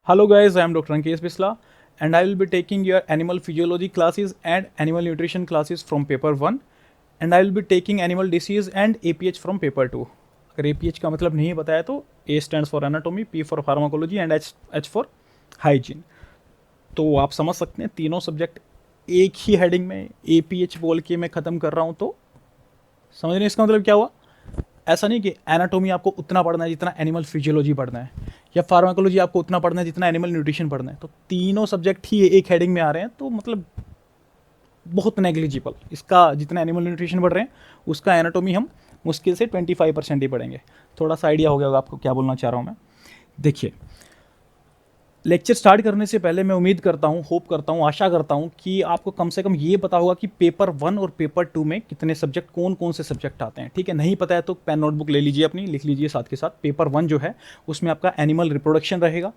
Hello guys, I am Dr. Ankesh Bisla and I will be taking your animal physiology classes and animal nutrition classes from paper 1 and I will be taking animal disease and APH from paper 2. अगर APH का मतलब नहीं बताया तो A stands for anatomy, P for pharmacology and H for hygiene. तो आप समझ सकते हैं तीनों सब्जेक्ट एक ही हेडिंग में APH बोल के मैं ख़त्म कर रहा हूँ, तो समझ रहे हैं इसका मतलब क्या हुआ। ऐसा नहीं कि एनाटोमी आपको उतना पढ़ना है जितना एनिमल फिजियोलॉजी पढ़ना है, या फार्माकोलॉजी आपको उतना पढ़ना है जितना एनिमल न्यूट्रिशन पढ़ना है। तो तीनों सब्जेक्ट ही एक हेडिंग में आ रहे हैं, तो मतलब बहुत नेग्लिजिबल। इसका जितना एनिमल न्यूट्रिशन पढ़ रहे हैं उसका एनाटोमी हम मुश्किल से 25% ही पढ़ेंगे। थोड़ा सा आइडिया हो गया होगा आपको क्या बोलना चाह रहा हूँ मैं। देखिए, लेक्चर स्टार्ट करने से पहले मैं उम्मीद करता हूँ, होप करता हूँ, आशा करता हूँ कि आपको कम से कम ये पता होगा कि पेपर 1 और पेपर 2 में कितने सब्जेक्ट, कौन कौन से सब्जेक्ट आते हैं। ठीक है, नहीं पता है तो पेन नोटबुक ले लीजिए अपनी, लिख लीजिए साथ के साथ। पेपर 1 जो है उसमें आपका एनिमल रिप्रोडक्शन रहेगा,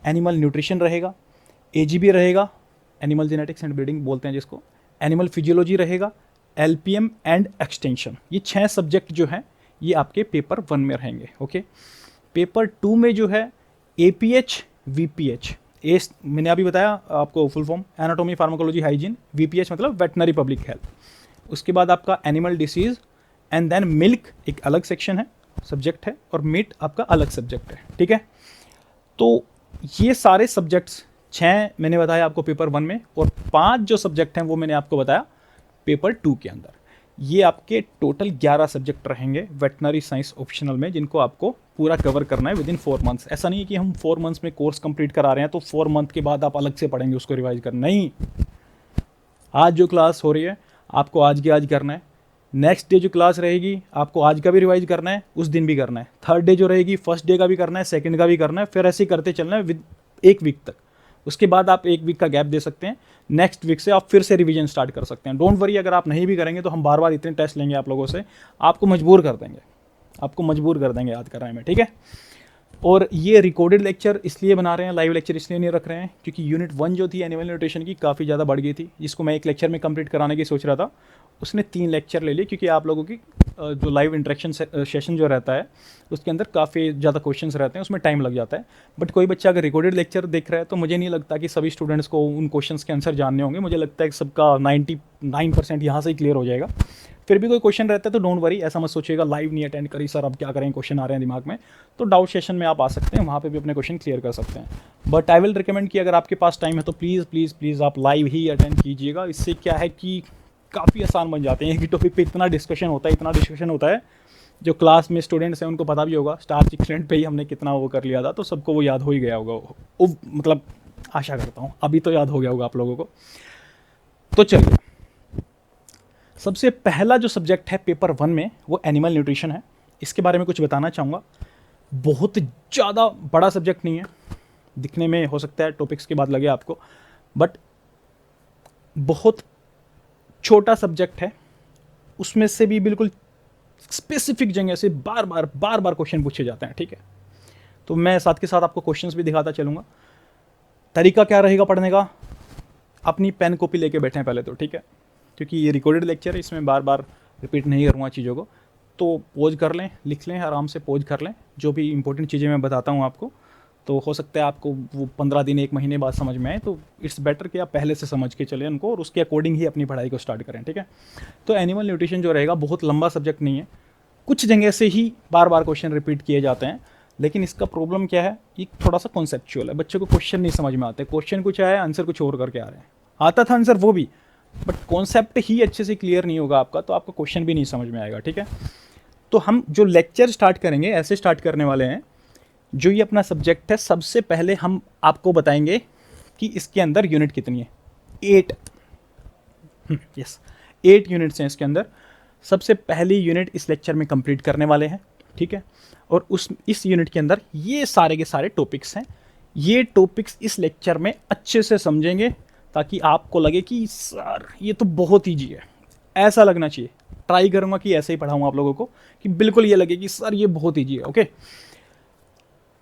एनिमल न्यूट्रिशन रहेगा, AGB रहेगा, एनिमल जेनेटिक्स एंड ब्रीडिंग बोलते हैं जिसको, एनिमल फिजियोलॉजी रहेगा, LPM एंड एक्सटेंशन। ये 6 सब्जेक्ट जो हैं ये आपके पेपर 1 में रहेंगे। ओके, पेपर 2 में जो है APH VPH, ए मैंने अभी बताया आपको full form, anatomy pharmacology hygiene, VPH मतलब वेटनरी पब्लिक हेल्थ। उसके बाद आपका animal disease and then milk एक अलग सेक्शन है, सब्जेक्ट है, और मीट आपका अलग सब्जेक्ट है। ठीक है, तो ये सारे सब्जेक्ट्स 6 मैंने बताया आपको पेपर 1 में, और 5 जो सब्जेक्ट हैं वो मैंने आपको बताया पेपर 2 के अंदर। ये आपके टोटल 11 सब्जेक्ट रहेंगे वेटनरी साइंस ऑप्शनल में, जिनको आपको पूरा कवर करना है विद इन 4 मंथ्स। ऐसा नहीं है कि हम 4 मंथ्स में कोर्स कंप्लीट करा रहे हैं तो 4 मंथ के बाद आप अलग से पढ़ेंगे उसको रिवाइज करना, नहीं। आज जो क्लास हो रही है आपको आज की आज करना है, नेक्स्ट डे जो क्लास रहेगी आपको आज का भी रिवाइज करना है, उस दिन भी करना है, थर्ड डे जो रहेगी फर्स्ट डे का भी करना है, सेकंड का भी करना है, फिर ऐसे ही करते चलना है विद 1 वीक तक। उसके बाद आप 1 वीक का गैप दे सकते हैं, नेक्स्ट वीक से आप फिर से रिवीजन स्टार्ट कर सकते हैं। डोंट वरी, अगर आप नहीं भी करेंगे तो हम बार बार इतने टेस्ट लेंगे आप लोगों से, आपको मजबूर कर देंगे, आपको मजबूर कर देंगे याद कराने में। ठीक है, और ये रिकॉर्डेड लेक्चर इसलिए बना रहे हैं, लाइव लेक्चर इसलिए नहीं रख रहे हैं क्योंकि यूनिट 1 जो थी एनिमल न्यूट्रिशन की काफ़ी ज़्यादा बढ़ गई थी, जिसको मैं एक लेक्चर में कंप्लीट कराने की सोच रहा था, उसने 3 लेक्चर ले लिए, क्योंकि आप लोगों की जो लाइव इंटरेक्शन सेशन जो रहता है उसके अंदर काफ़ी ज़्यादा क्वेश्चंस रहते हैं, उसमें टाइम लग जाता है। बट कोई बच्चा अगर रिकॉर्डेड लेक्चर देख रहा है तो मुझे नहीं लगता कि सभी स्टूडेंट्स को उन क्वेश्चंस के आंसर जानने होंगे। मुझे लगता है कि सबका 99% यहाँ से ही क्लियर हो जाएगा। फिर भी कोई क्वेश्चन रहता है तो डोंट वरी, ऐसा मत सोचिएगा लाइव नहीं अटेंड करी सर अब क्या करें, क्वेश्चन आ रहे हैं दिमाग में, तो डाउट सेशन में आप आ सकते हैं, वहाँ पे भी अपने क्वेश्चन क्लियर कर सकते हैं। बट आई विल रिकमेंड कि अगर आपके पास टाइम है तो प्लीज़ प्लीज़ प्लीज़ आप लाइव ही अटेंड कीजिएगा। इससे क्या है कि काफ़ी आसान बन जाते हैं। एक ही टॉपिक पे इतना डिस्कशन होता है, जो क्लास में स्टूडेंट्स हैं उनको पता भी होगा, स्टार एक्सीलेंट पे ही हमने कितना वो कर लिया था, तो सबको वो याद हो ही गया होगा। मतलब आशा करता हूँ अभी तो याद हो गया होगा आप लोगों को। तो चलिए, सबसे पहला जो सब्जेक्ट है पेपर 1 में वो एनिमल न्यूट्रिशन है। इसके बारे में कुछ बताना चाहूँगा। बहुत ज़्यादा बड़ा सब्जेक्ट नहीं है, दिखने में हो सकता है टॉपिक्स के बाद लगे आपको, बट बहुत छोटा सब्जेक्ट है। उसमें से भी बिल्कुल स्पेसिफिक जगह से बार बार क्वेश्चन पूछे जाते हैं। ठीक है, तो मैं साथ के साथ आपको क्वेश्चंस भी दिखाता चलूँगा। तरीका क्या रहेगा पढ़ने का, अपनी पेन कॉपी लेके बैठें पहले तो। ठीक है, क्योंकि ये रिकॉर्डेड लेक्चर है, इसमें बार बार रिपीट नहीं करूँगा चीज़ों को, तो पॉज कर लें, लिख लें, आराम से पॉज कर लें। जो भी इंपॉर्टेंट चीज़ें मैं बताता हूँ आपको, तो हो सकता है आपको वो 15 दिन 1 महीने बाद समझ में आए, तो इट्स बेटर कि आप पहले से समझ के चलें उनको और उसके अकॉर्डिंग ही अपनी पढ़ाई को स्टार्ट करें। ठीक है, तो एनिमल न्यूट्रिशन जो रहेगा बहुत लंबा सब्जेक्ट नहीं है, कुछ जगह से ही बार बार क्वेश्चन रिपीट किए जाते हैं, लेकिन इसका प्रॉब्लम क्या है, ये थोड़ा सा कॉन्सेप्चुअल है, बच्चों को क्वेश्चन नहीं समझ में आते, क्वेश्चन कुछ आया आंसर कुछ और करके आ रहे हैं। आता था आंसर वो भी, बट कॉन्सेप्ट ही अच्छे से क्लियर नहीं होगा आपका, तो आपको क्वेश्चन भी नहीं समझ में आएगा। ठीक है, तो हम जो लेक्चर स्टार्ट करेंगे ऐसे स्टार्ट करने वाले हैं। जो ये अपना सब्जेक्ट है, सबसे पहले हम आपको बताएंगे कि इसके अंदर यूनिट कितनी है। 8 यूनिट्स हैं इसके अंदर। सबसे पहली यूनिट इस लेक्चर में कंप्लीट करने वाले हैं। ठीक है, और इस यूनिट के अंदर ये सारे के सारे टॉपिक्स हैं। ये टॉपिक्स इस लेक्चर में अच्छे से समझेंगे ताकि आपको लगे कि सर ये तो बहुत ईजी है, ऐसा लगना चाहिए। ट्राई करूँगा कि ऐसे ही पढ़ाऊँ आप लोगों को कि बिल्कुल ये लगे कि सर ये बहुत ईजी है। ओके,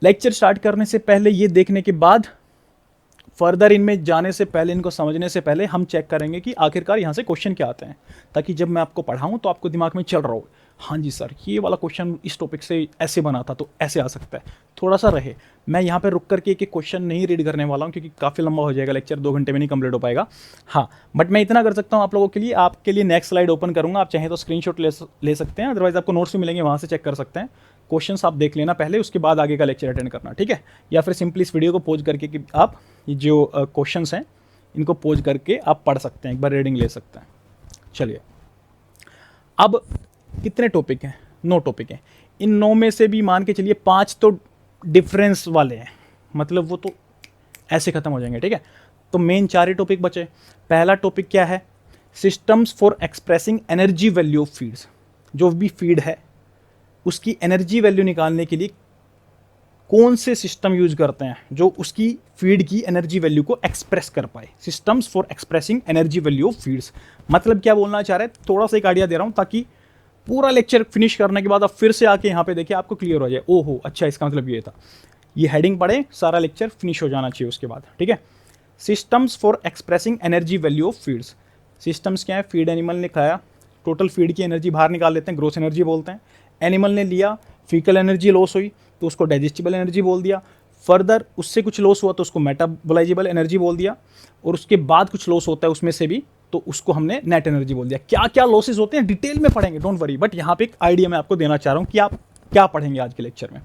लेक्चर स्टार्ट करने से पहले ये देखने के बाद फर्दर इनमें जाने से पहले, इनको समझने से पहले हम चेक करेंगे कि आखिरकार यहाँ से क्वेश्चन क्या आते हैं, ताकि जब मैं आपको पढ़ाऊँ तो आपको दिमाग में चल रहा हो, हाँ जी सर ये वाला क्वेश्चन इस टॉपिक से ऐसे बना था तो ऐसे आ सकता है, थोड़ा सा रहे। मैं यहाँ पे रुक करके एक एक क्वेश्चन नहीं रीड करने वाला हूँ क्योंकि काफ़ी लंबा हो जाएगा लेक्चर, 2 घंटे में नहीं कंप्लीट हो पाएगा। हाँ, बट मैं इतना कर सकता हूँ आप लोगों के लिए, आपके लिए नेक्स्ट स्लाइड ओपन करूँगा, आप चाहें तो स्क्रीनशॉट ले सकते हैं, अदरवाइज आपको नोट्स भी मिलेंगे, वहाँ से चेक कर सकते हैं। क्वेश्चंस आप देख लेना पहले, उसके बाद आगे का लेक्चर अटेंड करना, ठीक है। या फिर सिंपली इस वीडियो को पॉज करके कि आप ये जो क्वेश्चंस हैं इनको पॉज करके आप पढ़ सकते हैं, एक बार रीडिंग ले सकते हैं। चलिए, अब कितने टॉपिक हैं? 9 टॉपिक हैं। इन 9 में से भी मान के चलिए 5 तो डिफरेंस वाले हैं, मतलब वो तो ऐसे ख़त्म हो जाएंगे, ठीक है। तो मेन 4 ही टॉपिक बचे। पहला टॉपिक क्या है? Systems for expressing energy value of feeds. जो भी फीड है उसकी एनर्जी वैल्यू निकालने के लिए कौन से सिस्टम यूज करते हैं जो उसकी फीड की एनर्जी वैल्यू को एक्सप्रेस कर पाए। Systems for expressing energy value of feeds, मतलब क्या बोलना चाह रहे हैं, थोड़ा सा एक आइडिया दे रहा हूं ताकि पूरा लेक्चर फिनिश करने के बाद आप फिर से आके यहाँ पे देखिए, आपको क्लियर हो जाए, ओहो अच्छा इसका मतलब ये था। ये हेडिंग पढ़े, सारा लेक्चर फिनिश हो जाना चाहिए उसके बाद, ठीक है। Systems for expressing energy value of feeds. Systems क्या है? फीड एनिमल ने खाया, टोटल फीड की एनर्जी बाहर निकाल लेते हैं, ग्रोस एनर्जी बोलते हैं। एनिमल ने लिया, फीकल एनर्जी लॉस हुई तो उसको डाइजेस्टिबल एनर्जी बोल दिया। फर्दर उससे कुछ लॉस हुआ तो उसको मेटाबोलाइजेबल एनर्जी बोल दिया, और उसके बाद कुछ लॉस होता है उसमें से भी तो उसको हमने नेट एनर्जी बोल दिया। क्या क्या लॉसेस होते हैं डिटेल में पढ़ेंगे, डोंट वरी, बट यहाँ पे एक आइडिया मैं आपको देना चाह रहा हूँ कि आप क्या पढ़ेंगे आज के लेक्चर में।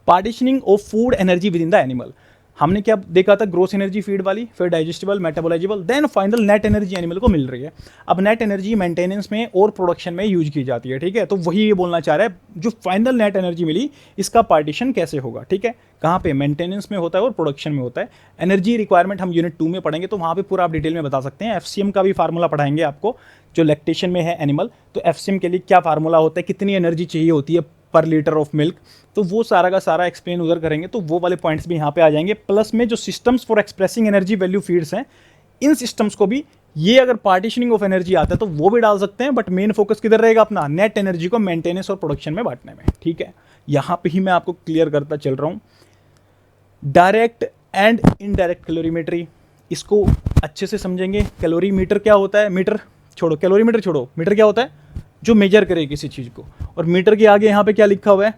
Partitioning of food energy within the animal. हमने क्या देखा था? ग्रोस एनर्जी फीड वाली, फिर digestible, metabolisable, then final net energy animal को मिल रही है। अब नेट एनर्जी मेंटेनेंस में और प्रोडक्शन में यूज की जाती है, ठीक है। तो वही ये बोलना चाह रहा है, जो फाइनल नेट एनर्जी मिली इसका पार्टीशन कैसे होगा, ठीक है। कहाँ पे? मेंटेनेंस में होता है और प्रोडक्शन में होता है। एनर्जी रिक्वायरमेंट हम यूनिट 2 में पढ़ेंगे तो वहाँ पे पूरा आप डिटेल में बता सकते हैं। एफसीएम का भी फार्मूला पढ़ाएंगे आपको, जो लैक्टेशन में है एनिमल, तो एफसीएम के लिए क्या फार्मूला होता है, कितनी एनर्जी चाहिए होती है पर लीटर ऑफ मिल्क, तो वो सारा का सारा एक्सप्लेन उधर करेंगे, तो वो वाले पॉइंट्स भी यहाँ पे आ जाएंगे। प्लस में जो systems for expressing energy value feeds हैं, इन सिस्टम्स को भी ये अगर पार्टीशनिंग ऑफ एनर्जी आता है तो वो भी डाल सकते हैं, बट मेन फोकस किधर रहेगा अपना? नेट एनर्जी को मेंटेनेंस और प्रोडक्शन में बांटने में, ठीक है। यहाँ पे ही मैं आपको क्लियर करता चल रहा हूँ। डायरेक्ट एंड इनडायरेक्ट कैलोरीमेट्री, इसको अच्छे से समझेंगे। कैलोरीमीटर क्या होता है? मीटर छोड़ो, कैलोरीमीटर छोड़ो, मीटर क्या होता है? जो मेजर करे किसी चीज़ को, और मीटर के आगे यहाँ पे क्या लिखा हुआ है?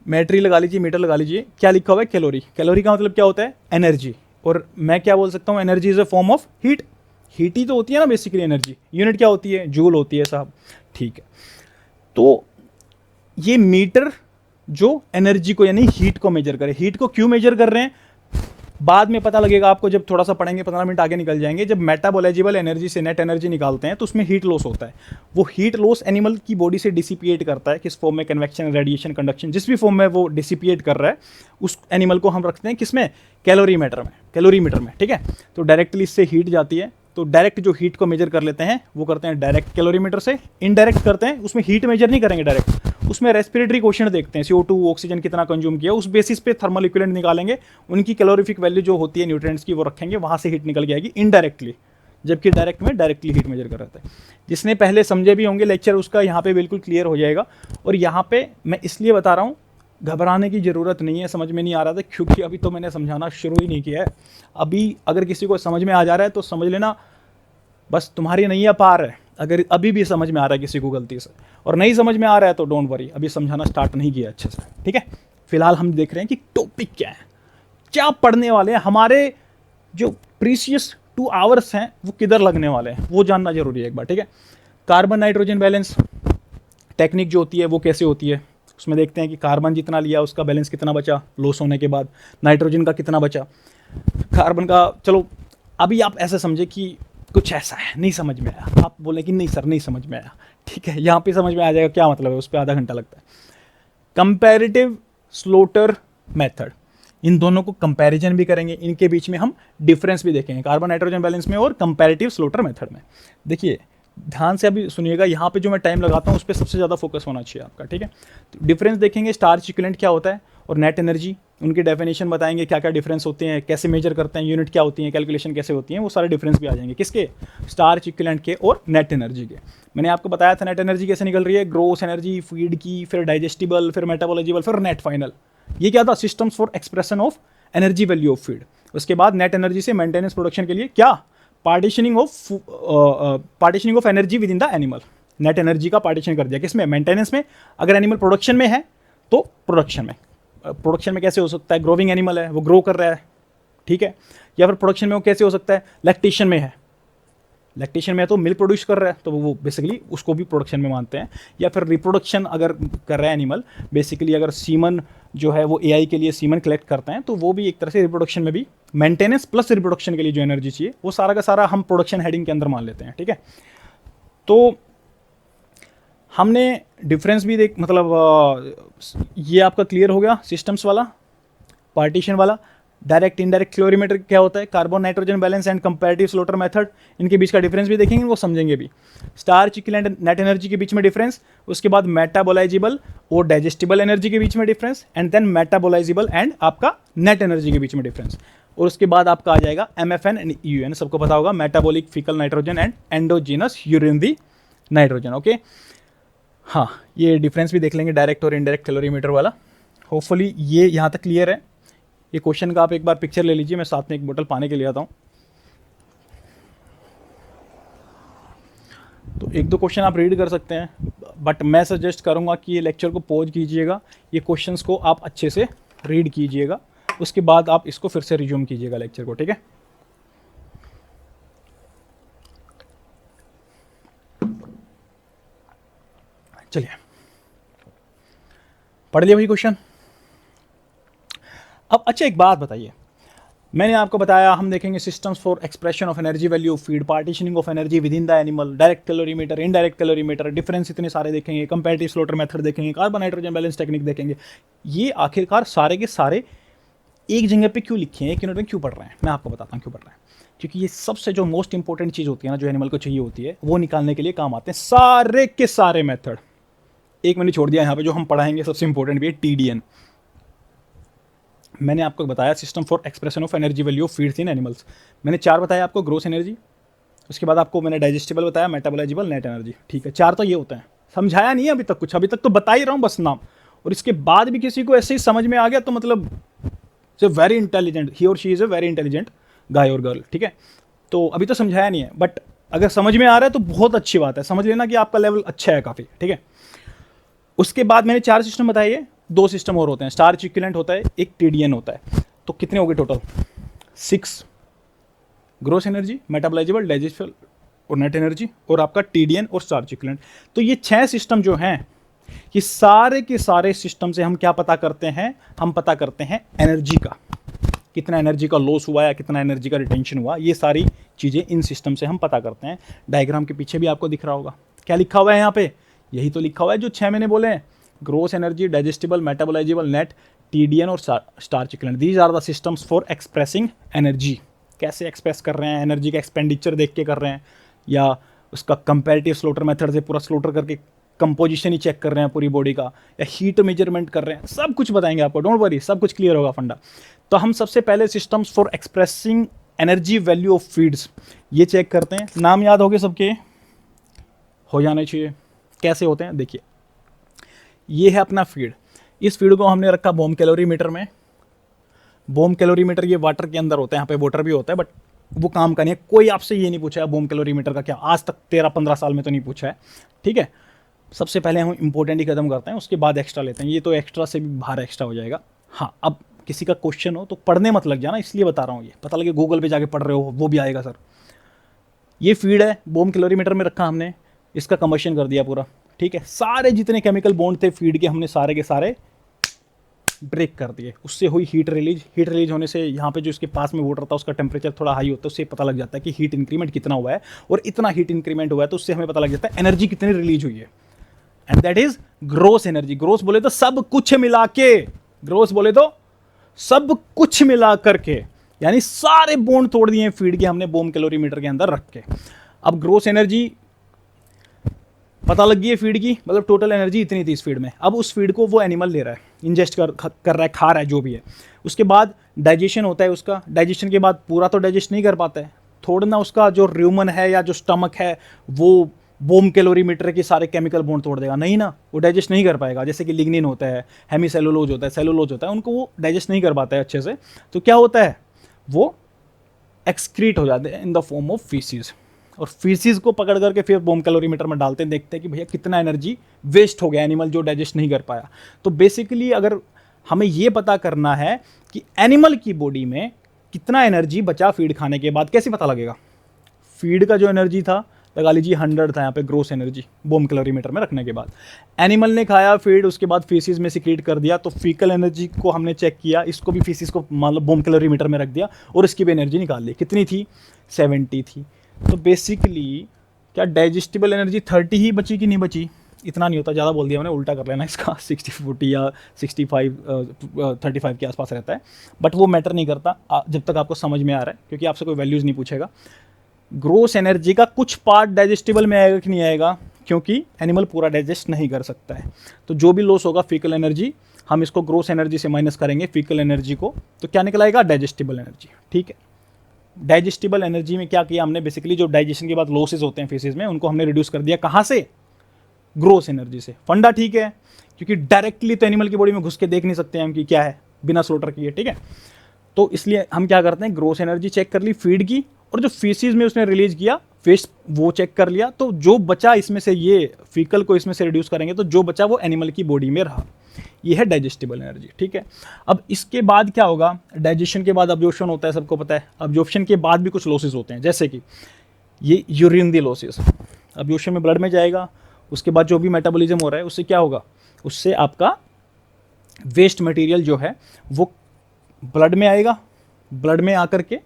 मैट्री लगा लीजिए, मीटर लगा लीजिए, क्या लिखा हुआ है? कैलोरी। कैलोरी का मतलब क्या होता है? एनर्जी। और मैं क्या बोल सकता हूँ? Energy is a form of heat. Heat ही तो होती है ना बेसिकली एनर्जी। यूनिट क्या होती है? जूल होती है साहब, ठीक है। तो ये मीटर जो एनर्जी को यानी हीट को मेजर करे। हीट को क्यों मेजर कर रहे हैं बाद में पता लगेगा आपको, जब थोड़ा सा पढ़ेंगे, 15 मिनट आगे निकल जाएंगे। जब मेटाबोलाइजेबल एनर्जी से नेट एनर्जी निकालते हैं तो उसमें हीट लॉस होता है। वो हीट लॉस एनिमल की बॉडी से डिसिपिएट करता है, किस फॉर्म में? कन्वेक्शन, रेडिएशन, कंडक्शन, जिस भी फॉर्म में वो डिसिपिएट कर रहा है, उस एनिमल को हम रखते हैं किसमें? कैलोरीमीटर में, कैलोरीमीटर में, ठीक है। तो डायरेक्टली इससे हीट जाती है, तो डायरेक्ट जो हीट को मेजर कर लेते हैं वो करते हैं डायरेक्ट कैलोरीमीटर से। इनडायरेक्ट करते हैं, उसमें हीट मेजर नहीं करेंगे डायरेक्ट, उसमें रेस्पिरेटरी क्वोशिएंट देखते हैं, CO2 ऑक्सीजन कितना कंज्यूम किया, उस बेसिस पे थर्मल इक्विवेलेंट निकालेंगे, उनकी कैलोरीफिक वैल्यू जो होती है न्यूट्रिएंट्स की वो रखेंगे, वहाँ से हीट निकल के आएगी इनडायरेक्टली, जबकि डायरेक्ट में डायरेक्टली हीट मेजर कर रहे थे। जिसने पहले समझे भी होंगे लेक्चर, उसका यहाँ पे बिल्कुल क्लियर हो जाएगा। और यहाँ पे मैं इसलिए बता रहा हूँ, घबराने की ज़रूरत नहीं है। समझ में नहीं आ रहा था क्योंकि अभी तो मैंने समझाना शुरू ही नहीं किया है। अभी अगर किसी को समझ में आ जा रहा है तो समझ लेना बस तुम्हारी नैया पार है। अगर अभी भी समझ में आ रहा है किसी को गलती से, और नहीं समझ में आ रहा है तो डोंट वरी, अभी समझाना स्टार्ट नहीं किया अच्छे से, ठीक है। फिलहाल हम देख रहे हैं कि टॉपिक क्या है, क्या पढ़ने वाले हैं, हमारे जो प्रीशियस 2 आवर्स हैं वो किधर लगने वाले हैं, वो जानना जरूरी है एक बार, ठीक है। कार्बन नाइट्रोजन बैलेंस टेक्निक जो होती है वो कैसे होती है, उसमें देखते हैं कि कार्बन जितना लिया उसका बैलेंस कितना बचा लॉस होने के बाद, नाइट्रोजन का कितना बचा, कार्बन का। चलो अभी आप ऐसे समझे कि कुछ ऐसा है, नहीं समझ में आया, आप बोले कि नहीं सर नहीं समझ में आया, ठीक है, यहाँ पे समझ में आ जाएगा क्या मतलब है, उस पर आधा घंटा लगता है। कंपैरेटिव स्लोटर मेथड, इन दोनों को कंपैरिजन भी करेंगे, इनके बीच में हम डिफरेंस भी देखेंगे कार्बन नाइट्रोजन बैलेंस में और कंपैरेटिव स्लोटर मेथड में। देखिए ध्यान से अभी सुनिएगा, यहाँ पे जो मैं टाइम लगाता हूँ उस पर सबसे ज़्यादा फोकस होना चाहिए आपका, ठीक है। तो डिफरेंस देखेंगे, स्टार्च इक्विवेलेंट क्या होता है और नेट एनर्जी, उनकी डेफिनेशन बताएंगे, क्या क्या डिफरेंस होते हैं, कैसे मेजर करते हैं, यूनिट क्या होती है, कैलकुलेशन कैसे होती है, वो सारे डिफरेंस भी आ जाएंगे किसके? स्टार्च इक्विवेलेंट के और नेट एनर्जी के। मैंने आपको बताया था नेट एनर्जी कैसे निकल रही है, ग्रोस एनर्जी फीड की, फिर डाइजेस्टिबल, फिर मेटाबोलाइजेबल, फिर नेट फाइनल। ये क्या था? Systems for expression of energy value of feed. उसके बाद नेट एनर्जी से मेंटेनेंस प्रोडक्शन के लिए क्या, partitioning of energy within the animal. Net energy का पार्टीशन कर दिया किसमें, मेंटेनेंस में। अगर एनिमल प्रोडक्शन में है तो प्रोडक्शन में। प्रोडक्शन में कैसे हो सकता है, ग्रोविंग एनिमल है, वो ग्रो कर रहा है, ठीक है। या फिर प्रोडक्शन में वो कैसे हो सकता है, लैक्टेशन में है, लैक्टेशन में है तो मिल्क प्रोड्यूस कर रहा है, तो वो बेसिकली उसको भी प्रोडक्शन में मानते हैं। या फिर रिप्रोडक्शन अगर कर रहा है एनिमल, बेसिकली अगर सीमन जो है वो एआई के लिए सीमन कलेक्ट करते हैं, तो वो भी एक तरह से रिप्रोडक्शन में भी मेंटेनेंस प्लस रिप्रोडक्शन के लिए जो एनर्जी चाहिए वो सारा का सारा हम प्रोडक्शन हेडिंग के अंदर मान लेते हैं, ठीक है। तो हमने डिफरेंस भी देख, मतलब ये आपका क्लियर हो गया, सिस्टम्स वाला, पार्टीशन वाला। डायरेक्ट इनडायरेक्ट क्लोरीमीटर क्या होता है, carbon nitrogen balance and comparative slaughter method, इनके बीच का डिफरेंस भी देखेंगे, वो समझेंगे भी। स्टार्च इक्विवेलेंट नेट एनर्जी के बीच में डिफरेंस, उसके बाद मेटाबोलाइजेबल और डाइजेस्टिबल एनर्जी के बीच में डिफरेंस, एंड देन मेटाबोलाइजेबल एंड आपका नेट एनर्जी के बीच में डिफरेंस। और उसके बाद आपका आ जाएगा MFN एंड EUN, सबको पता होगा, metabolic faecal nitrogen and endogenous urine the nitrogen, okay. हाँ, ये डिफरेंस भी देख लेंगे डायरेक्ट और इनडायरेक्ट कैलोरीमीटर वाला। होपफुली ये यहाँ तक क्लियर है। ये क्वेश्चन का आप एक बार पिक्चर ले लीजिए, मैं साथ में एक बोतल पानी के लिए आता हूँ। तो एक दो क्वेश्चन आप रीड कर सकते हैं, बट मैं सजेस्ट करूँगा कि ये लेक्चर को पॉज कीजिएगा, ये क्वेश्चंस को आप अच्छे से रीड कीजिएगा, उसके बाद आप इसको फिर से रिज्यूम कीजिएगा लेक्चर को, ठीक है। चलिए, पढ़ लिया वही क्वेश्चन। अब अच्छा एक बात बताइए, मैंने आपको बताया हम देखेंगे systems for expression of energy value of feed, partitioning of energy within the animal, direct calorimeter, indirect calorimeter, difference इतने सारे देखेंगे, कंपैरेटिव स्लोटर मेथड देखेंगे, कार्बन नाइट्रोजन बैलेंस टेक्निक देखेंगे। ये आखिरकार सारे के सारे एक जगह पे क्यों लिखे हैं, एक यूनिट में क्यों पढ़ रहे हैं, मैं आपको बताता हूँ क्यों पढ़ रहे हैं। क्योंकि ये सबसे जो मोस्ट इंपॉर्टेंट चीज़ होती है ना, जो एनिमल को चाहिए होती है, वो निकालने के लिए काम आते हैं सारे के सारे मेथड। एक मैंने छोड़ दिया यहाँ पे, जो हम पढ़ाएंगे सबसे इंपॉर्टेंट भी है TDN। मैंने आपको बताया system for expression of energy value of feeds in animals, मैंने 4 बताया आपको, ग्रोस एनर्जी, उसके बाद आपको मैंने डाइजेस्टिबल बताया, मेटाबोलाइजेबल, नेट एनर्जी, ठीक है। 4 तो ये होता है, समझाया नहीं है अभी तक कुछ, अभी तक तो बता ही रहा हूँ बस नाम। और इसके बाद भी किसी को ऐसे ही समझ में आ गया तो मतलब वेरी इंटेलिजेंट, ही और she is a very intelligent गाय और गर्ल, ठीक है। तो अभी तो समझाया नहीं है, बट अगर समझ में आ रहा है तो बहुत अच्छी बात है, समझ लेना कि आपका लेवल अच्छा है काफ़ी, ठीक है। उसके बाद मैंने 4 सिस्टम बताए, 2 सिस्टम और होते हैं, स्टार्च इक्विवेलेंट होता है, एक TDN होता है। तो कितने हो गए टोटल, 6, ग्रोस एनर्जी, मेटाबोलाइजेबल, डाइजेस्टिबल और नेट एनर्जी, और आपका TDN और स्टार्च इक्विवेलेंट। तो ये 6 सिस्टम जो हैं, ये सारे के सारे सिस्टम से हम क्या पता करते हैं, हम पता करते हैं एनर्जी का, कितना एनर्जी का लॉस हुआ या कितना एनर्जी का रिटेंशन हुआ, ये सारी चीज़ें इन सिस्टम से हम पता करते हैं। डायग्राम के पीछे भी आपको दिख रहा होगा, क्या लिखा हुआ है यहाँ पे, यही तो लिखा हुआ है जो 6 मैंने बोले हैं, gross energy, digestible, metabolisable, net, TDN और starch equivalent. These are the systems for expressing energy. कैसे एक्सप्रेस कर रहे हैं एनर्जी का, एक्सपेंडिचर देख के कर रहे हैं, या उसका कंपैरेटिव स्लोटर मेथड से पूरा स्लोटर करके कंपोजिशन ही चेक कर रहे हैं पूरी बॉडी का, या हीट मेजरमेंट कर रहे हैं, सब कुछ बताएंगे आपको, डोंट वरी, सब कुछ क्लियर होगा फंडा। तो हम सबसे पहले systems for expressing energy value of feeds ये चेक करते हैं। नाम याद हो गए सबके, हो जाने चाहिए। कैसे होते हैं देखिए, ये है अपना फीड, इस फीड को हमने रखा बोम कैलोरीमीटर में। बोम कैलोरीमीटर ये वाटर के अंदर होता है, यहाँ पे वाटर भी होता है, बट वो काम का नहीं है। कोई आपसे ये नहीं पूछा है बोम कैलोरीमीटर का क्या, आज तक 13-15 साल में तो नहीं पूछा है, ठीक है। सबसे पहले हम इंपॉर्टेंट ही कदम करते हैं, उसके बाद एक्स्ट्रा लेते हैं, ये तो एक्स्ट्रा से भी बाहर एक्स्ट्रा हो जाएगा। हाँ, अब किसी का क्वेश्चन हो तो पढ़ने मत लग जाना, इसलिए बता रहा हूँ, ये पता लगे गूगल पे जाके पढ़ रहे हो वो भी आएगा सर। ये फीड है, बोम कैलोरीमीटर में रखा हमने, इसका कंबशन कर दिया पूरा, ठीक है। सारे जितने केमिकल बॉन्ड थे फीड के हमने सारे के सारे ब्रेक कर दिए, उससे हुई हीट रिलीज होने से यहाँ पे जो इसके पास में वाटर था उसका टेम्परेचर थोड़ा हाई होता है, उससे पता लग जाता है कि हीट इंक्रीमेंट कितना हुआ है, और इतना हीट इंक्रीमेंट हुआ है तो उससे हमें पता लग जाता है एनर्जी कितनी रिलीज हुई है, and that is gross energy. Gross बोले तो सब कुछ मिला के, ग्रोस बोले तो सब कुछ मिला करके, यानी सारे बॉन्ड तोड़ दिए फीड के हमने बोम कैलोरीमीटर के अंदर रख के। अब ग्रोस एनर्जी पता लग गई है फीड की, मतलब टोटल एनर्जी इतनी थी इस फीड में। अब उस फीड को वो एनिमल ले रहा है, इंजेस्ट कर रहा है, खा रहा है, जो भी है। उसके बाद डाइजेशन होता है उसका, डाइजेशन के बाद पूरा तो डाइजेस्ट नहीं कर पाता है, थोड़ा ना उसका जो र्यूमन है या जो स्टमक है वो बोम कैलोरीमीटर के सारे केमिकल बॉन्ड तोड़ देगा, नहीं ना, वो डाइजेस्ट नहीं कर पाएगा। जैसे कि लिग्निन होता है, हेमीसेलुलोज होता है, सेलुलोज होता है, उनको वो डाइजेस्ट नहीं कर पाता है अच्छे से। तो क्या होता है, वो एक्सक्रीट हो जाते हैं in the form of faeces, और फीसिस को पकड़ करके फिर बोम कैलोरीमीटर में डालते हैं, देखते हैं कि भैया कितना एनर्जी वेस्ट हो गया एनिमल जो डाइजेस्ट नहीं कर पाया। तो बेसिकली अगर हमें ये पता करना है कि एनिमल की बॉडी में कितना एनर्जी बचा फीड खाने के बाद, कैसे पता लगेगा? फीड का जो एनर्जी था लगा लीजिए 100 था यहाँ पे ग्रोस एनर्जी बोम कैलोरीमीटर में रखने के बाद, एनिमल ने खाया फीड, उसके बाद फीसिस में सिक्रीट कर दिया, तो फीकल एनर्जी को हमने चेक किया, इसको भी फीसिस को मतलब बोम कैलोरीमीटर में रख दिया और इसकी भी एनर्जी निकाल ली। कितनी थी? 70 थी। तो बेसिकली क्या डाइजेस्टिबल एनर्जी 30 ही बची कि नहीं बची? इतना नहीं होता, ज़्यादा बोल दिया मैंने, उल्टा कर लेना इसका 60-40 या 65-35 के आसपास रहता है, बट वो मैटर नहीं करता जब तक आपको समझ में आ रहा है, क्योंकि आपसे कोई वैल्यूज़ नहीं पूछेगा। ग्रोस एनर्जी का कुछ पार्ट डाइजेस्टिबल में आएगा कि नहीं आएगा, क्योंकि एनिमल पूरा डाइजेस्ट नहीं कर सकता है। तो जो भी लॉस होगा फीकल एनर्जी, हम इसको ग्रोस एनर्जी से माइनस करेंगे फीकल एनर्जी को, तो क्या निकल आएगा? Digestible energy. ठीक है, डाइजेस्टिबल एनर्जी में क्या किया हमने, बेसिकली जो डाइजेशन के बाद लॉसेज होते हैं फीसिस में, उनको हमने रिड्यूस कर दिया। कहाँ से? ग्रोस एनर्जी से। फंडा ठीक है, क्योंकि डायरेक्टली तो एनिमल की बॉडी में घुस के देख नहीं सकते हैं हम कि क्या है, बिना स्लोटर किए। ठीक है, तो इसलिए हम क्या करते हैं, ग्रोस एनर्जी चेक कर ली फीड की, और जो फीसिस में उसने रिलीज किया वेस्ट वो चेक कर लिया, तो जो बचा इसमें से, ये फीकल को इसमें से रिड्यूस करेंगे तो जो बचा वो एनिमल की बॉडी में रहा। ये है डाइजेस्टिबल एनर्जी। ठीक है, अब इसके बाद क्या होगा, डाइजेशन के बाद अब्जॉर्प्शन होता है, सबको पता है। अब्जॉर्प्शन के बाद भी कुछ लॉसेस होते हैं, जैसे कि ये यूरिन दी लॉसेस, अब्जॉर्प्शन में ब्लड में जाएगा, उसके बाद जो भी मेटाबॉलिज्म हो रहा है उससे क्या होगा, उससे आपका वेस्ट मटेरियल जो है वो ब्लड में आएगा, ब्लड में आकर के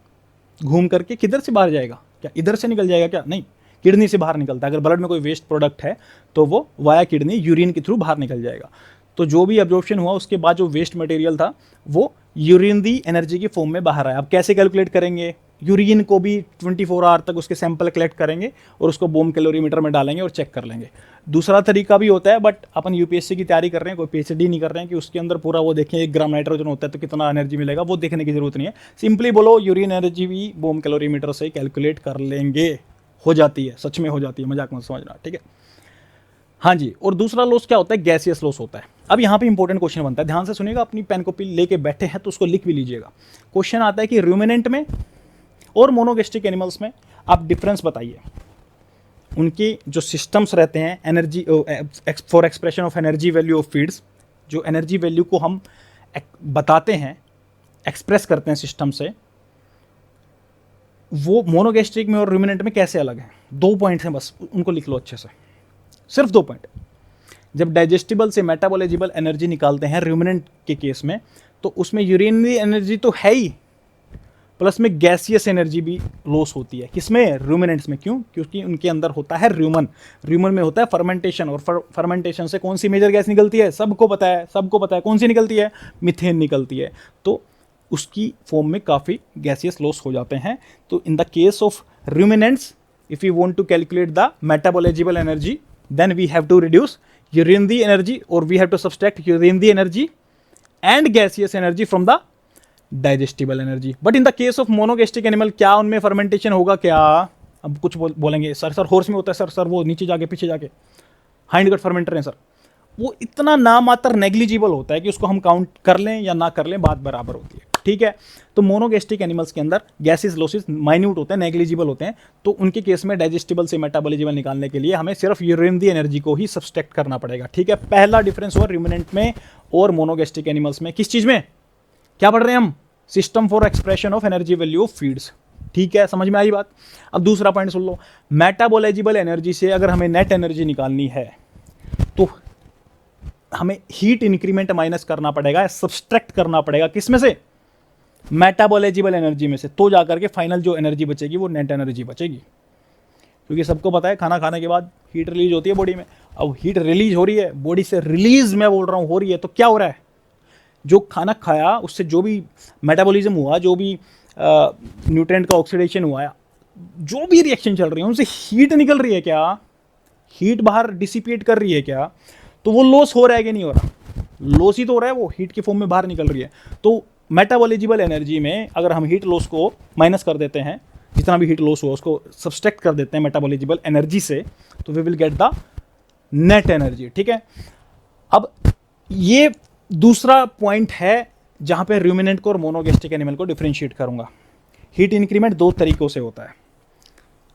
घूम करके किधर से बाहर जाएगा, क्या इधर से निकल जाएगा? क्या नहीं, किडनी से बाहर निकलता है। अगर ब्लड में कोई वेस्ट प्रोडक्ट है तो वो वाया किडनी यूरिन के थ्रू बाहर निकल जाएगा। तो जो भी अब्जॉर्प्शन हुआ उसके बाद जो वेस्ट मटेरियल था वो यूरिन दी एनर्जी की फॉर्म में बाहर आया। अब कैसे कैलकुलेट करेंगे? यूरिन को भी 24 आवर तक उसके सैंपल कलेक्ट करेंगे और उसको बोम कैलोरीमीटर में डालेंगे और चेक कर लेंगे। दूसरा तरीका भी होता है, बट अपन यूपीएससी की तैयारी कर रहे हैं, कोई पीएचडी नहीं कर रहे हैं कि उसके अंदर पूरा वो देखें 1 ग्राम नाइट्रोजन होता है तो कितना एनर्जी मिलेगा, वो देखने की जरूरत नहीं है। सिंपली बोलो यूरिन एनर्जी भी बोम कैलोरीमीटर से कैलकुलेट कर लेंगे, हो जाती है, सच में हो जाती है, मजाक मत समझना। ठीक है, हाँ जी। और दूसरा लॉस क्या होता है? गैसियस लॉस होता है। अब यहाँ पे इंपॉर्टेंट क्वेश्चन बनता है, ध्यान से सुनिएगा, अपनी पेन कॉपी लेके बैठे हैं तो उसको लिख भी लीजिएगा। क्वेश्चन आता है कि रूमिनेंट में और मोनोगेस्ट्रिक एनिमल्स में आप डिफरेंस बताइए। उनके जो सिस्टम्स रहते हैं energy for expression of energy value of feeds, जो एनर्जी वैल्यू को हम बताते हैं, एक्सप्रेस करते हैं सिस्टम से, वो मोनोगेस्ट्रिक में और रूमिनेंट में कैसे अलग है। 2 पॉइंट्स हैं बस, उनको लिख लो अच्छे से, सिर्फ 2 पॉइंट। जब डाइजेस्टिबल से मेटाबॉलिजिबल एनर्जी निकालते हैं रूमिनेंट के केस में, तो उसमें यूरिनरी एनर्जी तो है ही, प्लस में गैसियस एनर्जी भी लॉस होती है। किसमें? रूमिनेंट्स में। क्यों? क्योंकि उनके अंदर होता है र्यूमन, र्यूमन में होता है फर्मेंटेशन, और फर्मेंटेशन से कौन सी मेजर गैस निकलती है? सबको पता है, सबको पता है कौन सी निकलती है? मीथेन निकलती है। तो उसकी फॉर्म में काफ़ी गैसियस लॉस हो जाते हैं। तो in the case of ruminants, if you want to calculate the metabolisable energy, then we have to reduce urine the energy, or we have to subtract urine the energy and gaseous energy from the digestible energy. But in the case of monogastric animal, क्या उनमें fermentation होगा क्या? अब कुछ बोलेंगे sir horse में होता है, सर वो नीचे जाके पीछे जाके हाइंड गट फर्मेंटर हैं सर। वो इतना नामात्र नेग्लिजिबल होता है कि उसको हम काउंट कर लें या ना कर लें, बात बराबर होती है। ठीक है, तो मोनोगेस्ट्रिक एनिमल्स के अंदर गैसेस लॉसेस माइन्यूट होते हैं, नेग्लिजिबल होते हैं। तो उनके केस में डाइजेस्टिबल से मेटाबॉलिजिबल निकालने के लिए हमें सिर्फ यूरिन दी एनर्जी को ही सब्सट्रैक्ट करना पड़ेगा। ठीक है, पहला डिफरेंस हुआ रूमिनेंट में और मोनोगेस्ट्रिक एनिमल्स में। किस चीज़ में? क्या पढ़ रहे हैं हम? System for expression of energy value of feeds. ठीक है, समझ में आई बात? अब दूसरा पॉइंट सुन लो, मेटाबॉलिजिबल एनर्जी से अगर हमें नेट एनर्जी निकालनी है तो हमें हीट इंक्रीमेंट माइनस करना पड़ेगा, सब्सट्रैक्ट करना पड़ेगा। किसमें से? मेटाबॉलिजिबल एनर्जी में से। तो जाकर के फाइनल जो एनर्जी बचेगी वो नेट एनर्जी बचेगी। क्योंकि सबको पता है खाना खाने के बाद हीट रिलीज होती है बॉडी में। अब हीट रिलीज हो रही है बॉडी से, रिलीज मैं बोल रहा हूँ हो रही है, तो क्या हो रहा है? जो खाना खाया उससे जो भी मेटाबॉलिज्म हुआ, जो भी न्यूट्रिएंट का ऑक्सीडेशन हुआ, जो भी रिएक्शन चल रही है उनसे हीट निकल रही है क्या? हीट बाहर डिसिपेट कर रही है क्या? तो वो लॉस हो रहा है कि नहीं हो रहा? लॉस ही तो हो रहा है, वो हीट के फॉर्म में बाहर निकल रही है। तो मेटाबॉलिजिबल एनर्जी में अगर हम हीट लॉस को माइनस कर देते हैं जितना भी हीट लॉस हुआ उसको सब्सट्रैक्ट कर देते हैं मेटाबॉलिजिबल एनर्जी से, तो we will get the net energy. ठीक है, अब ये दूसरा पॉइंट है जहां पे रूमिनेंट को और मोनोगैस्ट्रिक एनिमल को डिफरेंशिएट करूंगा। हीट इंक्रीमेंट दो तरीकों से होता है।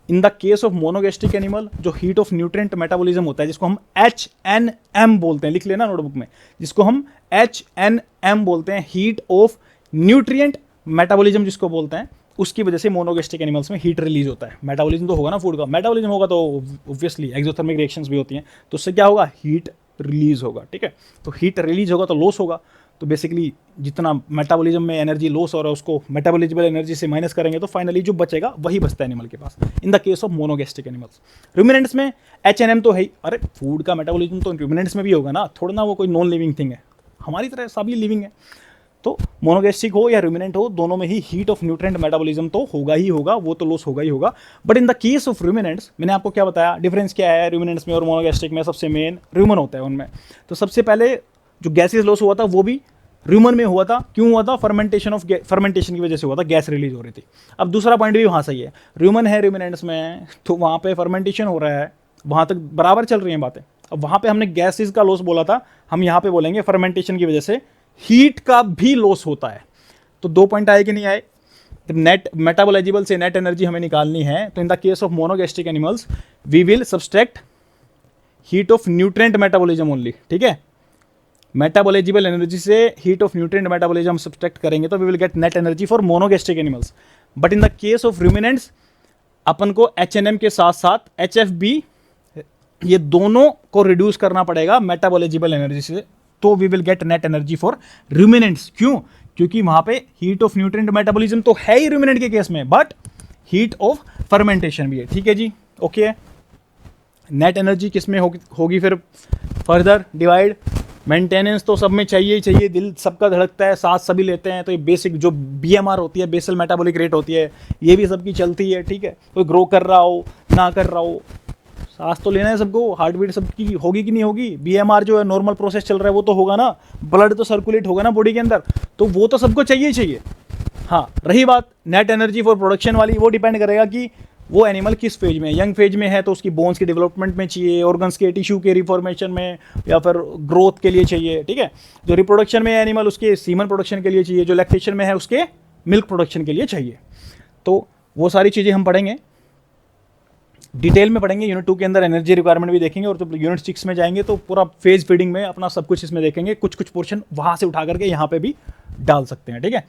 In the case of monogastric animal जो हीट ऑफ न्यूट्रिएंट मेटाबॉलिज्म होता है, जिसको हम HNM बोलते हैं, लिख लेना नोटबुक में, जिसको हम HNM बोलते हैं, हीट ऑफ न्यूट्रिएंट मेटाबॉलिज्म जिसको बोलते हैं, उसकी वजह से मोनोगैस्ट्रिक एनिमल्स में हीट रिलीज होता है। मेटाबॉलिज्म तो होगा ना फूड का, मेटाबॉलिज्म होगा तो ऑब्वियसली एक्सोथर्मिक रिएक्शंस भी होती हैं, तो उससे क्या होगा, हीट रिलीज होगा। ठीक है, तो हीट रिलीज होगा तो लॉस होगा, तो बेसिकली जितना मेटाबॉलिज्म में एनर्जी लॉस हो रहा है उसको मेटाबॉलिजिबल एनर्जी से माइनस करेंगे तो फाइनली जो बचेगा वही बचता है एनिमल के पास, in the case of monogastric animals. Ruminants में HNM तो है ही, अरे फूड का मेटाबॉलिज्म तो रूमिनेंट्स में भी होगा ना, थोड़ा ना वो कोई नॉन लिविंग थिंग है, हमारी तरह सभी लिविंग है। तो मोनोगैस्ट्रिक हो या रूमिनेंट हो, दोनों में ही हीट ऑफ न्यूट्रिएंट मेटाबॉलिज्म तो होगा ही होगा, वो तो लॉस होगा ही होगा। But in the case of ruminants, मैंने आपको क्या बताया, डिफरेंस क्या है रूमिनेंट्स में और मोनोगैस्ट्रिक में, सबसे मेन रूमन होता है उनमें। तो सबसे पहले जो गैसेस लॉस हुआ था वो भी रूमन में हुआ था, क्यों हुआ था, फर्मेंटेशन की वजह से हुआ था, गैस रिलीज हो रही थी। अब दूसरा पॉइंट भी वहाँ सही है, रूमन है रूमिनेंट्स में तो वहाँ पे फर्मेंटेशन हो रहा है, वहाँ तक बराबर चल रही हैं बातें। अब वहाँ पे हमने गैसेस का लॉस बोला था, हम यहाँ पे बोलेंगे फर्मेंटेशन की वजह से हीट का भी लॉस होता है। तो दो पॉइंट आए कि नहीं आए, नेट मेटाबॉलिजिबल से नेट एनर्जी हमें निकालनी है, तो in the case of monogastric animals we will subtract heat of nutrient metabolism only. ठीक है, मेटाबॉलिजिबल एनर्जी से हीट ऑफ न्यूट्रिएंट मेटाबॉलिज्म हम सब्सट्रैक्ट करेंगे तो we will get net energy for monogastric animals. But in the case of ruminants अपन को HNM के साथ साथ HFB, ये दोनों को रिड्यूस करना पड़ेगा मेटाबॉलिजिबल एनर्जी से, तो we will get net energy for ruminants. क्यों, क्योंकि वहां पे हीट ऑफ न्यूट्रिएंट मेटाबॉलिज्म तो है ही रूमिनेंट के केस में, बट हीट ऑफ फर्मेंटेशन भी है। ठीक है जी, ओके है। नेट एनर्जी किस में होगी फिर फर्दर डिवाइड, मेंटेनेंस तो सब में चाहिए ही चाहिए, दिल सबका धड़कता है, सांस सभी लेते हैं, तो ये बेसिक जो BMR होती है, बेसल मेटाबॉलिक रेट होती है, ये भी सबकी चलती है। ठीक है, कोई ग्रो कर रहा हो ना कर रहा हो, सांस तो लेना है सबको, हार्ट बीट सबकी होगी कि नहीं होगी, BMR जो है नॉर्मल प्रोसेस चल रहा है वो तो होगा ना, ब्लड तो सर्कुलेट होगा ना बॉडी के अंदर, तो वो तो सबको चाहिए ही चाहिए। हाँ, रही बात नेट एनर्जी फॉर प्रोडक्शन वाली, वो डिपेंड करेगा कि वो एनिमल किस फेज में है। यंग फेज में है तो उसकी बोन्स की डेवलपमेंट में चाहिए, ऑर्गन्स के टिश्यू के रिफॉर्मेशन में, या फिर ग्रोथ के लिए चाहिए। ठीक है, जो रिप्रोडक्शन में है एनिमल उसके सीमन प्रोडक्शन के लिए चाहिए, जो लैक्टेशन में है उसके मिल्क प्रोडक्शन के लिए चाहिए। तो वो सारी चीज़ें हम पढ़ेंगे, डिटेल में पढ़ेंगे। यूनिट 2 के अंदर एनर्जी रिक्वायरमेंट भी देखेंगे, और जब यूनिट 6 में जाएंगे तो पूरा फेज फीडिंग में अपना सब कुछ इसमें देखेंगे, कुछ कुछ पोर्शन वहाँ से उठा करके यहाँ पे भी डाल सकते हैं। ठीक है,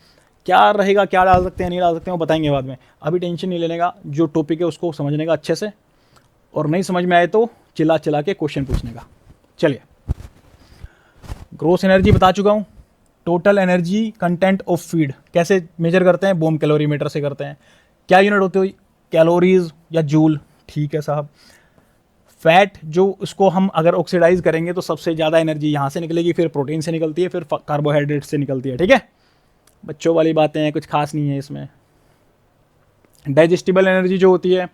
क्या रहेगा, क्या डाल सकते हैं नहीं डाल सकते हैं वो बताएंगे बाद में, अभी टेंशन नहीं लेने का, जो टॉपिक है उसको समझने का अच्छे से, और नहीं समझ में आए तो चिल्ला चिल्ला के क्वेश्चन पूछने का। चलिए, ग्रोस एनर्जी बता चुका हूँ, total energy content of feed कैसे मेजर करते हैं, बोम कैलोरीमीटर से करते हैं। क्या यूनिट होती है, कैलोरीज या जूल। ठीक है साहब, फैट जो उसको हम अगर ऑक्सीडाइज करेंगे तो सबसे ज़्यादा एनर्जी यहाँ से निकलेगी, फिर प्रोटीन से निकलती है, फिर कार्बोहाइड्रेट से निकलती है। ठीक है, बच्चों वाली बातें हैं, कुछ खास नहीं है इसमें। डाइजेस्टिबल एनर्जी जो होती है,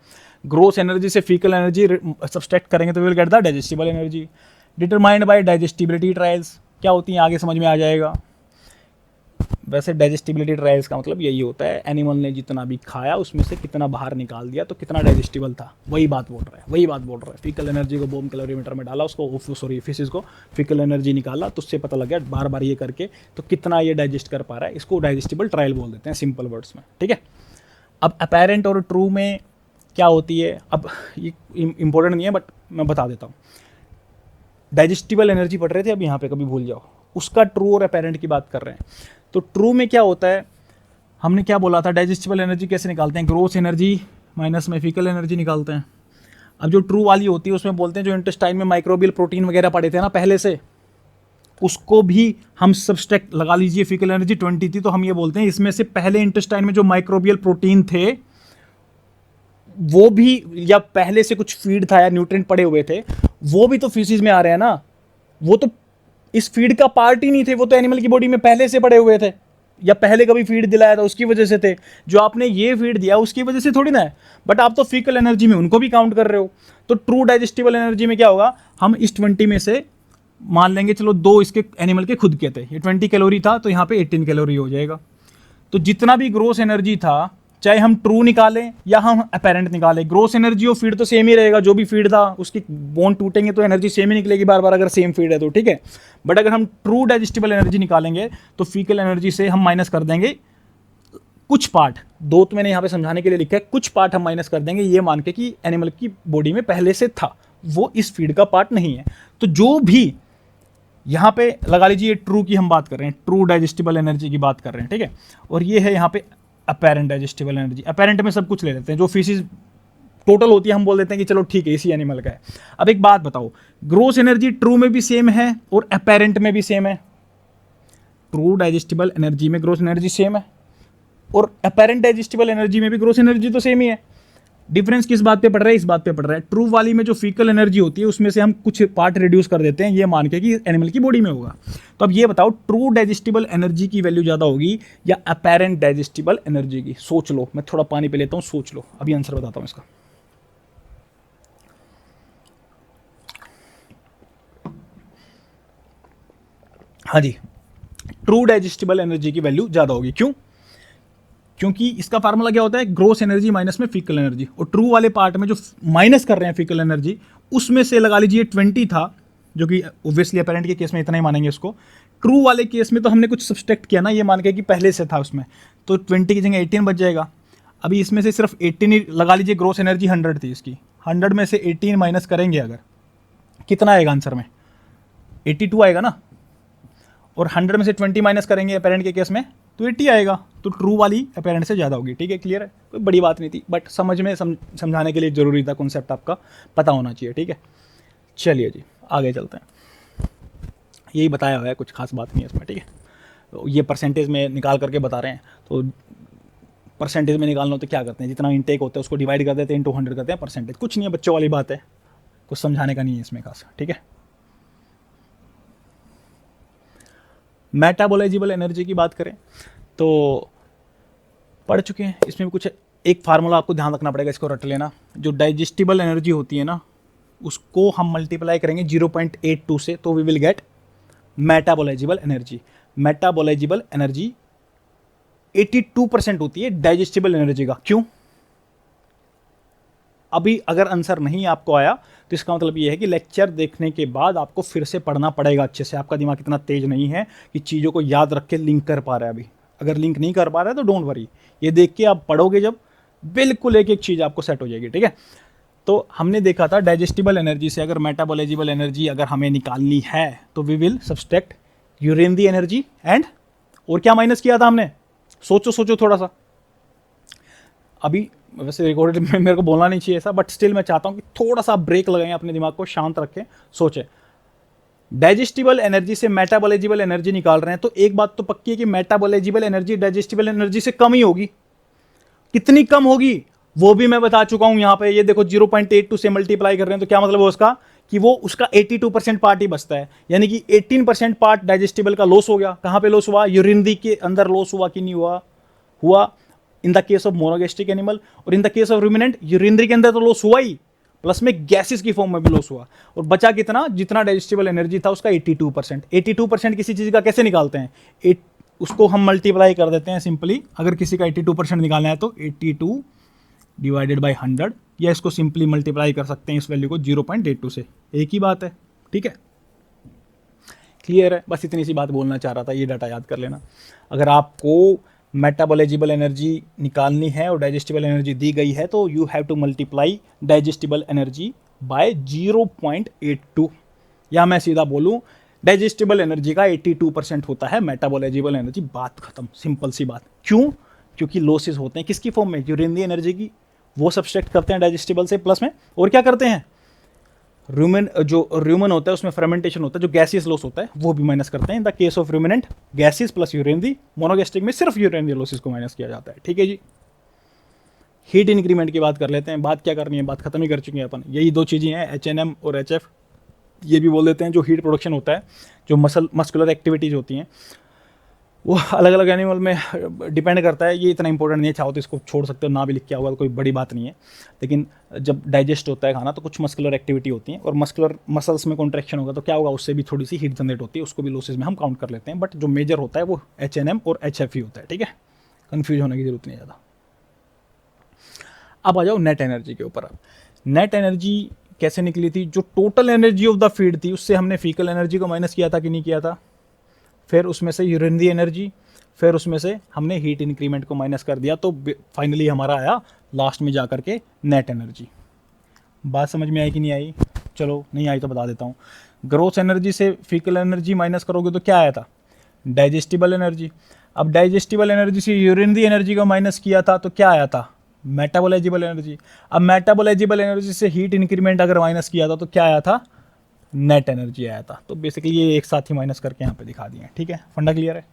ग्रोस एनर्जी से फीकल एनर्जी सब्सट्रैक्ट करेंगे तो will get the digestible energy, determined by digestibility trials. क्या होती हैं आगे समझ में आ जाएगा। वैसे डाइजेस्टिबिलिटी ट्रायल्स का मतलब यही होता है, एनिमल ने जितना भी खाया उसमें से कितना बाहर निकाल दिया तो कितना डाइजेस्टिबल था, वही बात बोल रहा है। फीकल एनर्जी को बोम कैलोरीमीटर में डाला, उसको फिशेस को फीकल एनर्जी निकाला, तो उससे पता लग गया बार बार ये करके तो कितना ये डाइजेस्ट कर पा रहा है, इसको डाइजेस्टिबल ट्रायल बोल देते हैं सिंपल वर्ड्स में। ठीक है, अब अपेरेंट और ट्रू में क्या होती है, अब ये इंपॉर्टेंट नहीं है बट मैं बता देता हूँ। डाइजेस्टिबल एनर्जी पढ़ रहे थे अब यहाँ पे, कभी भूल जाओ, उसका ट्रू और अपेरेंट की बात कर रहे हैं। तो ट्रू में क्या होता है, हमने क्या बोला था, डाइजेस्टिबल एनर्जी कैसे निकालते हैं, ग्रोस एनर्जी माइनस में फीकल एनर्जी निकालते हैं। अब जो ट्रू वाली होती है उसमें बोलते हैं जो इंटेस्टाइन में माइक्रोबियल प्रोटीन वगैरह पड़े थे ना पहले से, उसको भी हम सब्सट्रैक्ट लगा लीजिए, फीकल एनर्जी 20 थी तो हम ये बोलते हैं इसमें से पहले इंटेस्टाइन में जो माइक्रोबियल प्रोटीन थे वो भी, या पहले से कुछ फीड था या न्यूट्रिएंट पड़े हुए थे, वो भी तो फीसिस में आ रहे हैं ना, वो तो इस फीड का पार्ट ही नहीं थे, वो तो एनिमल की बॉडी में पहले से पड़े हुए थे, या पहले कभी फीड दिलाया था उसकी वजह से थे, जो आपने ये फीड दिया उसकी वजह से थोड़ी ना है, बट आप तो फीकल एनर्जी में उनको भी काउंट कर रहे हो। तो ट्रू डाइजेस्टिबल एनर्जी में क्या होगा, हम इस 20 में से मान लेंगे चलो 2 इसके एनिमल के खुद के थे, ये 20 कैलोरी था तो यहाँ पे 18 कैलोरी हो जाएगा। तो जितना भी ग्रोस एनर्जी था, चाहे हम ट्रू निकालें या हम अपेरेंट निकालें, ग्रोस एनर्जी और फीड तो सेम ही रहेगा, जो भी फीड था उसकी बोन टूटेंगे तो एनर्जी सेम ही निकलेगी बार बार, अगर सेम फीड है तो, ठीक है। बट अगर हम ट्रू डाइजेस्टिबल एनर्जी निकालेंगे तो फीकल एनर्जी से हम माइनस कर देंगे कुछ पार्ट, दो तो मैंने यहाँ पे समझाने के लिए लिखा है, कुछ पार्ट हम माइनस कर देंगे ये मान के कि एनिमल की बॉडी में पहले से था, वो इस फीड का पार्ट नहीं है। तो जो भी यहाँ पे लगा लीजिए ट्रू की हम बात कर रहे हैं, ट्रू डाइजेस्टिबल एनर्जी की बात कर रहे हैं, ठीक है। और ये है यहाँ पे अपेरेंट डाइजेस्टिबल एनर्जी। अपेरेंट में सब कुछ ले लेते हैं, जो फीसिस टोटल होती है हम बोल देते हैं कि चलो ठीक है इसी एनिमल का है। अब एक बात बताओ, ग्रोस एनर्जी ट्रू में भी सेम है और अपेरेंट में भी सेम है। ट्रू डाइजेस्टिबल एनर्जी में ग्रोस एनर्जी सेम है और अपेरेंट डाइजेस्टिबल एनर्जी में भी ग्रोस एनर्जी तो सेम ही है। डिफरेंस किस बात पे पड़ रहा है? इस बात पे पड़ रहा है, ट्रू वाली में जो फीकल एनर्जी होती है उसमें से हम कुछ पार्ट रिड्यूस कर देते हैं ये मान के कि एनिमल की बॉडी में होगा। तो अब ये बताओ ट्रू डाइजेस्टिबल एनर्जी की वैल्यू ज़्यादा होगी या अपेरेंट डाइजेस्टिबल एनर्जी की? सोच लो, मैं थोड़ा पानी पे लेता हूँ, सोच लो, अभी आंसर बताता हूँ इसका। हाँ जी, ट्रू डाइजेस्टिबल एनर्जी की वैल्यू ज़्यादा होगी। क्यों? क्योंकि इसका फार्मूला क्या होता है? ग्रोस एनर्जी माइनस में फीकल एनर्जी। और ट्रू वाले पार्ट में जो माइनस कर रहे हैं फीकल एनर्जी, उसमें से लगा लीजिए 20 था, जो कि ऑब्वियसली अपेरेंट के केस में इतना ही मानेंगे इसको। ट्रू वाले केस में तो हमने कुछ सब्सट्रैक्ट किया ना, ये मान के कि पहले से था उसमें, तो 20 की जगह 18 बच जाएगा। अभी इसमें से सिर्फ 18 ही लगा लीजिए, ग्रोस एनर्जी 100 थी इसकी, 100 में से 18 माइनस करेंगे अगर, कितना आएगा आंसर में? 82 आएगा ना। और 100 में से 20 माइनस करेंगे अपेरेंट के केस में तो 80 आएगा। तो ट्रू वाली अपेरेंट से ज़्यादा होगी, ठीक है, क्लियर है, कोई बड़ी बात नहीं थी, बट समझ में समझाने के लिए ज़रूरी था, कॉन्सेप्ट आपका पता होना चाहिए, ठीक है। चलिए जी आगे चलते हैं, यही बताया हुआ है, कुछ खास बात नहीं है इसमें, ठीक है। तो ये परसेंटेज में निकाल करके बता रहे हैं, तो परसेंटेज में निकालना हो तो क्या करते हैं, जितना इनटेक होता है उसको डिवाइड कर देते हैं, इंटू 100 करते हैं, परसेंटेज कुछ नहीं है, बच्चों वाली बात है, कुछ समझाने का नहीं है इसमें खास, ठीक है। मेटाबोलाइजेबल एनर्जी की बात करें तो पढ़ चुके हैं, इसमें भी कुछ एक फार्मूला आपको ध्यान रखना पड़ेगा, इसको रट लेना। जो डाइजेस्टिबल एनर्जी होती है ना, उसको हम मल्टीप्लाई करेंगे 0.82 से, तो we will get metabolisable energy. Metabolisable energy 82% होती है डाइजेस्टिबल एनर्जी का। क्यों? अभी अगर आंसर नहीं आपको आया तो इसका मतलब ये है कि लेक्चर देखने के बाद आपको फिर से पढ़ना पड़ेगा अच्छे से। आपका दिमाग इतना तेज नहीं है कि चीज़ों को याद रख के लिंक कर पा रहा है। अभी अगर लिंक नहीं कर पा रहा है तो डोंट वरी, ये देख के आप पढ़ोगे जब, बिल्कुल एक एक चीज़ आपको सेट हो जाएगी, ठीक है। तो हमने देखा था डाइजेस्टिबल एनर्जी से अगर मेटाबोलाइजेबल एनर्जी अगर हमें निकालनी है तो we will subtract urine the energy and, और क्या माइनस किया था हमने? सोचो सोचो थोड़ा सा। अभी वैसे रिकॉर्डेड में मेरे को बोलना नहीं चाहिए ऐसा, बट स्टिल मैं चाहता हूँ कि थोड़ा सा ब्रेक लगाएं, अपने दिमाग को शांत रखें, सोचें। डाइजेस्टिबल एनर्जी से मेटाबोलाइजेबल एनर्जी निकाल रहे हैं तो एक बात तो पक्की है कि मेटाबोलाइजेबल एनर्जी डाइजेस्टिबल एनर्जी से कम ही होगी। कितनी कम होगी वो भी मैं बता चुका हूं यहाँ पे। ये देखो 0.82 से मल्टीप्लाई कर रहे हैं तो क्या मतलब है उसका कि वो उसका 82% पार्ट ही बचता है, यानी कि 18% पार्ट डाइजेस्टिबल का लॉस हो गया। कहां पे लॉस हुआ? यूरिनरी के अंदर लॉस हुआ कि नहीं हुआ? हुआ in the case of monogastric animal, और in the case of ruminant urinary के अंदर तो लॉस हुआ ही, प्लस में गैसेस की फॉर्म में भी लॉस हुआ। और बचा कितना? जितना डाइजेस्टिबल एनर्जी था उसका 82%। 82% किसी चीज का कैसे निकालते हैं? उसको हम मल्टीप्लाई कर देते हैं सिंपली। अगर किसी का 82% निकालना है तो 82 डिवाइडेड बाई 100, या इसको सिंपली मल्टीप्लाई कर सकते हैं इस वैल्यू को 0.82 से, एक ही बात है, ठीक है, क्लियर है। बस इतनी सी बात बोलना चाह रहा था, ये डाटा याद कर लेना। अगर आपको मेटाबोलाइजेबल एनर्जी निकालनी है और डाइजेस्टिबल एनर्जी दी गई है तो you have to multiply digestible energy by 0.82, या मैं सीधा बोलूँ डाइजेस्टिबल एनर्जी का 82% होता है मेटाबोलाइजेबल एनर्जी। बात खत्म, सिंपल सी बात। क्यों? क्योंकि लॉसेस होते हैं किसकी फॉर्म में? यूरिनरी एनर्जी की, वो सब्सट्रैक्ट करते हैं डाइजेस्टिबल से, प्लस में और क्या करते हैं? र्यूमन होता है उसमें फर्मेंटेशन होता है, जो गैसियस लॉस होता है वो भी माइनस करते हैं। In the case of ruminant gaseous plus urinary, monogastric में सिर्फ यूरेनरी लॉसेस को माइनस किया जाता है, ठीक है जी। हीट इंक्रीमेंट की बात कर लेते हैं। बात क्या करनी है, बात खत्म ही कर चुके हैं अपन। यही दो चीज़ें हैं, HNM और HF, ये भी बोल देते हैं। जो हीट प्रोडक्शन होता है, जो मस्कुलर एक्टिविटीज़ होती हैं, वो अलग अलग एनिमल में डिपेंड करता है। ये इतना इंपॉर्टेंट नहीं है, चाहो तो इसको छोड़ सकते हो, ना भी लिख के होगा तो कोई बड़ी बात नहीं है। लेकिन जब डाइजेस्ट होता है खाना तो कुछ मस्कुलर एक्टिविटी होती है, और मस्कुलर मसल्स में कॉन्ट्रैक्शन होगा तो क्या होगा, उससे भी थोड़ी सी हीट जनरेट होती है, उसको भी लॉसेज में हम काउंट कर लेते हैं। बट जो मेजर होता है वो HNM और HF ही होता है, ठीक है, कन्फ्यूज होने की जरूरत नहीं ज़्यादा। अब आ जाओ नेट एनर्जी के ऊपर। अब नेट एनर्जी कैसे निकली थी, जो total energy of the feed थी उससे हमने फीकल एनर्जी को माइनस किया था कि नहीं किया था, फिर उसमें से यूरिनरी एनर्जी, फिर उसमें से हमने हीट इंक्रीमेंट को माइनस कर दिया, तो फाइनली हमारा आया लास्ट में जा करके नेट एनर्जी। बात समझ में आई कि नहीं आई? चलो नहीं आई तो बता देता हूँ। ग्रोथ एनर्जी से फीकल एनर्जी माइनस करोगे तो क्या आया था, डाइजेस्टिबल एनर्जी। अब डाइजेस्टिबल एनर्जी से यूरिनरी एनर्जी को माइनस किया था तो क्या आया था, मेटाबोलाइजेबल एनर्जी। अब मेटाबोलाइजेबल एनर्जी से हीट इंक्रीमेंट अगर माइनस किया था तो क्या आया था, नेट एनर्जी आया था। तो बेसिकली ये एक साथ ही माइनस करके यहाँ पे दिखा दिए हैं। ठीक है, फंडा क्लियर है,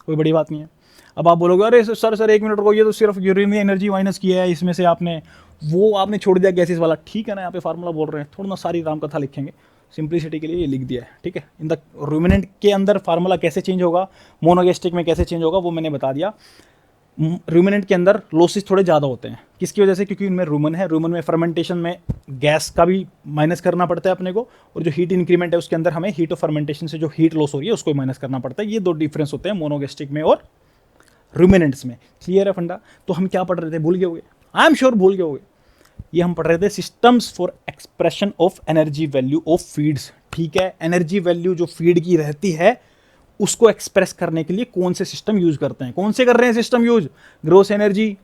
कोई बड़ी बात नहीं है। अब आप बोलोगे अरे सर एक मिनट रुको, ये तो सिर्फ यूरिनरी एनर्जी माइनस किया है, इसमें से आपने वो आपने छोड़ दिया गैसेस वाला। ठीक है ना, यहाँ पे फार्मूला बोल रहे हैं, थोड़ा ना सारी राम कथा लिखेंगे, सिंप्लिसिटी के लिए ये लिख दिया है। ठीक है, इन द रूमिनेंट के अंदर फार्मूला कैसे चेंज होगा, मोनोगेस्टिक में कैसे चेंज होगा, वो मैंने बता दिया। रूमिनेंट के अंदर लॉसेस थोड़े ज़्यादा होते हैं, किसकी वजह से, क्योंकि उनमें रूमन है, रूमन में फर्मेंटेशन में गैस का भी माइनस करना पड़ता है अपने को, और जो हीट इंक्रीमेंट है उसके अंदर हमें हीट ऑफ फर्मेंटेशन से जो हीट लॉस हो रही है उसको माइनस करना पड़ता है। ये दो डिफरेंस होते हैं मोनोगेस्टिक में और रूमिनेंट्स में। क्लियर है फंडा? तो हम क्या पढ़ रहे थे, भूल गए होगे, आई एम श्योर भूल गए होगे। ये हम पढ़ रहे थे systems for expression of energy value of feeds. ठीक है, एनर्जी वैल्यू जो फीड की रहती है उसको एक्सप्रेस करने के लिए कौन से सिस्टम यूज करते हैं, कौन से कर रहे हैं सिस्टम यूज, ग्रोस एनर्जी,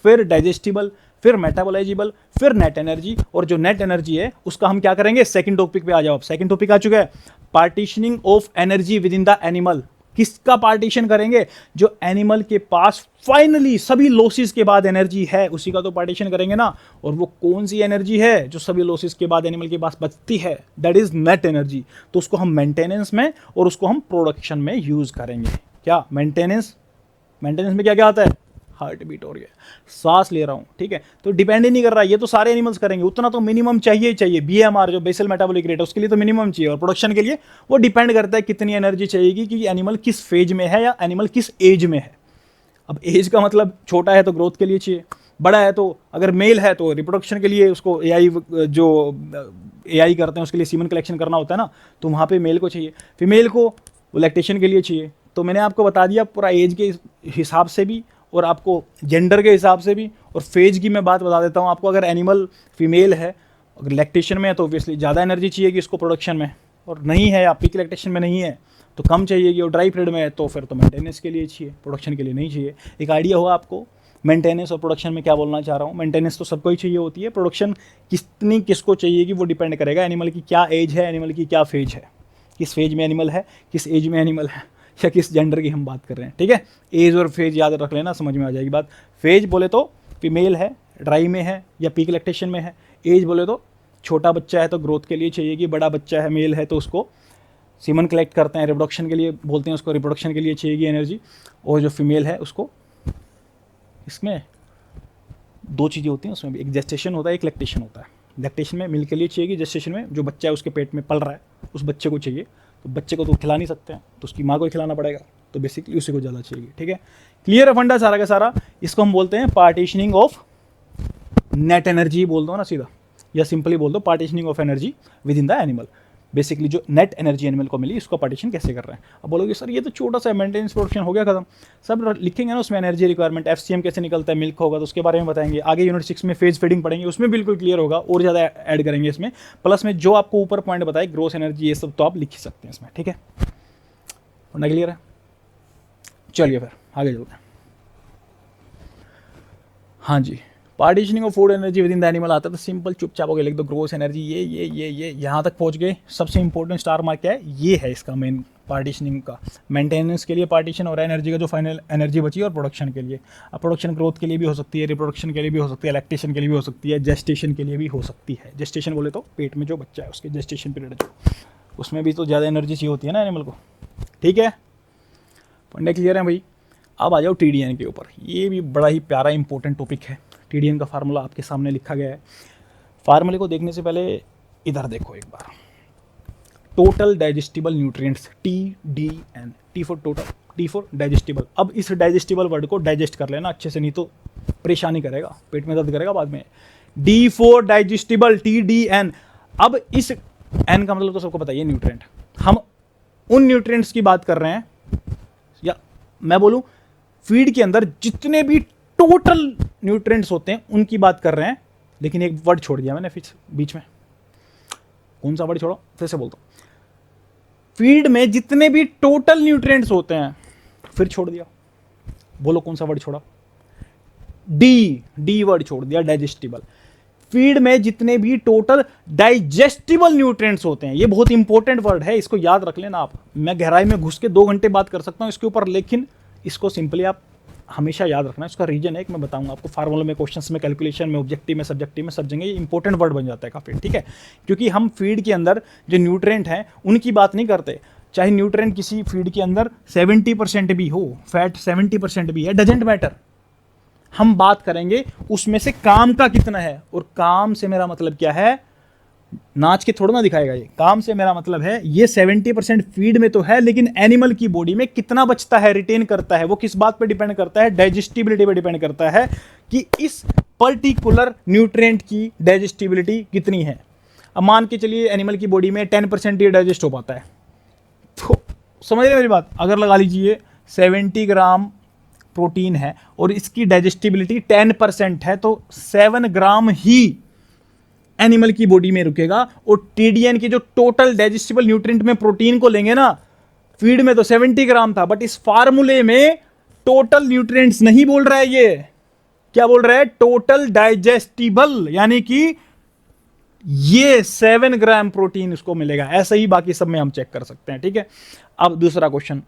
फिर डाइजेस्टिबल, फिर मेटाबोलाइजेबल, फिर नेट एनर्जी। और जो नेट एनर्जी है उसका हम क्या करेंगे, सेकंड टॉपिक पे आ जाओ। अब सेकंड टॉपिक आ चुका है, partitioning of energy within the animal. किसका पार्टीशन करेंगे, जो एनिमल के पास फाइनली सभी लॉसेस के बाद एनर्जी है उसी का तो पार्टीशन करेंगे ना। और वो कौन सी एनर्जी है जो सभी लॉसेस के बाद एनिमल के पास बचती है, दैट इज नेट एनर्जी। तो उसको हम मेंटेनेंस में और उसको हम प्रोडक्शन में यूज करेंगे। क्या मेंटेनेंस में क्या क्या आता है, हार्ट बीट हो रही है, सांस ले रहा हूँ। ठीक है, तो डिपेंड ही नहीं कर रहा है, ये तो सारे एनिमल्स करेंगे, उतना तो मिनिमम चाहिए ही चाहिए। बीएमआर जो बेसल मेटाबॉलिक रेट है उसके लिए तो मिनिमम चाहिए, और प्रोडक्शन के लिए वो डिपेंड करता है कितनी एनर्जी चाहिएगी कि एनिमल किस फेज में है या एनिमल किस एज में है। अब एज का मतलब छोटा है तो ग्रोथ के लिए चाहिए, बड़ा है तो अगर मेल है तो रिप्रोडक्शन के लिए उसको एआई करते हैं उसके लिए सीमन कलेक्शन करना होता है ना, तो वहाँ पे मेल को चाहिए, फीमेल को लैक्टेशन के लिए चाहिए। तो मैंने आपको बता दिया पूरा एज के हिसाब से भी और आपको जेंडर के हिसाब से भी, और फेज की मैं बात बता देता हूँ आपको। अगर एनिमल फीमेल है, अगर लैक्टेशन में है तो ऑब्वियसली ज़्यादा एनर्जी चाहिएगी इसको प्रोडक्शन में, और नहीं है या पीक लैक्टेशन में नहीं है तो कम चाहिएगी, और ड्राई पीरियड में है तो फिर तो मेंटेनेंस के लिए चाहिए, प्रोडक्शन के लिए नहीं चाहिए। एक आइडिया हुआ आपको मेंटेनेंस और प्रोडक्शन में क्या बोलना चाह रहा हूँ। मेंटेनेंस तो सबको ही चाहिए होती है, प्रोडक्शन कितनी किसको चाहिए कि वो डिपेंड करेगा एनिमल की क्या एज है, एनिमल की क्या फेज है, किस फेज में एनिमल है, किस एज में एनिमल है, या किस जेंडर की हम बात कर रहे हैं। ठीक है, एज और फेज याद रख लेना, समझ में आ जाएगी बात। फेज बोले तो फीमेल है, ड्राई में है या पीक लैक्टेशन में है। एज बोले तो छोटा बच्चा है तो ग्रोथ के लिए चाहिए, कि बड़ा बच्चा है मेल है तो उसको सीमन कलेक्ट करते हैं रिप्रोडक्शन के लिए, बोलते हैं उसको रिप्रोडक्शन के लिए चाहिएगी एनर्जी। और जो फीमेल है उसको, इसमें दो चीज़ें होती हैं उसमें भी, एक जेस्टेशन होता है, एक लैक्टेशन होता है। लैक्टेशन में मिल्क के लिए चाहिएगी, जेस्टेशन में जो बच्चा है उसके पेट में पल रहा है उस बच्चे को चाहिए। तो बच्चे को तो खिला नहीं सकते हैं तो उसकी माँ को ही खिलाना पड़ेगा, तो बेसिकली उसी को ज़्यादा चाहिए। ठीक है, क्लियर है फंडा सारा का सारा। इसको हम बोलते हैं पार्टीशनिंग ऑफ नेट एनर्जी बोल दो ना सीधा, या सिंपली बोल दो partitioning of energy within the animal. Basically जो नेट एनर्जी एनिमल को मिली इसको पार्टीशन कैसे कर रहे हैं। अब बोलोगे सर ये तो छोटा सा मेंटेनेंस प्रोडक्शन हो गया खत्म, सब लिखेंगे ना उसमें एनर्जी रिक्वायरमेंट, एफसीएम कैसे निकलता है, मिल्क होगा तो उसके बारे में बताएंगे। आगे यूनिट 6 में फेज फीडिंग पढ़ेंगे, उसमें बिल्कुल क्लियर होगा, और ज़्यादा ऐड करेंगे इसमें। प्लस में जो आपको ऊपर पॉइंट बताए ग्रोस एनर्जी ये सब तो आप लिख ही सकते हैं इसमें। ठीक है, पढ़ना क्लियर है? चलिए फिर आगे चलते हैं। हाँ जी, partitioning of food energy within the animal आता है तो सिंपल चुपचाप हो गया, लिख दो ग्रोस एनर्जी ये यहाँ तक पहुँच गए। सबसे इंपॉर्टेंट स्टार मार्क क्या है, ये है इसका मेन पार्टीशनिंग का। मेंटेनेंस के लिए पार्टीशन और एनर्जी का जो फाइनल एनर्जी बची है, और प्रोडक्शन के लिए। अब प्रोडक्शन ग्रोथ के लिए भी हो सकती है, रिप्रोडक्शन के लिए भी हो सकती है, लैक्टेशन के लिए भी हो सकती है, जेस्टेशन के लिए भी हो सकती है। जेस्टेशन बोले तो पेट में जो बच्चा है उसके जेस्टेशन पीरियड जो, उसमें भी तो ज़्यादा एनर्जी चाहिए होती है ना एनिमल को। ठीक है, पढ़ने क्लियर है भाई। अब आ जाओ TDN के ऊपर, ये भी बड़ा ही प्यारा इंपॉर्टेंट टॉपिक है। TDN का फार्मूला आपके सामने लिखा गया है। फार्मूले को देखने से पहले इधर देखो एक बार, total digestible nutrients TDN, T for total, D for digestible. अब इस डाइजेस्टिबल वर्ड को डाइजेस्ट कर लेना अच्छे से, नहीं तो परेशानी करेगा, पेट में दर्द करेगा बाद में। D for digestible, TDN। अब इस N का मतलब तो सबको पता है, न्यूट्रिएंट। हम उन न्यूट्रिएंट्स की बात कर रहे हैं, या मैं बोलूं फीड के अंदर जितने भी टोटल न्यूट्रिएंट्स होते हैं उनकी बात कर रहे हैं, लेकिन एक वर्ड छोड़ दिया मैंने बीच में। कौन सा वर्ड छोड़ो, फिर से बोलता हूं। फीड में जितने भी टोटल न्यूट्रिएंट्स होते हैं, फिर छोड़ दिया, बोलो कौन सा वर्ड छोड़ा? डी वर्ड छोड़ दिया, डाइजेस्टिबल। फीड में जितने भी टोटल डाइजेस्टिबल न्यूट्रिएंट्स होते हैं, ये बहुत इंपॉर्टेंट वर्ड है, इसको याद रख लेना आप। मैं गहराई में घुस के 2 घंटे बात कर सकता हूं इसके ऊपर, लेकिन इसको सिंपली आप हमेशा याद रखना। इसका रीजन है कि मैं बताऊंगा आपको, फार्मूला में, क्वेश्चंस में, कैलकुलेशन में, ऑब्जेक्टिव में, सब्जेक्टिव में, सब जगह ये इंपॉर्टेंट वर्ड बन जाता है काफी, ठीक है। क्योंकि हम फीड के अंदर जो न्यूट्रिएंट हैं उनकी बात नहीं करते, चाहे न्यूट्रिएंट किसी फीड के अंदर 70% भी हो, फैट 70% भी है, डजेंट मैटर। हम बात करेंगे उसमें से काम का कितना है, और काम से मेरा मतलब क्या है, नाच के थोड़ा ना दिखाएगा ये। काम से मेरा मतलब है ये 70% फीड में तो है, लेकिन एनिमल की बॉडी में कितना बचता है, रिटेन करता है, वो किस बात पे डिपेंड करता है? डाइजेस्टिबिलिटी पे डिपेंड करता है कि इस पर्टिकुलर न्यूट्रिएंट की डाइजेस्टिबिलिटी कितनी है। अब मान के चलिए एनिमल की बॉडी में 10% ये डाइजेस्ट हो पाता है, तो समझ रहे मेरी बात? अगर लगा लीजिए 70 ग्राम प्रोटीन है और इसकी डाइजेस्टिबिलिटी 10% है, तो 7 ग्राम ही एनिमल की बॉडी में रुकेगा। और टीडीएन की जो टोटल डाइजेस्टिबल न्यूट्रिएंट में प्रोटीन को लेंगे ना, फीड में तो 70 ग्राम था, बट इस फार्मूले में टोटल न्यूट्रिएंट्स नहीं बोल रहा है, ये क्या बोल रहा है? टोटल डाइजेस्टिबल, यानी कि ये 7 ग्राम प्रोटीन उसको मिलेगा। ऐसा ही बाकी सब में हम चेक कर सकते हैं, ठीक है। अब दूसरा क्वेश्चन,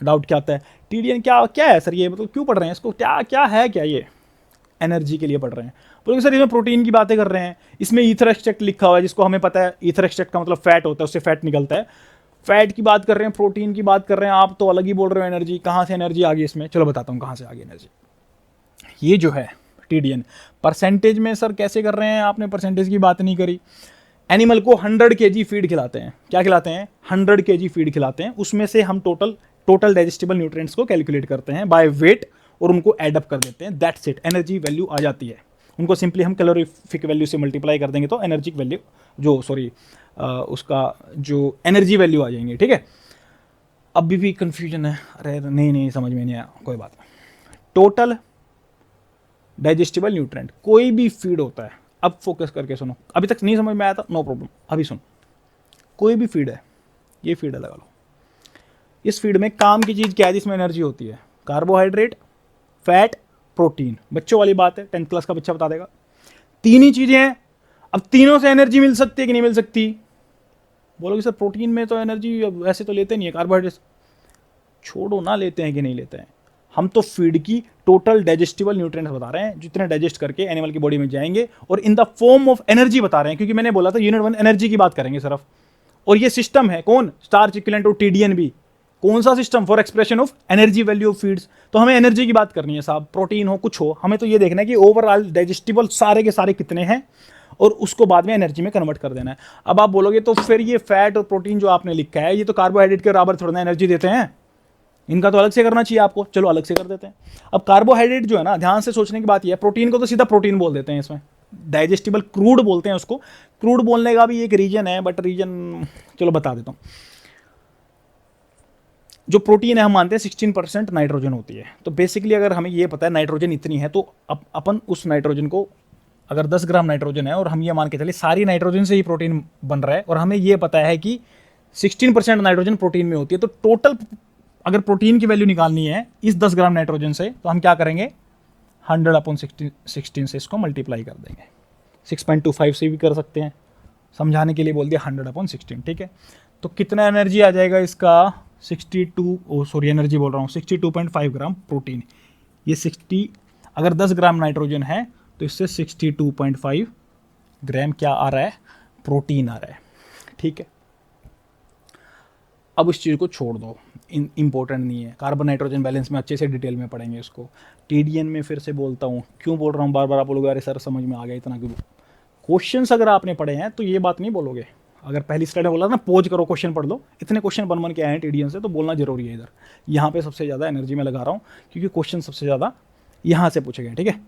डाउट क्या आता है, टीडीएन क्या क्या है सर, ये मतलब क्यों पढ़ रहे हैं इसको, क्या क्या है, क्या ये एनर्जी के लिए पढ़ रहे हैं? बोलोगे सर इसमें प्रोटीन की बातें कर रहे हैं, इसमें ईथर एक्सट्रैक्ट लिखा हुआ है, जिसको हमें पता है ईथर एक्सट्रैक्ट का मतलब फैट होता है, उससे फैट निकलता है। फैट की बात कर रहे हैं, प्रोटीन की बात कर रहे हैं, आप तो अलग ही बोल रहे हो एनर्जी। कहाँ से एनर्जी आ गई इसमें? चलो बताता हूँ कहाँ से आ गई एनर्जी। ये जो है टीडीएन परसेंटेज में सर कैसे कर रहे हैं, आपने परसेंटेज की बात नहीं करी। एनिमल को 100 kg फीड खिलाते हैं, क्या खिलाते हैं? 100 kg फीड खिलाते हैं, उसमें से हम टोटल डाइजेस्टिबल न्यूट्रिएंट्स को कैलकुलेट करते हैं बाय वेट और उनको एडअप कर देते हैं, दैट्स इट। एनर्जी वैल्यू आ जाती है, उनको सिंपली हम कैलोरीफिक वैल्यू से मल्टीप्लाई कर देंगे तो एनर्जी वैल्यू उसका जो एनर्जी वैल्यू आ जाएंगे, ठीक है। अभी भी कंफ्यूजन है? अरे नहीं समझ में नहीं आया, कोई बात नहीं। टोटल डाइजेस्टिबल न्यूट्रिएंट कोई भी फीड होता है, अब फोकस करके सुनो, अभी तक नहीं समझ में आया था, नो प्रॉब्लम, अभी सुनो। कोई भी फीड है, ये फीड है, लगा लो। इस फीड में काम की चीज़ क्या है जिसमें एनर्जी होती है? Carbohydrate, fat, protein. बच्चों वाली बात है, 10th क्लास का बच्चा बता देगा। 3 ही चीज़ें हैं। अब तीनों से एनर्जी मिल सकती है कि नहीं मिल सकती? बोलोगे सर प्रोटीन में तो एनर्जी वैसे तो लेते नहीं है, कार्बोहाइड्रेट छोड़ो ना, लेते हैं कि नहीं लेते हैं। हम तो फीड की टोटल डाइजेस्टिबल न्यूट्रिएंट्स बता रहे हैं, जितने डाइजेस्ट करके एनिमल की बॉडी में जाएंगे, और in the form of energy बता रहे हैं, क्योंकि मैंने बोला था यूनिट 1 एनर्जी की बात करेंगे सिर्फ। और ये सिस्टम है कौन? स्टार्च इक्विवेलेंट और टीडीएन भी। कौन सा system? For expression of energy value of feeds. तो हमें एनर्जी की बात करनी है साहब, प्रोटीन हो कुछ हो, हमें तो ये देखना है कि ओवरऑल डाइजेस्टिबल सारे के सारे कितने हैं, और उसको बाद में एनर्जी में कन्वर्ट कर देना है। अब आप बोलोगे तो फिर ये फैट और प्रोटीन जो आपने लिखा है, ये तो कार्बोहाइड्रेट के बराबर थोड़ा ना एनर्जी देते हैं, इनका तो अलग से करना चाहिए आपको। चलो अलग से कर देते हैं। अब कार्बोहाइड्रेट जो है ना, ध्यान से सोचने की बात यह है, प्रोटीन को तो सीधा प्रोटीन बोल देते हैं, इसमें डाइजेस्टिबल क्रूड बोलते हैं उसको। क्रूड बोलने का भी एक रीजन है, बट रीजन चलो बता देता हूँ। जो प्रोटीन है हम मानते हैं 16% नाइट्रोजन होती है, तो बेसिकली अगर हमें ये पता है नाइट्रोजन इतनी है, तो अपन उस नाइट्रोजन को, अगर 10 ग्राम नाइट्रोजन है और हम ये मान के चले सारी नाइट्रोजन से ही प्रोटीन बन रहा है, और हमें ये पता है कि 16% नाइट्रोजन प्रोटीन में होती है, तो टोटल अगर प्रोटीन की वैल्यू निकालनी है इस 10 ग्राम नाइट्रोजन से, तो हम क्या करेंगे? 100/16 से इसको मल्टीप्लाई कर देंगे। 6.25 से भी कर सकते हैं, समझाने के लिए बोल दिया 100/16, ठीक है। तो कितना एनर्जी आ जाएगा इसका? 62.5 ग्राम प्रोटीन। ये 60, अगर 10 ग्राम नाइट्रोजन है तो इससे 62.5 ग्राम क्या आ रहा है? प्रोटीन आ रहा है, ठीक है। अब उस चीज़ को छोड़ दो, इंपॉर्टेंट नहीं है। कार्बन नाइट्रोजन बैलेंस में अच्छे से डिटेल में पढ़ेंगे इसको। टीडीएन में फिर से बोलता हूँ, क्यों बोल रहा हूँ बार बार, आप बोलोगे अरे सर समझ में आ गया इतना क्यों? क्वेश्चंस अगर आपने पढ़े हैं तो ये बात नहीं बोलोगे। अगर पहली स्लाइड में बोला ना पोज करो, क्वेश्चन पढ़ लो, इतने क्वेश्चन बन के आए हैं टीडीएन से, तो बोलना जरूरी है इधर। यहाँ पे सबसे ज़्यादा एनर्जी में लगा रहा हूँ, क्योंकि क्वेश्चन सबसे ज़्यादा यहाँ से पूछे गए, ठीक है।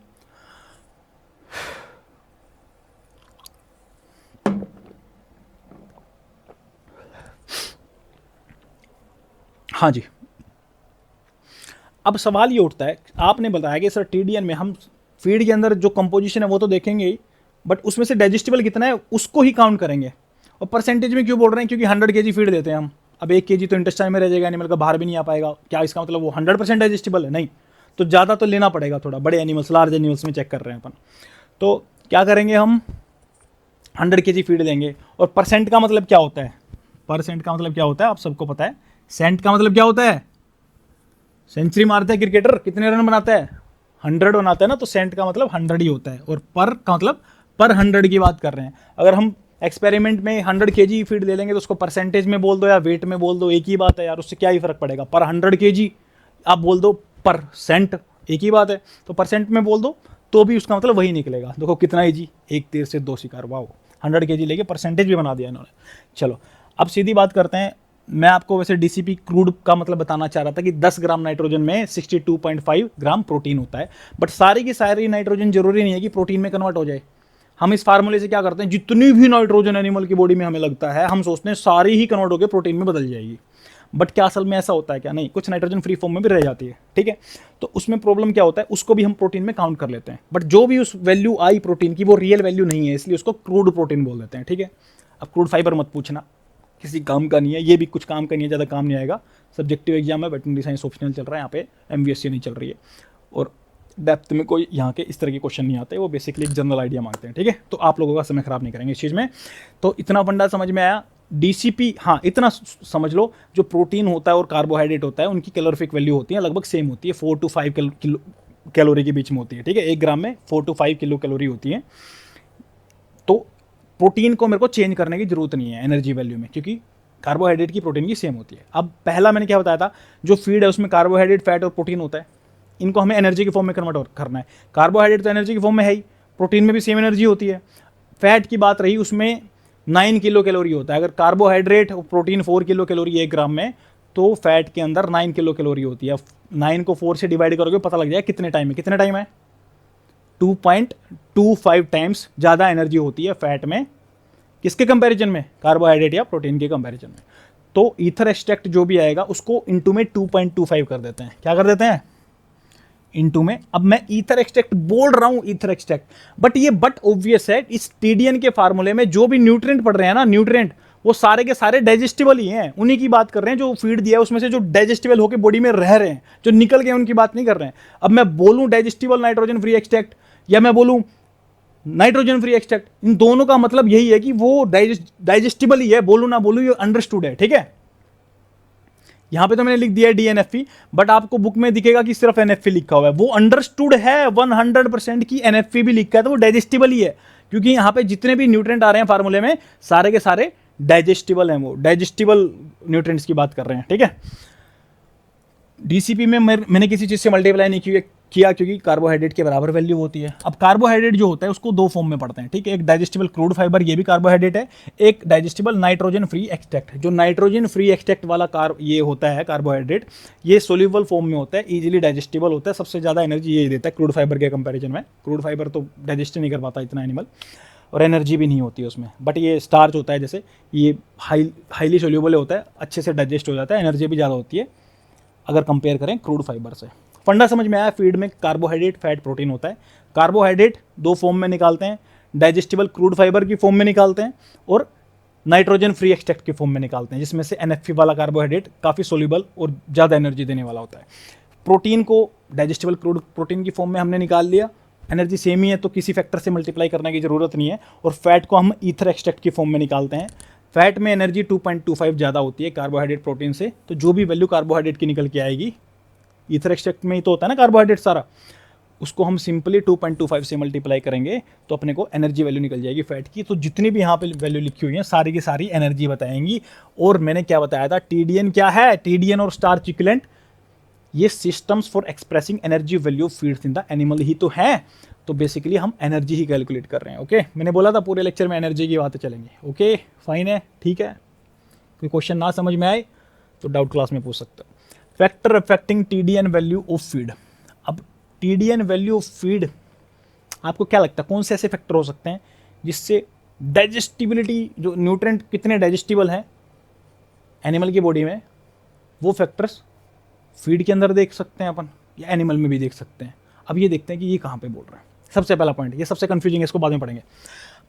हाँ जी, अब सवाल ये उठता है, आपने बताया कि सर टीडीएन में हम फीड के अंदर जो कंपोजिशन है वो तो देखेंगे ही, बट उसमें से डाइजेस्टिबल कितना है उसको ही काउंट करेंगे। और परसेंटेज में क्यों बोल रहे हैं? क्योंकि 100 kg फीड देते हैं हम, अब 1 kg तो इंटेस्टाइन में रह जाएगा, एनिमल का बाहर भी नहीं आ पाएगा। क्या इसका मतलब वो 100% डाइजेस्टिबल है? नहीं, तो ज़्यादा तो लेना पड़ेगा थोड़ा, बड़े एनिमल्स, लार्ज एनिमल्स में चेक कर रहे हैं अपन। तो क्या करेंगे हम, 100 kg फीड देंगे। और परसेंट का मतलब क्या होता है? परसेंट का मतलब क्या होता है आप सबको पता है। सेंट का मतलब क्या होता है? सेंचुरी मारता है क्रिकेटर, कितने रन बनाता है? 100 बनाता है ना, तो सेंट का मतलब 100 ही होता है। और पर का मतलब पर 100 की बात कर रहे हैं। अगर हम एक्सपेरिमेंट में 100 kg फीड ले लेंगे तो उसको परसेंटेज में बोल दो या वेट में बोल दो, एक ही बात है यार, उससे क्या ही फर्क पड़ेगा। पर 100 kg आप बोल दो, पर सेंट एक ही बात है, तो परसेंट में बोल दो तो भी उसका मतलब वही निकलेगा। देखो कितना ईजी, एक तीर से दो शिकार। वाह, 100 kg लेके परसेंटेज भी बना दिया इन्होंने। चलो अब सीधी बात करते हैं। मैं आपको वैसे डीसीपी क्रूड का मतलब बताना चाह रहा था कि 10 ग्राम नाइट्रोजन में 62.5 ग्राम प्रोटीन होता है। बट सारी की सारी नाइट्रोजन जरूरी नहीं है कि प्रोटीन में कन्वर्ट हो जाए। हम इस फार्मूले से क्या करते हैं, जितनी भी नाइट्रोजन एनिमल की बॉडी में हमें लगता है, हम सोचते हैं सारी ही कन्वर्ट होकर प्रोटीन में बदल जाएगी। बट क्या असल में ऐसा होता है क्या? नहीं, कुछ नाइट्रोजन फ्री फॉर्म में भी रह जाती है। ठीक है, तो उसमें प्रॉब्लम क्या होता है, उसको भी हम प्रोटीन में काउंट कर लेते हैं। बट जो भी उस वैल्यू आई प्रोटीन की वो रियल वैल्यू नहीं है, इसलिए उसको क्रूड प्रोटीन बोल देते हैं। ठीक है, अब क्रूड फाइबर मत पूछना, किसी काम का नहीं है, ये भी कुछ काम का नहीं है, ज़्यादा काम नहीं आएगा। सब्जेक्टिव एग्जाम है, वेटरनरी साइंस ऑप्शनल चल रहा है, यहाँ पे MVSC नहीं चल रही है। और डेप्थ में कोई यहाँ के इस तरह के क्वेश्चन नहीं आते, वो बेसिकली एक जनरल आइडिया मांगते हैं। ठीक है, तो आप लोगों का समय खराब नहीं करेंगे इस चीज़ में। तो इतना फंडा समझ में आया। डीसीपी, हाँ इतना समझ लो, जो प्रोटीन होता है और कार्बोहाइड्रेट होता है उनकी कैलोरीफिक वैल्यू होती है, लगभग सेम होती है, 4 to 5 किलो कैलोरी के बीच में होती है। ठीक है, 1 ग्राम में 4 to 5 किलो कैलोरी होती है। तो प्रोटीन को मेरे को चेंज करने की जरूरत नहीं है एनर्जी वैल्यू में, क्योंकि कार्बोहाइड्रेट की प्रोटीन की सेम होती है। अब पहला मैंने क्या बताया था, जो फीड है उसमें कार्बोहाइड्रेट, फैट और प्रोटीन होता है, इनको हमें एनर्जी के फॉर्म में कन्वर्ट करना है। कार्बोहाइड्रेट तो एनर्जी के फॉर्म में है ही, प्रोटीन में भी सेम एनर्जी होती है। फैट की बात रही, उसमें 9 किलो कैलोरी होता है। अगर कार्बोहाइड्रेट और प्रोटीन 4 किलो कैलोरी 1 ग्राम में, तो फैट के अंदर 9 किलो कैलोरी होती है। 9 को 4 से डिवाइड करोगे पता लग जाएगा कितने टाइम में, कितने टाइम है, 2.25 टाइम्स ज़्यादा एनर्जी होती है फैट में। किसके कंपैरिजन में? कार्बोहाइड्रेट या प्रोटीन के कंपैरिजन में। तो ईथर एक्सट्रैक्ट जो भी आएगा उसको इनटू में 2.25 कर देते हैं। क्या कर देते हैं? इनटू में। अब मैं ईथर एक्सट्रैक्ट बोल रहा हूं, ईथर एक्सट्रैक्ट, बट ऑब्वियस है इस टीडीएन के फार्मूले में जो भी न्यूट्रिएंट पड़ रहे हैं ना, न्यूट्रिएंट, वो सारे के सारे डाइजेस्टिबल ही हैं। उन्हीं की बात कर रहे हैं, जो फीड दिया है उसमें से जो डाइजेस्टिबल होकर बॉडी में रह रहे हैं, जो निकल गए उनकी बात नहीं कर रहे हैं। अब मैं बोलूं डाइजेस्टिबल नाइट्रोजन फ्री एक्सट्रैक्ट या मैं बोलूं नाइट्रोजन फ्री एक्सट्रैक्ट, इन दोनों का मतलब यही है कि वो डाइजेस्टिबल ही है। बोलूं ना बोलूं, ये अंडरस्टूड है। ठीक है, यहां पे तो मैंने लिख दिया है DNFP, बट आपको बुक में दिखेगा कि सिर्फ NFP लिखा हुआ है। वो अंडरस्टूड है 100% की NFP भी लिखा है, तो वो डाइजेस्टिबल ही है, क्योंकि यहां पे जितने भी न्यूट्रिएंट आ रहे हैं फार्मूले में सारे के सारे डाइजेस्टिबल हैं। वो डाइजेस्टिबल न्यूट्रिएंट्स की बात कर रहे हैं। ठीक है, डीसीपी में मैंने किसी चीज़ से मल्टीप्लाई नहीं किया क्योंकि कार्बोहाइड्रेट के बराबर वैल्यू होती है। अब कार्बोहाइड्रेट जो होता है उसको दो फॉर्म में पढ़ते हैं। ठीक है, एक डाइजेस्टिबल क्रूड फाइबर, ये भी कार्बोहाइड्रेट है, एक डाइजेस्टिबल नाइट्रोजन फ्री एक्सट्रैक्ट। जो नाइट्रोजन फ्री एक्सट्रैक्ट वाला ये होता है कार्बोहाइड्रेट, ये सोल्यूबल फॉर्म में होता है, ईजिली डाइजेस्टिबल होता है, सबसे ज़्यादा एनर्जी ये देता है क्रूड फाइबर के कंपेरिजन में। क्रूड फाइबर तो डाइजेस्ट नहीं कर पाता इतना एनिमल, और एनर्जी भी नहीं होती है उसमें। बट ये स्टार्च होता है, जैसे ये हाईली सोल्यूबल होता है, अच्छे से डाइजेस्ट हो जाता है, एनर्जी भी ज़्यादा होती है अगर कंपेयर करें क्रूड फाइबर से। फंडा समझ में आया? फीड में कार्बोहाइड्रेट, फैट, प्रोटीन होता है। कार्बोहाइड्रेट दो फॉर्म में निकालते हैं, डाइजेस्टिबल क्रूड फाइबर की फॉर्म में निकालते हैं और नाइट्रोजन फ्री एक्सट्रैक्ट की फॉर्म में निकालते हैं, जिसमें से NFP वाला कार्बोहाइड्रेट काफ़ी सोल्यूबल और ज़्यादा एनर्जी देने वाला होता है। प्रोटीन को डाइजेस्टिबल क्रूड प्रोटीन की फॉर्म में हमने निकाल लिया, एनर्जी सेम ही है तो किसी फैक्टर से मल्टीप्लाई करने की ज़रूरत नहीं है। और फैट को हम ईथर एक्सट्रैक्ट की फॉर्म में निकालते हैं। फैट में एनर्जी 2.25 ज़्यादा होती है कार्बोहाइड्रेट प्रोटीन से, तो जो भी वैल्यू कार्बोहाइड्रेट की निकल के आएगी, ईथर एक्सट्रैक्ट में ही तो होता है ना कार्बोहाइड्रेट सारा, उसको हम सिंपली 2.25 से मल्टीप्लाई करेंगे तो अपने को एनर्जी वैल्यू निकल जाएगी फैट की। तो जितनी भी यहाँ पे वैल्यू लिखी हुई है सारी की सारी एनर्जी बताएंगी। और मैंने क्या बताया था, टीडीएन क्या है? टीडीएन और स्टार्च इक्विवेलेंट, ये systems for expressing energy value feeds in the animal ही तो है। तो बेसिकली हम एनर्जी ही कैलकुलेट कर रहे हैं। ओके, मैंने बोला था पूरे लेक्चर में एनर्जी की बातें चलेंगी। ओके फाइन है, ठीक है। कोई क्वेश्चन ना समझ में आए तो डाउट क्लास में पूछ सकते हो। Factor affecting TDN value of feed. अब टीडीएन वैल्यू ऑफ फीड, आपको क्या लगता है कौन से ऐसे फैक्टर हो सकते हैं जिससे डाइजेस्टिबिलिटी, जो न्यूट्रिएंट कितने डाइजेस्टिबल हैं एनिमल की बॉडी में, वो फैक्टर्स फीड के अंदर देख सकते हैं अपन। या एनिमल में भी देख सकते हैं। अब ये देखते हैं कि ये कहाँ पे बोल रहा है। सबसे पहला पॉइंट, ये सबसे कन्फ्यूजिंग है, इसको बाद में पढ़ेंगे।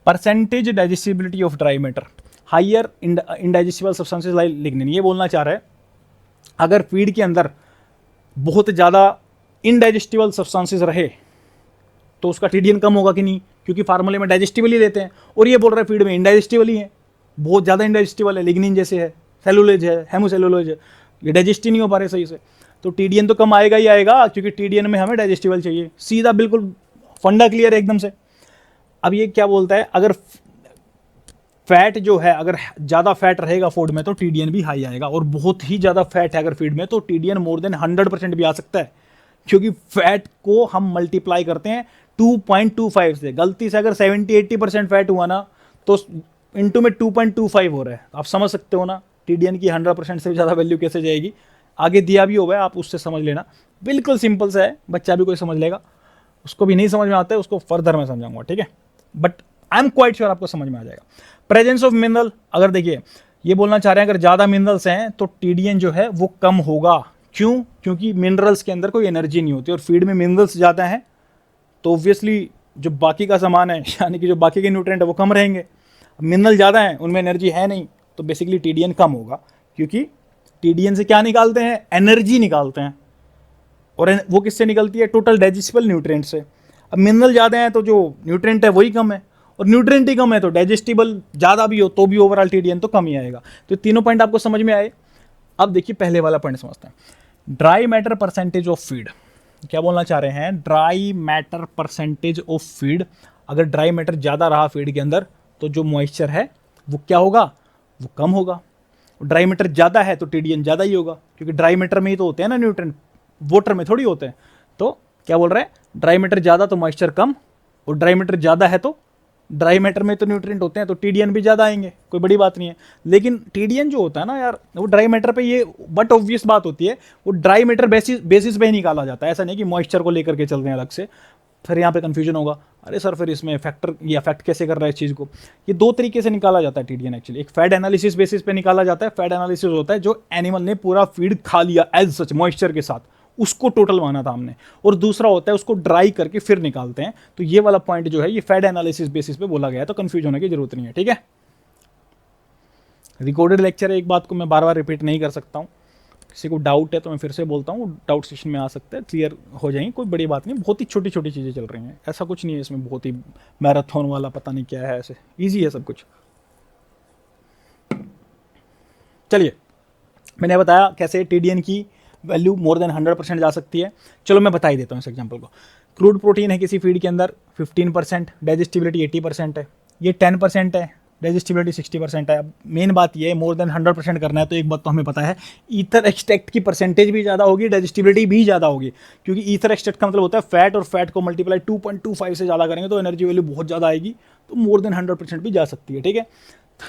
Percentage digestibility of dry matter, higher indigestible substances like lignin. ये बोलना चाह रहा है अगर फीड के अंदर बहुत ज़्यादा इनडाइजेस्टिबल सब्सटेंसेज रहे तो उसका टीडीएन कम होगा कि नहीं, क्योंकि फार्मूले में डाइजेस्टिबल ही लेते हैं, और ये बोल रहा है फीड में इनडाइजेस्टिबल ही है, बहुत ज़्यादा इनडाइजेस्टिबल है, लिग्निन जैसे है, सेलुलोज है, हेमोसेलुलोज है, ये डाइजेस्ट ही नहीं हो पा रहे सही से, तो टीडीएन तो कम आएगा ही आएगा, क्योंकि टीडीएन में हमें डाइजेस्टिबल चाहिए। सीधा बिल्कुल फंडा क्लियर है एकदम से। अब ये क्या बोलता है, अगर फैट जो है, अगर ज़्यादा फैट रहेगा फूड में तो टीडीएन भी हाई आएगा, और बहुत ही ज़्यादा फैट है अगर फीड में तो टीडीएन मोर देन 100% भी आ सकता है, क्योंकि फैट को हम मल्टीप्लाई करते हैं 2.25 से। गलती से अगर 70-80% फैट हुआ ना तो इनटू में 2.25 हो रहा है। आप समझ सकते हो ना टीडीएन की 100% से ज़्यादा वैल्यू कैसे जाएगी। आगे दिया भी होगा, आप उससे समझ लेना, बिल्कुल सिंपल सा है, बच्चा भी कोई समझ लेगा। उसको भी नहीं समझ में आता है उसको फर्दर मैं समझाऊंगा, ठीक है, but I am quite sure आपको समझ में आ जाएगा। प्रेजेंस ऑफ मिनरल, अगर देखिए ये बोलना चाह रहे हैं अगर ज़्यादा मिनरल्स हैं तो टीडीएन जो है वो कम होगा। क्यों? क्योंकि मिनरल्स के अंदर कोई एनर्जी नहीं होती, और फीड में मिनरल्स ज़्यादा हैं तो ऑब्वियसली जो बाकी का सामान है यानी कि जो बाकी के न्यूट्रिएंट है वो कम रहेंगे। मिनरल ज़्यादा हैं, उनमें एनर्जी है नहीं, तो बेसिकली टीडीएन कम होगा, क्योंकि टीडीएन से क्या निकालते हैं, एनर्जी निकालते हैं, और वो किससे निकलती है, टोटल डाइजेस्टिबल न्यूट्रिएंट से। अब मिनरल ज़्यादा है तो जो न्यूट्रिएंट है वही कम है, और न्यूट्रिएंट ही कम है तो डाइजेस्टिबल ज़्यादा भी हो तो भी ओवरऑल टीडीएन तो कम ही आएगा। तो तीनों पॉइंट आपको समझ में आए। अब देखिए पहले वाला पॉइंट समझते हैं, dry matter percentage of feed. क्या बोलना चाह रहे हैं, dry matter percentage of feed. अगर ड्राई मैटर ज़्यादा रहा फीड के अंदर तो जो मॉइस्चर है वो क्या होगा, वो कम होगा। ड्राई मैटर ज़्यादा है तो टीडीएन ज़्यादा ही होगा, क्योंकि ड्राई मैटर में ही तो होते हैं ना न्यूट्रिएंट, वाटर में थोड़ी होते हैं। तो क्या बोल रहा है, ड्राई मैटर ज़्यादा तो मॉइस्चर कम, और ड्राई मैटर ज़्यादा है तो ड्राई मैटर में तो न्यूट्रिएंट होते हैं तो टीडीएन भी ज़्यादा आएंगे, कोई बड़ी बात नहीं है। लेकिन टीडीएन जो होता है ना यार, वो ड्राई मैटर पे, ये बट ऑब्वियस बात होती है, वो ड्राई मैटर बेसिस पे ही निकाला जाता है, ऐसा नहीं कि मॉइस्चर को लेकर के चलते हैं अलग से। फिर यहाँ पे कन्फ्यूजन होगा, अरे सर फिर इसमें फैक्टर ये अफेक्ट कैसे कर रहा है इस चीज़ को। ये दो तरीके से निकाला जाता है टीडीएन एक्चुअली। एक फैट एनालिसिस बेसिस पे निकाला जाता है, फैट एनालिसिस होता है जो एनिमल ने पूरा फीड खा लिया एज सच मॉइस्चर के साथ, उसको टोटल माना था हमने, और दूसरा होता है उसको ड्राई करके फिर निकालते हैं। तो ये वाला पॉइंट जो है ये फैट एनालिसिस बेसिस पे बोला गया है, तो कंफ्यूज होने की जरूरत नहीं है, ठीक है। रिकॉर्डेड लेक्चर है, एक बात को मैं बार बार रिपीट नहीं कर सकता हूँ। किसी को डाउट है तो मैं फिर से बोलता हूँ, डाउट सेशन में आ सकता है, क्लियर हो जाएंगे, कोई बड़ी बात नहीं। बहुत ही छोटी छोटी चीज़ें चल रही हैं, ऐसा कुछ नहीं है इसमें बहुत ही मैराथन वाला पता नहीं क्या है, ऐसे ईजी है सब कुछ। चलिए, मैंने बताया कैसे टीडीएन की वैल्यू मोर देन 100% जा सकती है। चलो मैं बता ही देता हूँ इस एग्जांपल को। क्रूड प्रोटीन है किसी फीड के अंदर 15%, डाइजेस्टिबिलिटी 80% है, ये 10% है, डाइजेस्टिबिलिटी 60% है। अब मेन बात ये है, मोर देन 100% करना है तो एक बात तो हमें पता है, ईथर एक्सट्रैक्ट की परसेंटेज भी ज़्यादा होगी, डाइजेस्टिबिलिटी भी ज़्यादा होगी, क्योंकि ईथर एक्सट्रैक्ट का मतलब होता है फैट, और फैट को मल्टीप्लाई 2.25 से ज़्यादा करेंगे तो एनर्जी वैल्यू बहुत ज़्यादा आएगी, तो मोर देन 100% भी जा सकती है, ठीक है।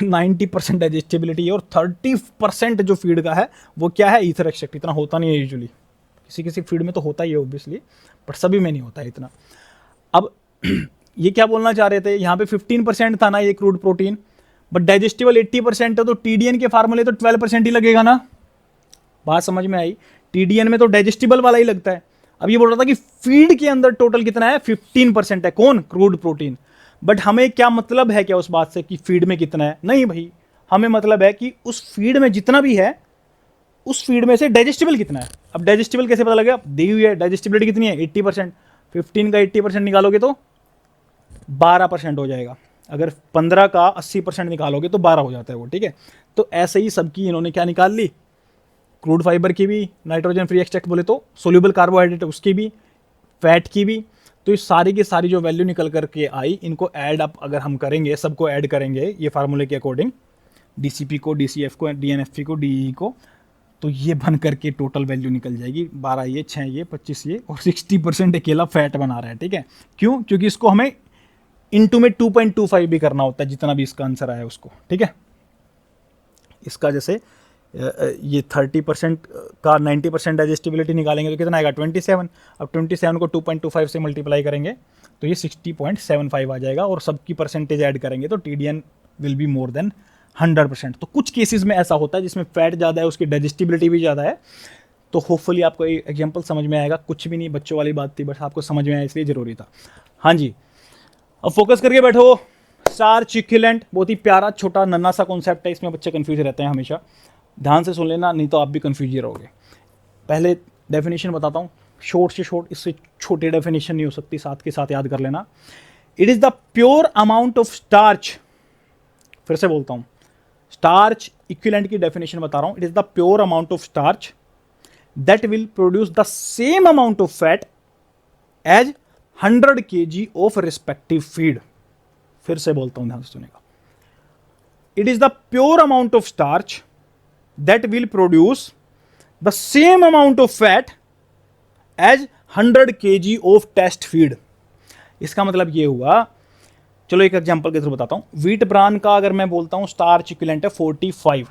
90% डाइजेस्टिबिलिटी है, और 30% जो फीड का है वो क्या है, ईथर एक्सट्रैक्ट। इतना होता नहीं है यूजुअली, किसी किसी फीड में तो होता ही है ऑब्वियसली, बट सभी में नहीं होता है इतना। अब ये क्या बोलना चाह रहे थे, यहाँ पे 15% था ना ये क्रूड प्रोटीन, बट डाइजेस्टिबल 80% है, तो टीडीएन के फार्मूले तो 12% ही लगेगा ना। बात समझ में आई, टीडीएन में तो डाइजेस्टिबल वाला ही लगता है। अब ये बोल रहा था कि फीड के अंदर टोटल कितना है, 15% है, कौन, क्रूड प्रोटीन। बट हमें क्या मतलब है क्या उस बात से कि फीड में कितना है, नहीं भाई, हमें मतलब है कि उस फीड में जितना भी है उस फीड में से डाइजेस्टिबल कितना है। अब डाइजेस्टिबल कैसे पता लगेगा, दी हुई है डाइजेस्टिबिलिटी कितनी है 80%, 15 का 80% निकालोगे तो 12% हो जाएगा, अगर 15 का 80% निकालोगे तो 12 हो जाता है वो, ठीक है। तो ऐसे ही सबकी इन्होंने क्या निकाल ली, क्रूड फाइबर की भी, नाइट्रोजन फ्री एक्सट्रैक्ट बोले तो सोल्यूबल कार्बोहाइड्रेट उसकी भी, फैट की भी। तो ये सारी की सारी जो वैल्यू निकल करके आई, इनको ऐड अप अगर हम करेंगे, सबको ऐड करेंगे ये फार्मूले के अकॉर्डिंग, डीसीपी को, डीसीएफ को, डीएनएफपी को, डीई को, तो ये बन करके टोटल वैल्यू निकल जाएगी 12 ये, 6 ये, 25 ये, और 60% अकेला फैट बना रहा है, ठीक है। क्यों? क्योंकि इसको हमें इनटू में 2.25 भी करना होता है, जितना भी इसका आंसर आया उसको, ठीक है। इसका जैसे ये 30% का 90% डाइजेस्टिबिलिटी निकालेंगे तो कितना आएगा 27। अब 27 को 2.25 से मल्टीप्लाई करेंगे तो ये 60.75 आ जाएगा, और सबकी परसेंटेज ऐड करेंगे तो TDN will be more than 100%। तो कुछ केसेस में ऐसा होता है जिसमें फैट ज़्यादा है, उसकी डाइजेस्टिबिलिटी भी ज़्यादा है, तो होपफुली आपको ये एग्जाम्पल समझ में आएगा, कुछ भी नहीं बच्चों वाली बात थी, बस आपको समझ में आया इसलिए ज़रूरी था। हाँ जी, अब फोकस करके बैठो। स्टार्च इक्विवेलेंट बहुत ही प्यारा छोटा नन्हा सा कॉन्सेप्ट है, इसमें बच्चे कंफ्यूज रहते हैं हमेशा। ध्यान से सुन लेना, नहीं तो आप भी कंफ्यूज ही रहोगे। पहले डेफिनेशन बताता हूँ, शॉर्ट से शॉर्ट, इससे छोटी डेफिनेशन नहीं हो सकती, साथ के साथ याद कर लेना। It is the pure amount of starch, फिर से बोलता हूँ, स्टार्च इक्विवेलेंट की डेफिनेशन बता रहा हूँ। It is the pure amount of starch that will produce the same amount of fat as 100 kg of respective feed. फिर से बोलता हूं, ध्यान से सुनेगा। It is the pure amount of starch that will produce the same amount of fat as 100 kg of test feed. इसका मतलब यह हुआ, चलो एक एग्जांपल के थ्रू बताता हूं। व्हीट ब्रान का अगर मैं बोलता हूं स्टार्च इक्विवेलेंट है 45,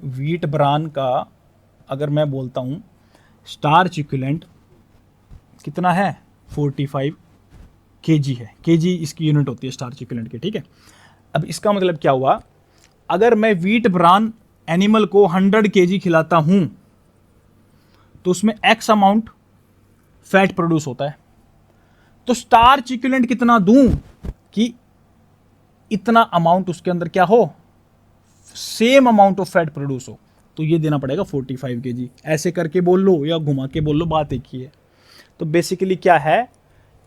व्हीट ब्रान का अगर मैं बोलता हूं स्टार्च इक्विवेलेंट कितना है 45 kg है, kg इसकी यूनिट होती है स्टार्च इक्विवेलेंट की, ठीक है। अब इसका मतलब क्या हुआ, अगर मैं व्हीट ब्रान एनिमल को 100 kg खिलाता हूं तो उसमें x अमाउंट फैट प्रोड्यूस होता है। तो स्टार्च इक्विवेलेंट कितना दूं कि इतना अमाउंट उसके अंदर क्या हो, same amount of fat produce हो, तो ये देना पड़ेगा 45 kg। ऐसे करके बोल लो या घुमा के बोल लो, बात एक ही है। तो बेसिकली क्या है,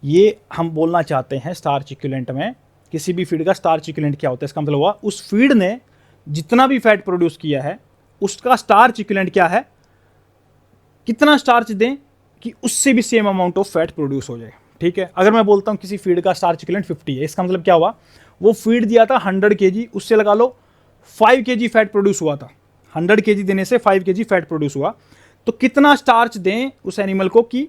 ये हम बोलना चाहते हैं स्टार्च इक्विवेलेंट में किसी भी फीड का स्टार्च इक्विवेलेंट क्या होता है। इसका मतलब हुआ उस फीड ने जितना भी फैट प्रोड्यूस किया है उसका स्टार्च इक्विवेलेंट क्या है, कितना स्टार्च दें कि उससे भी same amount of fat produce हो जाए, ठीक है। अगर मैं बोलता हूं किसी फीड का स्टार्च इक्विवेलेंट 50 है, इसका मतलब क्या हुआ, वो फीड दिया था 100 kg, उससे लगा लो 5 kg फैट प्रोड्यूस हुआ था। 100 kg देने से 5 kg फैट प्रोड्यूस हुआ, तो कितना स्टार्च दें उस एनिमल को कि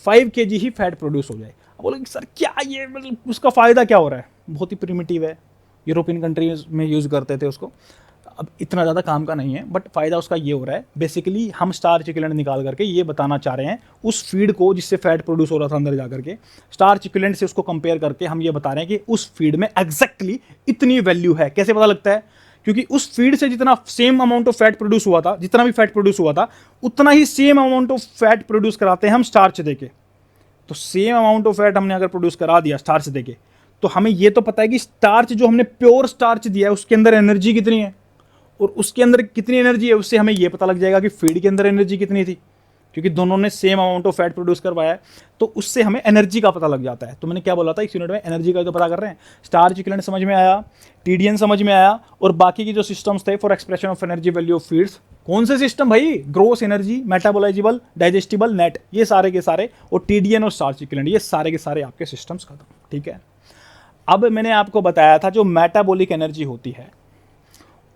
5 kg ही फैट प्रोड्यूस हो जाए। अब बोलोगे सर क्या ये, मतलब उसका फ़ायदा क्या हो रहा है, बहुत ही प्रिमिटिव है, यूरोपियन कंट्रीज में यूज़ करते थे उसको, अब इतना ज़्यादा काम का नहीं है, बट फ़ायदा उसका ये हो रहा है, बेसिकली हम स्टार्च इक्विवेलेंट निकाल करके ये बताना चाह रहे हैं उस फीड को जिससे फैट प्रोड्यूस हो रहा था अंदर जा करके, स्टार्च इक्विवेलेंट से उसको कंपेयर करके हम ये बता रहे हैं कि उस फीड में एग्जैक्टली इतनी वैल्यू है। कैसे पता लगता है, क्योंकि उस फीड से जितना same amount of fat produce हुआ था, जितना भी फैट प्रोड्यूस हुआ था उतना ही same amount of fat produce कराते हैं हम स्टार्च देके। तो सेम अमाउंट ऑफ फैट हमने अगर प्रोड्यूस करा दिया स्टार्च देके, तो हमें ये तो पता है कि स्टार्च जो हमने प्योर स्टार्च दिया है उसके अंदर एनर्जी कितनी है, और उसके अंदर कितनी एनर्जी है उससे हमें ये पता लग जाएगा कि फीड के अंदर एनर्जी कितनी थी, क्योंकि दोनों ने same amount of fat produce करवाया है, तो उससे हमें एनर्जी का पता लग जाता है। तो मैंने क्या बोला था इस यूनिट में, एनर्जी का तो पता कर रहे हैं। स्टार्च इक्विवेलेंट समझ में आया, टीडीएन समझ में आया, और बाकी की जो सिस्टम्स थे for expression of energy value of feeds, कौन से सिस्टम भाई, ग्रोस एनर्जी, मेटाबोलाइजेबल, डाइजेस्टिबल, नेट, ये सारे के सारे, और टीडीएन और स्टार्च इक्विवेलेंट, ये सारे के सारे आपके सिस्टम्स खत्म, ठीक है। अब मैंने आपको बताया था जो मेटाबॉलिक एनर्जी होती है,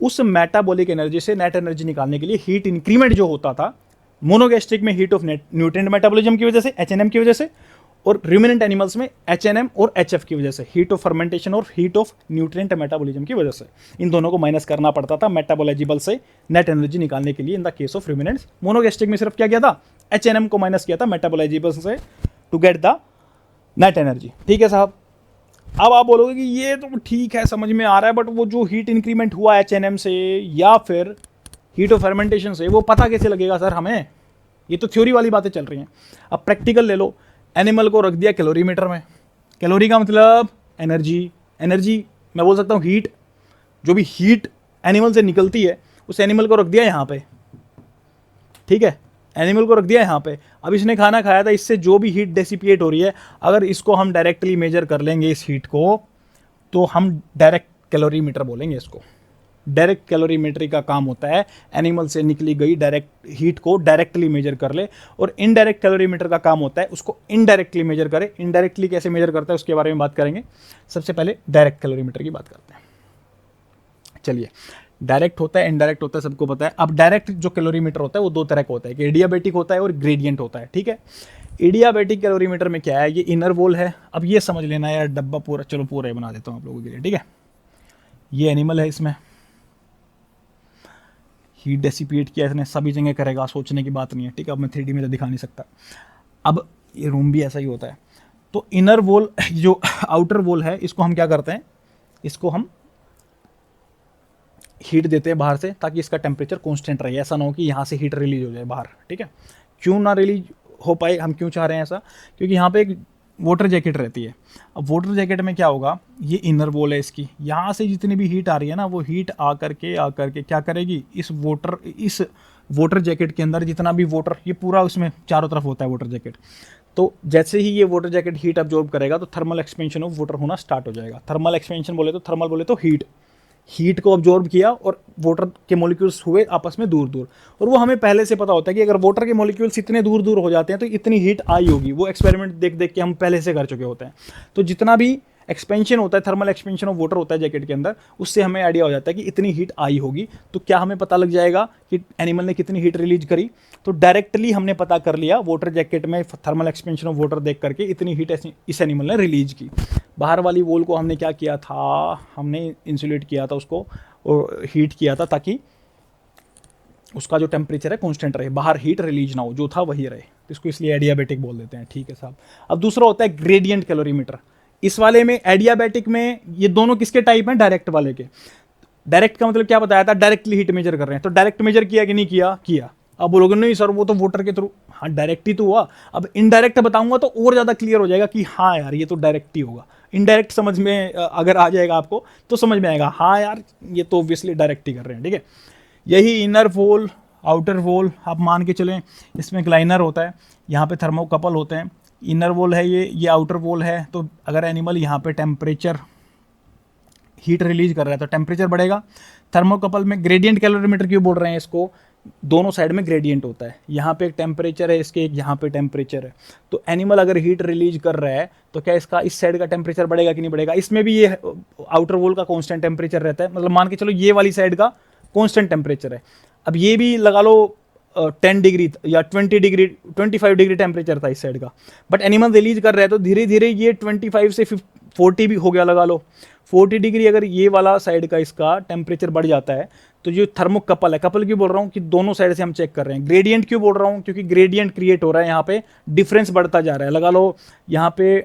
उस मेटाबॉलिक एनर्जी से नेट एनर्जी निकालने के लिए हीट इंक्रीमेंट जो होता था मोनोगैस्ट्रिक में हीट ऑफ न्यूट्रिएंट मेटाबॉलिज्म की वजह से, एचएनएम की वजह से, और रूमिनेंट एनिमल्स में एचएनएम और एचएफ की वजह से, हीट ऑफ फर्मेंटेशन और हीट ऑफ न्यूट्रिएंट मेटाबॉलिज्म की वजह से, इन दोनों को माइनस करना पड़ता था मेटाबॉलाइजेबल से नेट एनर्जी निकालने के लिए। In the case of ruminants, monogastric में सिर्फ क्या किया था, एचएनएम को माइनस किया था मेटाबॉलाइजेबल से to get the net energy, ठीक है साहब। अब आप बोलोगे कि ये तो ठीक है समझ में आ रहा है, बट वो जो हीट इंक्रीमेंट हुआ एचएनएम से या फिर हीट ऑफ फर्मेंटेशन से, वो पता कैसे लगेगा सर हमें, ये तो थ्योरी वाली बातें चल रही हैं। अब प्रैक्टिकल ले लो, एनिमल को रख दिया कैलोरीमीटर में, कैलोरी का मतलब एनर्जी, एनर्जी मैं बोल सकता हूँ हीट, जो भी हीट एनिमल से निकलती है उस एनिमल को रख दिया यहाँ पे, ठीक है, एनिमल को रख दिया यहाँ पे। अब इसने खाना खाया था, इससे जो भी हीट डेसिपिएट हो रही है, अगर इसको हम डायरेक्टली मेजर कर लेंगे इस हीट को, तो हम डायरेक्ट कैलोरीमीटर बोलेंगे इसको। डायरेक्ट कैलोरीमेट्री का काम होता है एनिमल से निकली गई डायरेक्ट हीट को डायरेक्टली मेजर कर ले, और इनडायरेक्ट कैलोरीमीटर का काम होता है उसको इनडायरेक्टली मेजर करे। इनडायरेक्टली कैसे मेजर करता है उसके बारे में बात करेंगे, सबसे पहले डायरेक्ट कैलोरीमीटर की बात करते हैं। चलिए, डायरेक्ट होता है, इनडायरेक्ट होता है, सबको पता है। अब डायरेक्ट जो कैलोरीमीटर होता है वो दो तरह का होता है, कि एडियाबेटिक होता है और ग्रेडियंट होता है, ठीक है। एडियाबेटिक कैलोरीमीटर में क्या है, ये इनर वॉल है। अब ये समझ लेना यार, डब्बा पूरा, चलो पूरा बना देता हूँ आप लोगों के लिए, ठीक है। ये एनिमल है, इसमें हीट डेसिपिएट किया इसने, सभी जगह करेगा, सोचने की बात नहीं है, ठीक है। अब मैं 3D में तो दिखा नहीं सकता। अब ये रूम भी ऐसा ही होता है। तो इनर वॉल, जो आउटर वॉल है, इसको हम क्या करते हैं, इसको हम हीट देते हैं बाहर से ताकि इसका टेम्परेचर कांस्टेंट रहे, ऐसा ना हो कि यहाँ से हीट रिलीज हो जाए बाहर, ठीक है। क्यों ना रिलीज हो पाए, हम क्यों चाह रहे हैं ऐसा, क्योंकि यहाँ पे एक वाटर जैकेट रहती है। अब वाटर जैकेट में क्या होगा, ये इनर वॉल है इसकी, यहाँ से जितनी भी हीट आ रही है ना, वो हीट आ करके क्या करेगी, इस वाटर जैकेट के अंदर जितना भी वाटर, ये पूरा उसमें चारों तरफ होता है वाटर जैकेट, तो जैसे ही ये वाटर जैकेट हीट अब्जॉर्ब करेगा तो थर्मल एक्सपेंशन ऑफ वाटर होना स्टार्ट हो जाएगा। थर्मल एक्सपेंशन बोले तो, थर्मल बोले तो हीट को अब्जॉर्ब किया और वाटर के मॉलिक्यूल्स हुए आपस में दूर दूर, और वो हमें पहले से पता होता है कि अगर वाटर के मॉलिक्यूल्स इतने दूर दूर हो जाते हैं तो इतनी हीट आई होगी, वो एक्सपेरिमेंट देख देख के हम पहले से कर चुके होते हैं। तो जितना भी एक्सपेंशन होता है, थर्मल एक्सपेंशन ऑफ वाटर होता है जैकेट के अंदर, उससे हमें आइडिया हो जाता है कि इतनी हीट आई होगी। तो क्या हमें पता लग जाएगा कि एनिमल ने कितनी हीट रिलीज करी, तो डायरेक्टली हमने पता कर लिया वाटर जैकेट में थर्मल एक्सपेंशन ऑफ वाटर देख करके इतनी हीट इस एनिमल ने रिलीज की। बाहर वाली वॉल को हमने क्या किया था, हमने इंसुलेट किया था उसको और हीट किया था ताकि उसका जो टेम्परेचर है कांस्टेंट रहे, बाहर हीट रिलीज ना हो, जो था वही रहे, इसको इसलिए एडियाबेटिक बोल देते हैं, ठीक है साहब। अब दूसरा होता है ग्रेडियंट कैलोरीमीटर। इस वाले में एडियाबेटिक में ये दोनों किसके टाइप हैं, डायरेक्ट वाले के। डायरेक्ट का मतलब क्या बताया था, डायरेक्टली हीट मेजर कर रहे हैं, तो डायरेक्ट मेजर किया कि नहीं किया। अब बोलोगे नहीं सर वो तो वाटर के थ्रू, हाँ डायरेक्ट ही तो हुआ। अब इनडायरेक्ट बताऊंगा तो और ज़्यादा क्लियर हो जाएगा कि हाँ यार ये तो डायरेक्ट ही होगा। इनडायरेक्ट समझ में अगर आ जाएगा आपको तो समझ में आएगा, हाँ यार ये तो ऑब्वियसली डायरेक्ट ही कर रहे हैं, ठीक है। यही इनर वॉल आउटर वॉल आप मान के चलें, इसमें ग्लाइनर होता है, यहाँ पे थर्मोकपल होते हैं, इनर वॉल है ये आउटर वॉल है। तो अगर एनिमल यहाँ पे टेम्परेचर हीट रिलीज कर रहा है तो टेम्परेचर बढ़ेगा। थर्मोकपल में ग्रेडियंट कैलोरीमीटर क्यों बोल रहे हैं इसको, दोनों साइड में ग्रेडियंट होता है, यहाँ पे एक टेम्परेचर है इसके, एक यहाँ पे टेम्परेचर है। तो एनिमल अगर हीट रिलीज कर रहा है तो क्या इसका इस साइड का टेम्परेचर बढ़ेगा कि नहीं बढ़ेगा। इसमें भी ये आउटर वॉल का कांस्टेंट टेम्परेचर रहता है, मतलब मान के चलो ये वाली साइड का कांस्टेंट टेम्परेचर है। अब ये भी लगा लो 10 डिग्री या 20 डिग्री 25 डिग्री टेम्परेचर था इस साइड का, बट एनिमल रिलीज कर रहा है तो धीरे धीरे ये 25 से 40 भी हो गया, लगा लो 40 डिग्री। अगर ये वाला साइड का इसका टेम्परेचर बढ़ जाता है तो जो थर्मोकपल है, कपल क्यों बोल रहा हूँ कि दोनों साइड से हम चेक कर रहे हैं। ग्रेडियंट क्यों बोल रहा हूँ, क्योंकि ग्रेडियंट क्रिएट हो रहा है, यहाँ पे डिफरेंस बढ़ता जा रहा है। लगा लो यहाँ पे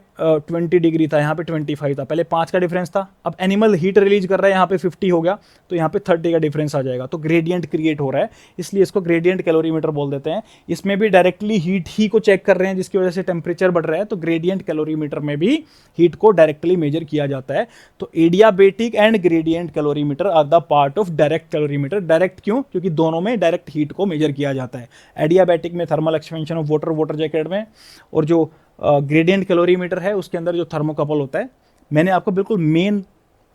20 डिग्री था, यहाँ पे 25 था, पहले 5 का डिफरेंस था, अब एनिमल हीट रिलीज कर रहा है यहाँ पे 50 हो गया तो यहाँ पे 30 का डिफरेंस आ जाएगा। तो ग्रेडियंट क्रिएट हो रहा है, इसलिए इसको ग्रेडियंट कैलोरीमीटर बोल देते हैं। इसमें भी डायरेक्टली हीट ही को चेक कर रहे हैं जिसकी वजह से टेम्परेचर बढ़ रहा है, तो ग्रेडियंट कैलोरीमीटर में भी हीट को डायरेक्टली मेजर किया जाता है। तो adiabatic and gradient calorimeter are the part of direct calorimeter. Direct क्यों, क्योंकि दोनों में डायरेक्ट हीट को मेजर किया जाता है। एडियाबेटिक में thermal expansion of water jacket में, और जो ग्रेडियंट कैलोरीमीटर है उसके अंदर जो थर्मोकपल होता है। मैंने आपको बिल्कुल मेन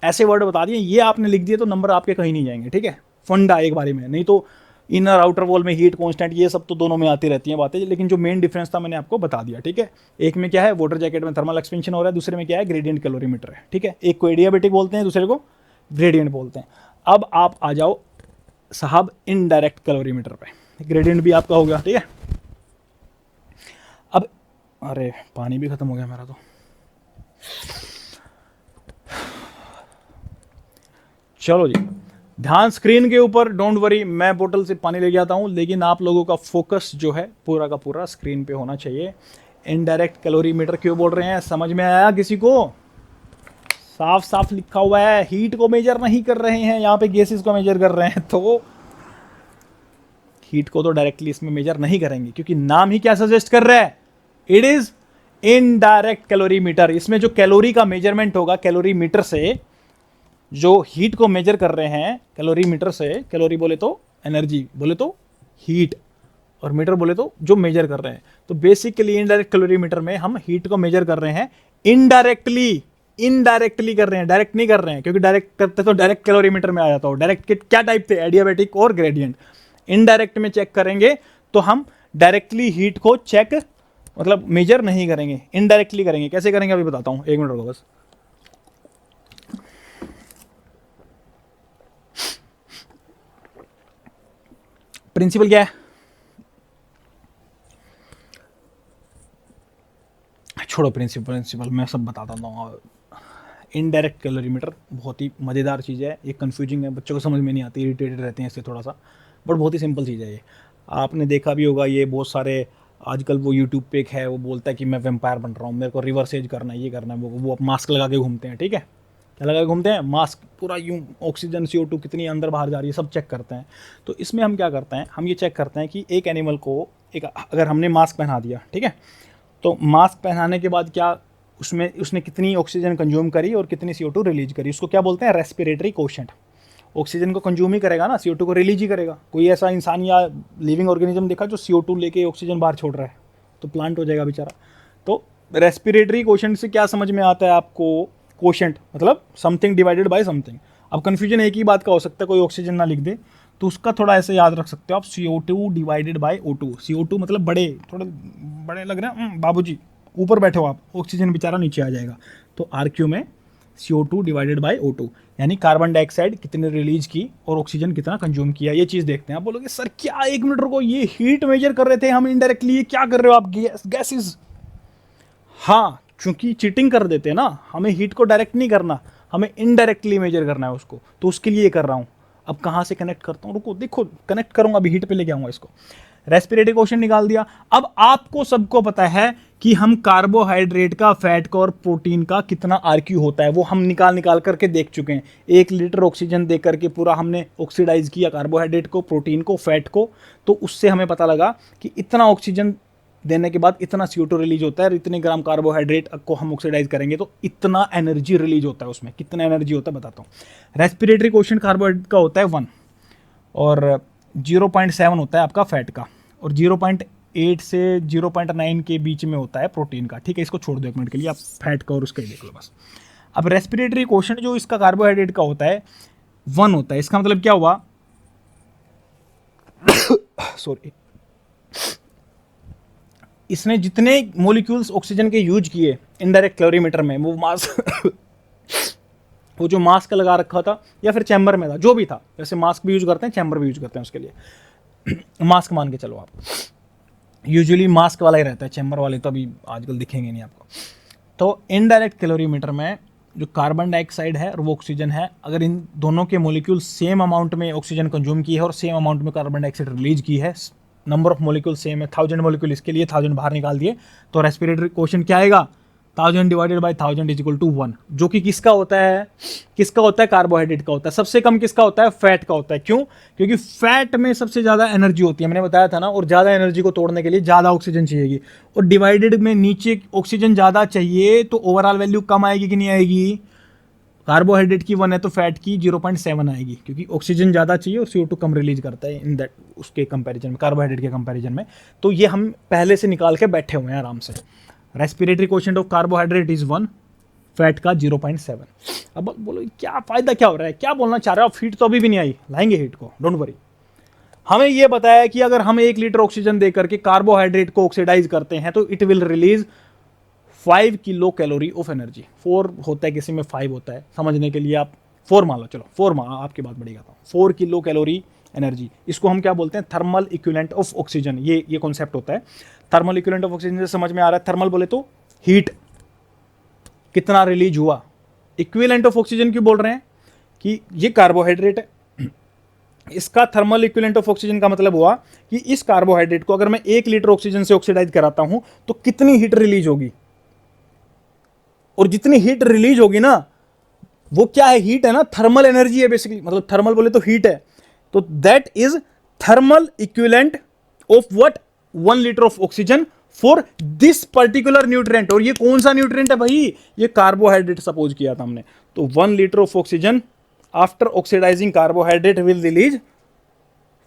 ऐसे वर्ड बता दिए, ये आपने लिख दिए तो नंबर आपके कहीं नहीं जाएंगे, ठीक है। फंडा एक बारी में, नहीं तो इनर आउटर वॉल में हीट कांस्टेंट ये सब तो दोनों में आती रहती हैं बातें, लेकिन जो मेन डिफरेंस था मैंने आपको बता दिया, ठीक है। एक में क्या है, वाटर जैकेट में थर्मल एक्सपेंशन हो रहा है, दूसरे में क्या है, ग्रेडियंट कैलोरीमीटर है, ठीक है। एक को एडियाबेटिक बोलते हैं, दूसरे को ग्रेडियंट बोलते हैं। अब आप आ जाओ साहब इनडायरेक्ट कैलोरीमीटर पे, ग्रेडियंट भी आपका हो गया, ठीक है। अब अरे पानी भी खत्म हो गया मेरा तो। चलो जी, ध्यान स्क्रीन के ऊपर, डोंट वरी, मैं बोतल से पानी लेके आता हूँ, लेकिन आप लोगों का फोकस जो है पूरा का पूरा स्क्रीन पे होना चाहिए। इनडायरेक्ट कैलोरीमीटर क्यों बोल रहे हैं, समझ में आया किसी को? साफ साफ लिखा हुआ है, हीट को मेजर नहीं कर रहे हैं यहाँ पे, गैसेस को मेजर कर रहे हैं। तो हीट को तो डायरेक्टली इसमें मेजर नहीं करेंगे, क्योंकि नाम ही क्या सजेस्ट कर रहा है, इट इज इनडायरेक्ट कैलोरीमीटर। इसमें जो कैलोरी का मेजरमेंट होगा, कैलोरीमीटर से जो हीट को मेजर कर रहे हैं, कैलोरीमीटर से, कैलोरी बोले तो एनर्जी, बोले तो हीट, और मीटर बोले तो जो मेजर कर रहे हैं। तो बेसिकली इनडायरेक्ट कैलोरीमीटर में हम हीट को मेजर कर रहे हैं इनडायरेक्टली कर रहे हैं, डायरेक्ट नहीं कर रहे हैं, क्योंकि डायरेक्ट करते तो डायरेक्ट कैलोरीमीटर में आ जाता हो। डायरेक्ट के क्या टाइप थे, एडियाबेटिक और ग्रेडियंट। इनडायरेक्ट में चेक करेंगे तो हम डायरेक्टली हीट को चेक मतलब मेजर नहीं करेंगे, इनडायरेक्टली करेंगे। कैसे करेंगे अभी बताता हूं, एक मिनट रुको बस। प्रिंसिपल क्या है, छोड़ो प्रिंसिपल मैं सब बताता हूँ। इनडायरेक्ट कैलोरीमीटर बहुत ही मज़ेदार चीज़ है, ये कंफ्यूजिंग है, बच्चों को समझ में नहीं आती, इरिटेटेड रहते हैं इससे थोड़ा सा, बट बहुत ही सिंपल चीज़ है ये। आपने देखा भी होगा, ये बहुत सारे आजकल वो यूट्यूब पे है, वो बोलता है कि मैं वेम्पायर बन रहा हूँ, मेरे को रिवर्स एज करना है, ये करना है, वो मास्क लगा के घूमते हैं, ठीक है। क्या लगा के घूमते हैं, मास्क पूरा यूं, ऑक्सीजन CO2 कितनी अंदर बाहर जा रही है सब चेक करते हैं। तो इसमें हम क्या करते हैं, हम ये चेक करते हैं कि एक एनिमल को एक, अगर हमने मास्क पहना दिया, ठीक है, तो मास्क पहनाने के बाद क्या उसमें उसने कितनी ऑक्सीजन कंज्यूम करी और कितनी CO2 रिलीज करी, उसको क्या बोलते हैं, रेस्पिरेटरी कोशेंट। ऑक्सीजन को कंज्यूम ही करेगा ना, CO2 को रिलीज ही करेगा। कोई ऐसा इंसान या लिविंग ऑर्गेनिज्म देखा जो CO2 लेके ऑक्सीजन बाहर छोड़ रहा है, तो प्लांट हो जाएगा बेचारा। तो रेस्पिरेटरी कोशेंट से क्या समझ में आता है आपको, कोशेंट मतलब समथिंग डिवाइडेड बाय समथिंग। अब कन्फ्यूजन एक ही बात का हो सकता है, कोई ऑक्सीजन ना लिख दे, तो उसका थोड़ा ऐसे याद रख सकते हो आप, CO2 divided by O2। CO2 मतलब बड़े, थोड़े बड़े लग रहे हैं बाबूजी, ऊपर बैठे हो आप, ऑक्सीजन बेचारा नीचे आ जाएगा। तो RQ में CO2 डिवाइडेड बाय O2, यानी कार्बन डाइऑक्साइड कितने रिलीज की और ऑक्सीजन कितना कंज्यूम किया, ये चीज़ देखते हैं। आप बोलोगे सर क्या, एक मिनट रुको, ये हीट मेजर कर रहे थे हम इनडायरेक्टली, ये क्या कर रहे हो आप, गैसेज। हाँ, क्योंकि चीटिंग कर देते हैं ना, हमें हीट को डायरेक्ट नहीं करना, हमें इनडायरेक्टली मेजर करना है उसको, तो उसके लिए कर रहा हूँ। अब कहाँ से कनेक्ट करता हूँ, रुको देखो कनेक्ट करूँगा, अभी हीट पे लेके आऊँगा इसको। रेस्पिरेटरी क्वेश्चन निकाल दिया। अब आपको सबको पता है कि हम कार्बोहाइड्रेट का, फैट का और प्रोटीन का कितना RQ होता है, वो हम निकाल निकाल करके देख चुके हैं। 1 लीटर ऑक्सीजन दे करके पूरा हमने ऑक्सीडाइज किया कार्बोहाइड्रेट को, प्रोटीन को, फैट को, तो उससे हमें पता लगा कि इतना ऑक्सीजन देने के बाद इतना CO2 रिलीज होता है और इतने ग्राम कार्बोहाइड्रेट को हम ऑक्सीडाइज करेंगे तो इतना एनर्जी रिलीज होता है। उसमें कितना एनर्जी होता है बताता हूँ। रेस्पिरेटरी क्वेश्चन कार्बोहाइड्रेट का होता है 1 और 0.7 होता है आपका फैट का, और 0.8 से 0.9 के बीच में होता है प्रोटीन का। ठीक है, इसको छोड़ दो एक मिनट के लिए, आप फैट का और उसका ही देख लो बस। अब रेस्पिरेटरी क्वेश्चन जो इसका कार्बोहाइड्रेट का होता है 1 होता है, इसका मतलब क्या हुआ सॉरी, इसने जितने मॉलिक्यूल्स ऑक्सीजन के यूज किए इनडायरेक्ट कैलोरीमीटर में, वो मास्क वो जो मास्क लगा रखा था या फिर चैम्बर में था, जो भी था, जैसे मास्क भी यूज करते हैं, चैम्बर भी यूज करते हैं उसके लिए मास्क मान के चलो आप, यूजुअली मास्क वाला ही रहता है, चैम्बर वाले तो अभी आजकल दिखेंगे नहीं आपको। तो इनडायरेक्ट कैलोरीमीटर में जो कार्बन डाइऑक्साइड है और वो ऑक्सीजन है, अगर इन दोनों के मॉलिक्यूल सेम अमाउंट में ऑक्सीजन कंज्यूम की है और सेम अमाउंट में कार्बन डाइऑक्साइड रिलीज की है, नंबर ऑफ मॉलिक्यूल सेम है, 1000 मॉलिक्यूल इसके लिए, 1000 बाहर निकाल दिए, तो रेस्पिरेटरी क्वेश्चन क्या आएगा, 1000 divided by 1000 is equal to 1, जो कि किसका होता है, किसका होता है, कार्बोहाइड्रेट का होता है। सबसे कम किसका होता है, फैट का होता है। क्यों, क्योंकि फैट में सबसे ज़्यादा एनर्जी होती है, मैंने बताया था ना, और ज़्यादा एनर्जी को तोड़ने के लिए ज़्यादा ऑक्सीजन चाहिएगी, और डिवाइडेड में नीचे ऑक्सीजन ज़्यादा चाहिए तो ओवरऑल वैल्यू कम आएगी कि नहीं आएगी, कार्बोहाइड्रेट की 1 है तो फैट की 0.7 आएगी, क्योंकि ऑक्सीजन ज़्यादा चाहिए और CO2 कम रिलीज करता है इन दैट, उसके कंपैरिजन में, कार्बोहाइड्रेट के कंपैरिजन में। तो ये हम पहले से निकाल के बैठे हुए हैं आराम से। Respiratory quotient of carbohydrate is 1, fat का 0.7। अब बोलो क्या फायदा क्या हो रहा है, क्या बोलना चाह रहे हो आप, हीट तो अभी भी नहीं आई, लाएंगे हीट को, डोंट वरी। हमें यह बताया कि अगर हम 1 लीटर ऑक्सीजन देकर के कार्बोहाइड्रेट को ऑक्सीडाइज करते हैं तो it will release 5 kilocalorie of energy. 4 होता है, किसी में 5 होता है, समझने के लिए आप 4 मान लो, चलो 4 आपकी बात बढ़ेगा तो 4 किलो कैलोरी एनर्जी। इसको हम क्या बोलते हैं, थर्मल इक्विवेलेंट ऑफ ऑक्सीजन। ये कॉन्सेप्ट होता है थर्मल इक्विवेलेंट ऑफ ऑक्सीजन से समझ में आ रहा है। थर्मल बोले तो हीट कितना रिलीज हुआ, इक्विवेलेंट ऑफ ऑक्सीजन क्यों बोल रहे हैं कि ये कार्बोहाइड्रेट है, इसका थर्मल इक्विवेलेंट ऑफ ऑक्सीजन का मतलब हुआ कि इस कार्बोहाइड्रेट को अगर मैं 1 लीटर ऑक्सीजन से ऑक्सीडाइज कराता हूं तो कितनी हीट रिलीज होगी, और जितनी हीट रिलीज होगी ना, वो क्या है, हीट है ना, थर्मल एनर्जी है बेसिकली, मतलब थर्मल बोले तो हीट है, तो that is thermal equivalent of what, 1 litre of oxygen for this particular nutrient. और ये कौन सा न्यूट्रिएंट है भाई, ये कार्बोहाइड्रेट सपोज किया था हमने। तो 1 litre of oxygen after oxidising carbohydrate will release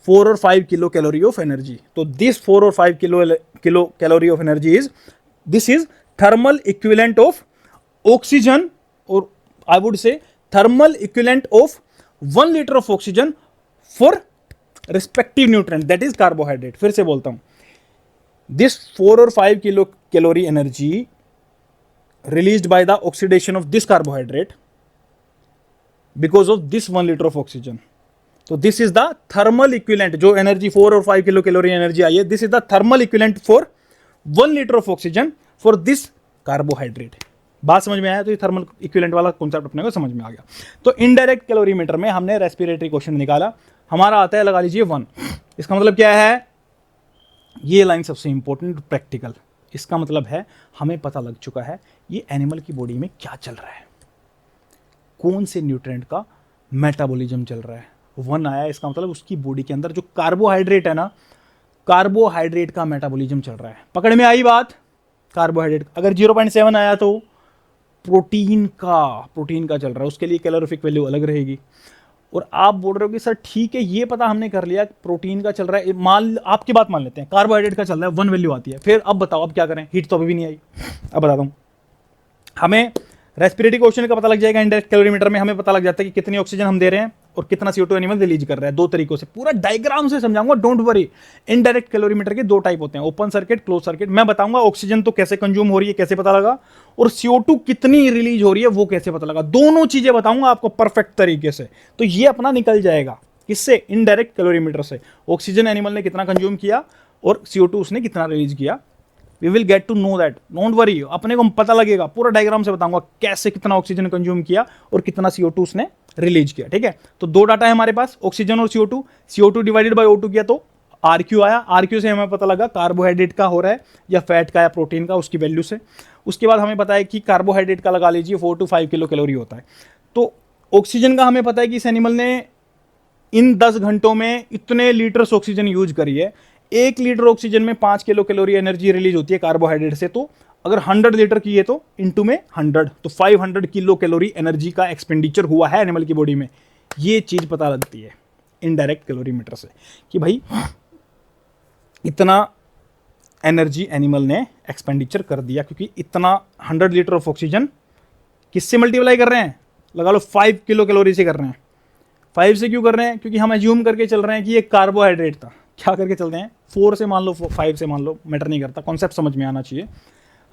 4 और 5 किलो कैलोरी ऑफ एनर्जी। तो दिस 4 और 5 kilocalorie of energy is, this is thermal equivalent of oxygen, और I would say thermal equivalent of 1 litre of oxygen for respective nutrient, that is carbohydrate. फिर से बोलता हूं, this 4 और 5 kilocalorie energy released by the oxidation of this carbohydrate because of this 1 litre of oxygen. तो this is the thermal equivalent, जो energy 4 और 5 kilocalorie energy आई है, this is the thermal equivalent for 1 litre of oxygen for this carbohydrate. बात समझ में आया, तो ये थर्मल इक्विवेलेंट वाला कॉन्सेप्ट अपने को समझ में आ गया। तो इनडायरेक्ट कैलोरीमीटर में हमने रेस्पिरेटरी क्वेश्चन निकाला, हमारा आता है, लगा लीजिए 1। इसका मतलब क्या है, ये लाइन सबसे इंपॉर्टेंट, प्रैक्टिकल। इसका मतलब है हमें पता लग चुका है ये एनिमल की बॉडी में क्या चल रहा है। कौन से न्यूट्रिएंट का मेटाबॉलिज्म चल रहा है। 1 आया, इसका मतलब उसकी बॉडी के अंदर जो कार्बोहाइड्रेट है ना, कार्बोहाइड्रेट का मेटाबॉलिज्म चल रहा है। पकड़ में आई बात। कार्बोहाइड्रेट अगर 0.7 आया तो प्रोटीन का चल रहा है, उसके लिए कैलोरीफिक वैल्यू अलग रहेगी। और आप बोल रहे हो कि सर ठीक है, ये पता हमने कर लिया प्रोटीन का चल रहा है, मान आपकी बात मान लेते हैं, कार्बोहाइड्रेट का चल रहा है, 1 वैल्यू आती है, फिर अब बताओ अब क्या करें। हीट तो अभी भी नहीं आई। अब बताता हूँ, हमें रेस्पिरेटरी क्वेश्चन का पता लग जाएगा। इनडायरेक्ट कैलोरीमीटर में हमें पता लग जाता है कि कितनी ऑक्सीजन हम दे रहे हैं और कितना CO2 एनिमल रिलीज कर रहा है। 2 तरीकों से पूरा डायग्राम से समझाऊंगा, डोंट वरी। इनडायरेक्ट कैलोरीमीटर के 2 टाइप होते हैं, ओपन सर्किट, क्लोज सर्किट। मैं बताऊंगा ऑक्सीजन तो कैसे कंज्यूम हो रही है, कैसे पता लगा, और CO2 कितनी रिलीज हो रही है वो कैसे पता लगा। दोनों चीजें बताऊंगा आपको परफेक्ट तरीके से। तो ये अपना निकल जाएगा किससे, इनडायरेक्ट कैलोरीमीटर से। ऑक्सीजन एनिमल ने कितना कंज्यूम किया और CO2 उसने कितना रिलीज किया। We will get to know that, don't worry. अपने को पता लगेगा, पूरा डायग्राम से बताऊंगा कैसे कितना ऑक्सीजन कंज्यूम किया और कितना CO2 उसने रिलीज किया। ठीक है, तो 2 डाटा है हमारे पास, ऑक्सीजन और CO2। CO2 divided by O2 किया तो RQ आया। RQ से हमें पता लगा कार्बोहाइड्रेट का हो रहा है या फैट का या प्रोटीन का, उसकी वैल्यू से। उसके बाद हमें पता है कि कार्बोहाइड्रेट का लगा लीजिए 4 to 5 किलो कैलोरी होता है। तो ऑक्सीजन का हमें पता है कि इस एनिमल ने इन 10 घंटों में इतने लीटर्स ऑक्सीजन यूज करी है। 1 लीटर ऑक्सीजन में 5 किलो कैलोरी एनर्जी रिलीज होती है कार्बोहाइड्रेट से। तो अगर 100 लीटर की है तो इनटू में 100, तो 500 किलो कैलोरी एनर्जी का एक्सपेंडिचर हुआ है एनिमल की बॉडी में। ये चीज पता लगती है इनडायरेक्ट कैलोरीमीटर से कि भाई इतना एनर्जी एनिमल ने एक्सपेंडिचर कर दिया, क्योंकि इतना 100 लीटर ऑफ ऑक्सीजन किससे मल्टीप्लाई कर रहे हैं, लगा लो 5 किलो कैलोरी से कर रहे हैं। 5 से क्यों कर रहे हैं, क्योंकि हम एज्यूम करके चल रहे हैं कि ये कार्बोहाइड्रेट था। क्या करके चलते हैं, 4 से मान लो, 5 से मान लो, मैटर नहीं करता, कॉन्सेप्ट समझ में आना चाहिए।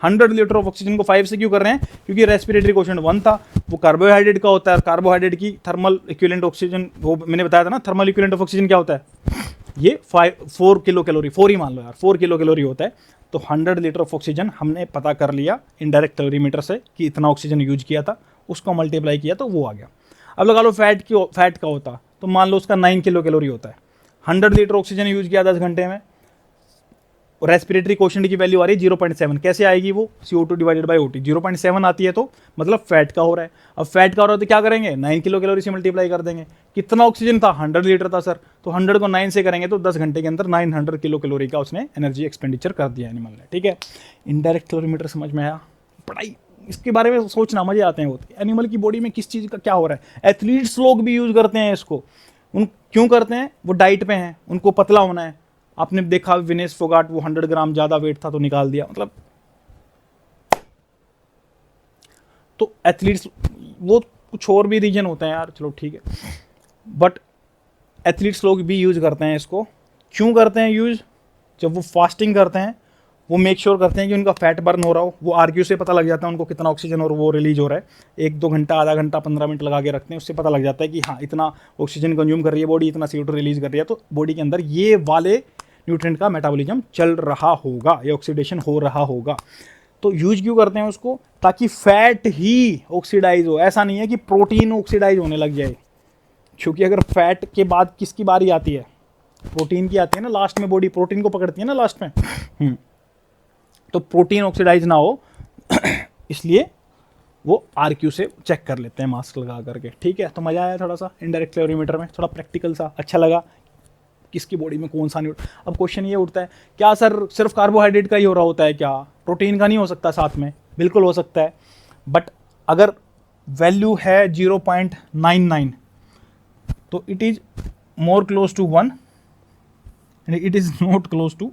100 लीटर ऑफ ऑक्सीजन को 5 से क्यों कर रहे हैं, क्योंकि रेस्पिरेटरी क्वेश्चन 1 था, वो कार्बोहाइड्रेट का होता है। कार्बोहाइड्रेट की थर्मल इक्विवेलेंट ऑक्सीजन, वो मैंने बताया था ना, थर्मल इक्विवेलेंट ऑफ ऑक्सीजन क्या होता है, ये 4 किलो कैलोरी, 4 ही मान लो यार, 4 किलो कैलोरी होता है। तो 100 लीटर ऑफ ऑक्सीजन हमने पता कर लिया इनडायरेक्ट कैलोरीमीटर से कि इतना ऑक्सीजन यूज किया था, उसको मल्टीप्लाई किया तो वो आ गया। अब लगा लो फैट का होता तो मान लो उसका 9 किलो कैलोरी होता है। 100 लीटर ऑक्सीजन यूज किया 10 घंटे में, रेस्पिरेटरी क्वोशिएंट की वैल्यू आ रही है 0.7। कैसे आएगी वो, CO2 डिवाइडेड बाय OT। 0.7 आती है तो मतलब फैट का हो रहा है। अब फैट का हो रहा है तो क्या करेंगे, 9 किलो कैलोरी से मल्टीप्लाई कर देंगे। कितना ऑक्सीजन था, 100 लीटर था सर, तो 100 को 9 से करेंगे तो 10 घंटे के अंदर 900 किलो कैलोरी का उसने एनर्जी एक्सपेंडिचर कर दिया एनिमल ने। ठीक है, इनडायरेक्ट कैलोरीमीटर समझ में आया। पढ़ाई इसके बारे में सोचना मजे आते हैं बहुत, एनिमल की बॉडी में किस चीज़ का क्या हो रहा है। एथलीट्स लोग भी यूज करते हैं इसको। उन क्यों करते हैं, वो डाइट पे हैं, उनको पतला होना है। आपने देखा विनेश फोगाट, वो 100 ग्राम ज्यादा वेट था तो निकाल दिया, मतलब। तो एथलीट्स, वो कुछ और भी रीजन होते हैं यार, चलो ठीक है, बट एथलीट्स लोग भी यूज करते हैं इसको। क्यों करते हैं यूज, जब वो फास्टिंग करते हैं, वो मेक श्योर करते हैं कि उनका फैट बर्न हो रहा हो। वो RQ से पता लग जाता है उनको कितना ऑक्सीजन और वो रिलीज हो रहा है। 1-2 घंटा, आधा घंटा, 15 मिनट लगा के रखते हैं, उससे पता लग जाता है कि हाँ इतना ऑक्सीजन कंज्यूम कर रही है बॉडी, इतना CO2 रिलीज कर रही है। तो बॉडी के अंदर ये वाले न्यूट्रिएंट का मेटाबॉलिज्म चल रहा होगा, या ऑक्सीडेशन हो रहा होगा। तो यूज क्यों करते हैं उसको, ताकि फैट ही ऑक्सीडाइज हो। ऐसा नहीं है कि प्रोटीन ऑक्सीडाइज होने लग जाए, क्योंकि अगर फैट के बाद किसकी बारी आती है, प्रोटीन की आती है ना लास्ट में, बॉडी प्रोटीन को पकड़ती है ना लास्ट में। तो प्रोटीन ऑक्सीडाइज ना हो इसलिए वो RQ से चेक कर लेते हैं मास्क लगा करके। ठीक है, तो मजा आया थोड़ा सा इनडायरेक्ट कैलोरीमीटर में, थोड़ा प्रैक्टिकल सा अच्छा लगा, किसकी बॉडी में कौन सा न्यूट्रिएंट। अब क्वेश्चन ये उठता है, क्या सर सिर्फ कार्बोहाइड्रेट का ही हो रहा होता है क्या, प्रोटीन का नहीं हो सकता साथ में? बिल्कुल हो सकता है, बट अगर वैल्यू है 0.99 तो it is more close to 1 and it is not close to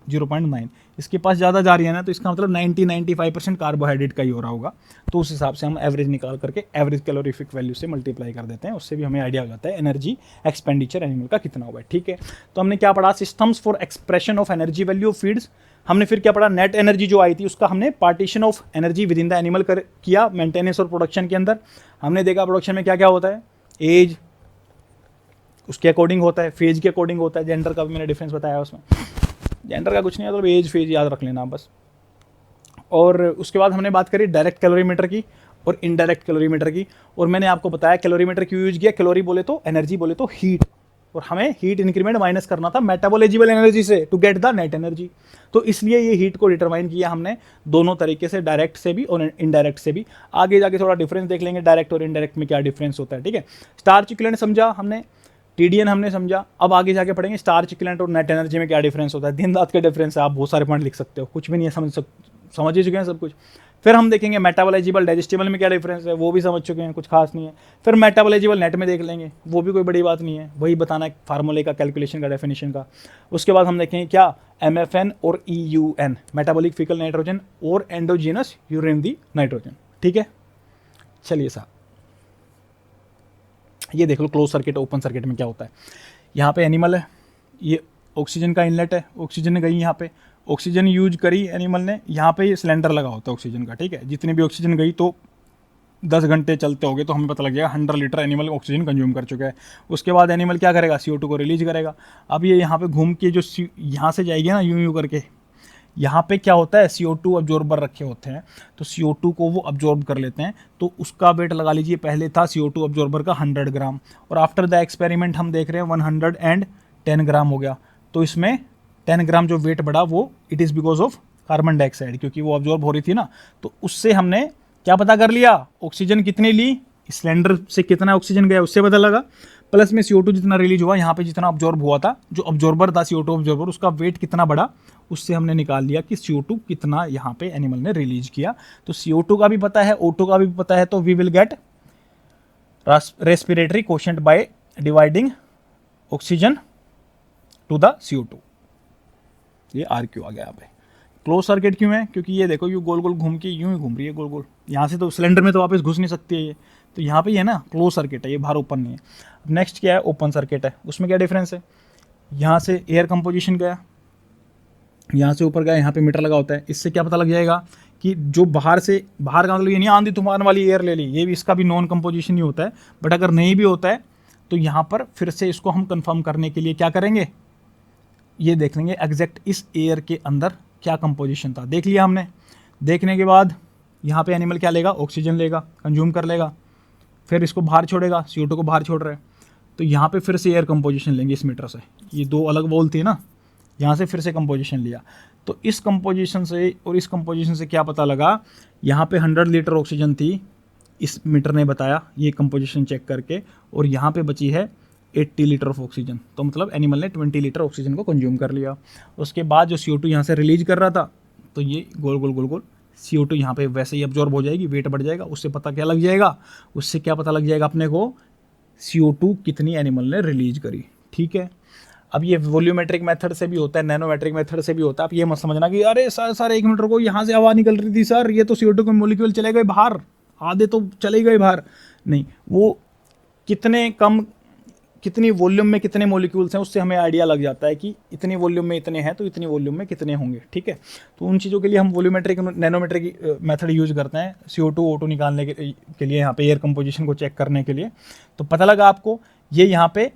0.9। इसके पास ज़्यादा जा रही है ना, तो इसका मतलब 90-95% कार्बोहाइड्रेट का ही हो रहा होगा। तो उस हिसाब से हम एवरेज निकाल करके एवरेज कैलोरीफिक वैल्यू से मल्टीप्लाई कर देते हैं, उससे भी हमें आइडिया हो जाता है एनर्जी एक्सपेंडिचर एनिमल का कितना हुआ है। ठीक है, तो हमने क्या पढ़ा, systems for expression of energy value of feeds. हमने फिर क्या पढ़ा, नेट एनर्जी जो आई थी उसका हमने partition of energy within the animal किया मेंटेनेंस और प्रोडक्शन के अंदर। हमने देखा प्रोडक्शन में क्या क्या होता है, एज उसके अकॉर्डिंग होता है, फेज के अकॉर्डिंग होता है, जेंडर का भी मैंने डिफरेंस बताया उसमें। जेंडर का कुछ नहीं है, मतलब एज फेज याद रख लेना बस। और उसके बाद हमने बात करी डायरेक्ट कैलोरीमीटर की और इनडायरेक्ट कैलोरीमीटर की। और मैंने आपको बताया कैलोरीमीटर क्यों यूज किया, कैलोरी बोले तो एनर्जी, बोले तो हीट। और हमें हीट इंक्रीमेंट माइनस करना था मेटाबॉलिजिबल एनर्जी से to get the net energy. तो इसलिए ये हीट को डिटरमाइन किया हमने दोनों तरीके से, डायरेक्ट से भी और इनडायरेक्ट से भी। आगे जाके थोड़ा डिफरेंस देख लेंगे डायरेक्ट और इनडायरेक्ट में क्या डिफरेंस होता है, ठीक है। स्टार्च इक्विवेलेंट समझा हमने, टीडीएन हमने समझा। अब आगे जाके पढ़ेंगे स्टार्च इक्विवेलेंट और नेट एनर्जी में क्या डिफरेंस होता है। दिन रात का डिफरेंस है, आप बहुत सारे पॉइंट लिख सकते हो, कुछ भी नहीं है, समझ ही चुके हैं सब कुछ। फिर हम देखेंगे मेटाबॉलाइजेबल डाइजेस्टिबल में क्या डिफरेंस है, वो भी समझ चुके हैं, कुछ खास नहीं है। फिर मेटाबॉलाइजेबल नेट में देख लेंगे, वो भी कोई बड़ी बात नहीं है, वही बताना है फार्मूले का, कैलकुलेशन का, डेफिनेशन का। उसके बाद हम देखेंगे क्या MFN और EUN, मेटाबॉलिक फीकल नाइट्रोजन और एंडोजीनस यूरेन दी नाइट्रोजन, ठीक है। चलिए साहब, ये देख लो क्लोज सर्किट ओपन सर्किट में क्या होता है। यहाँ पे एनिमल है, ये ऑक्सीजन का इनलेट है, ऑक्सीजन गई यहाँ पे, ऑक्सीजन यूज करी एनिमल ने, यहाँ पे ये सिलेंडर लगा होता है ऑक्सीजन का, ठीक है। जितनी भी ऑक्सीजन गई तो 10 घंटे चलते होंगे तो हमें पता लग जाएगा 100 लीटर एनिमल ऑक्सीजन कंज्यूम कर चुका है। उसके बाद एनिमल क्या करेगा, CO2 को रिलीज करेगा। अब ये यहाँ पे घूम के जो यहाँ से जाएगी ना यूं करके, यहाँ पे क्या होता है, CO2 अब्जॉर्बर रखे होते हैं, तो CO2 को वो अब्जॉर्ब कर लेते हैं। तो उसका वेट लगा लीजिए, पहले था CO2 अब्जॉर्बर का 100 ग्राम, और आफ्टर द एक्सपेरिमेंट हम देख रहे हैं 110 ग्राम हो गया। तो इसमें 10 ग्राम जो वेट बढ़ा वो it is because of carbon dioxide, क्योंकि वो अब्जॉर्ब हो रही थी ना। तो उससे हमने क्या पता कर लिया, ऑक्सीजन कितनी ली, सिलेंडर से कितना ऑक्सीजन गया उससे पता लगा, प्लस में CO2 जितना रिलीज हुआ, यहाँ पे जितना अब्जॉर्ब हुआ था, जो अब्जॉर्बर था CO2 अब्जॉर्बर, उसका वेट कितना बढ़ा, उससे हमने निकाल लिया कि CO2 कितना यहाँ पे एनिमल ने रिलीज किया। तो CO2 का भी पता है, O2 का भी पता है, तो we will get respiratory quotient by dividing oxygen to the CO2। ये RQ आ गया यहाँ पे। क्लोज सर्किट क्यों है, क्योंकि ये देखो, ये गोल गोल घूम के यूं ही घूम रही है गोल गोल, यहाँ से तो सिलेंडर में तो वापस घुस नहीं सकती है ये, तो यहाँ पे ये ना क्लोज सर्किट है, ये बाहर ओपन नहीं है। नेक्स्ट क्या है, ओपन सर्किट है, उसमें क्या डिफरेंस है, यहाँ से एयर कंपोजिशन गया, यहाँ से ऊपर गया, यहाँ पे मीटर लगा होता है। इससे क्या पता लग जाएगा कि जो बाहर से, बाहर का मतलब ये नहीं आंधी तूफान वाली एयर ले ली, ये भी इसका भी नॉन कंपोजिशन ही होता है। बट अगर नहीं भी होता है तो यहाँ पर फिर से इसको हम कंफर्म करने के लिए क्या करेंगे, ये देख लेंगे एग्जैक्ट इस एयर के अंदर क्या कंपोजिशन था। देख लिया हमने, देखने के बाद यहाँ पे एनिमल क्या लेगा, ऑक्सीजन लेगा, कंज्यूम कर लेगा, फिर इसको बाहर छोड़ेगा, CO2 को बाहर छोड़ रहा है। तो यहाँ पे फिर से एयर कंपोजिशन लेंगे इस मीटर से, ये दो अलग वॉल थी ना, यहाँ से फिर से कंपोजिशन लिया। तो इस कंपोजिशन से और इस कंपोजिशन से क्या पता लगा, यहाँ पे 100 लीटर ऑक्सीजन थी, इस मीटर ने बताया ये कंपोजिशन चेक करके, और यहाँ पे बची है 80 लीटर ऑफ ऑक्सीजन। तो मतलब एनिमल ने 20 लीटर ऑक्सीजन को कंज्यूम कर लिया। उसके बाद जो CO2 यहाँ से रिलीज कर रहा था, तो ये गोल गोल गोल गोल CO2 यहाँ पे वैसे ही अब्जॉर्ब हो जाएगी, वेट बढ़ जाएगा, उससे पता क्या लग जाएगा, उससे क्या पता लग जाएगा अपने को, CO2 कितनी एनिमल ने रिलीज करी, ठीक है। अब ये वॉल्यूमेट्रिक मेथड से भी होता है, नैनोमेट्रिक मेथड से भी होता है। आप ये मत समझना कि अरे सर 1 मीटर को यहाँ से हवा निकल रही थी सर, ये तो CO2 के मोलिक्यूल चले गए बाहर, आधे तो चले गए बाहर। नहीं, वो कितनी वॉल्यूम में कितने मॉलिक्यूल्स हैं उससे हमें आइडिया लग जाता है कि इतनी वॉल्यूम में इतने हैं तो इतनी वॉल्यूम में कितने होंगे, ठीक है। तो उन चीज़ों के लिए हम वॉल्यूमेट्रिक नैनोमेट्रिक मेथड यूज करते हैं CO2 O2 निकालने के लिए, यहाँ पे एयर कंपोजिशन को चेक करने के लिए। तो पता लगा आपको, ये यहाँ पे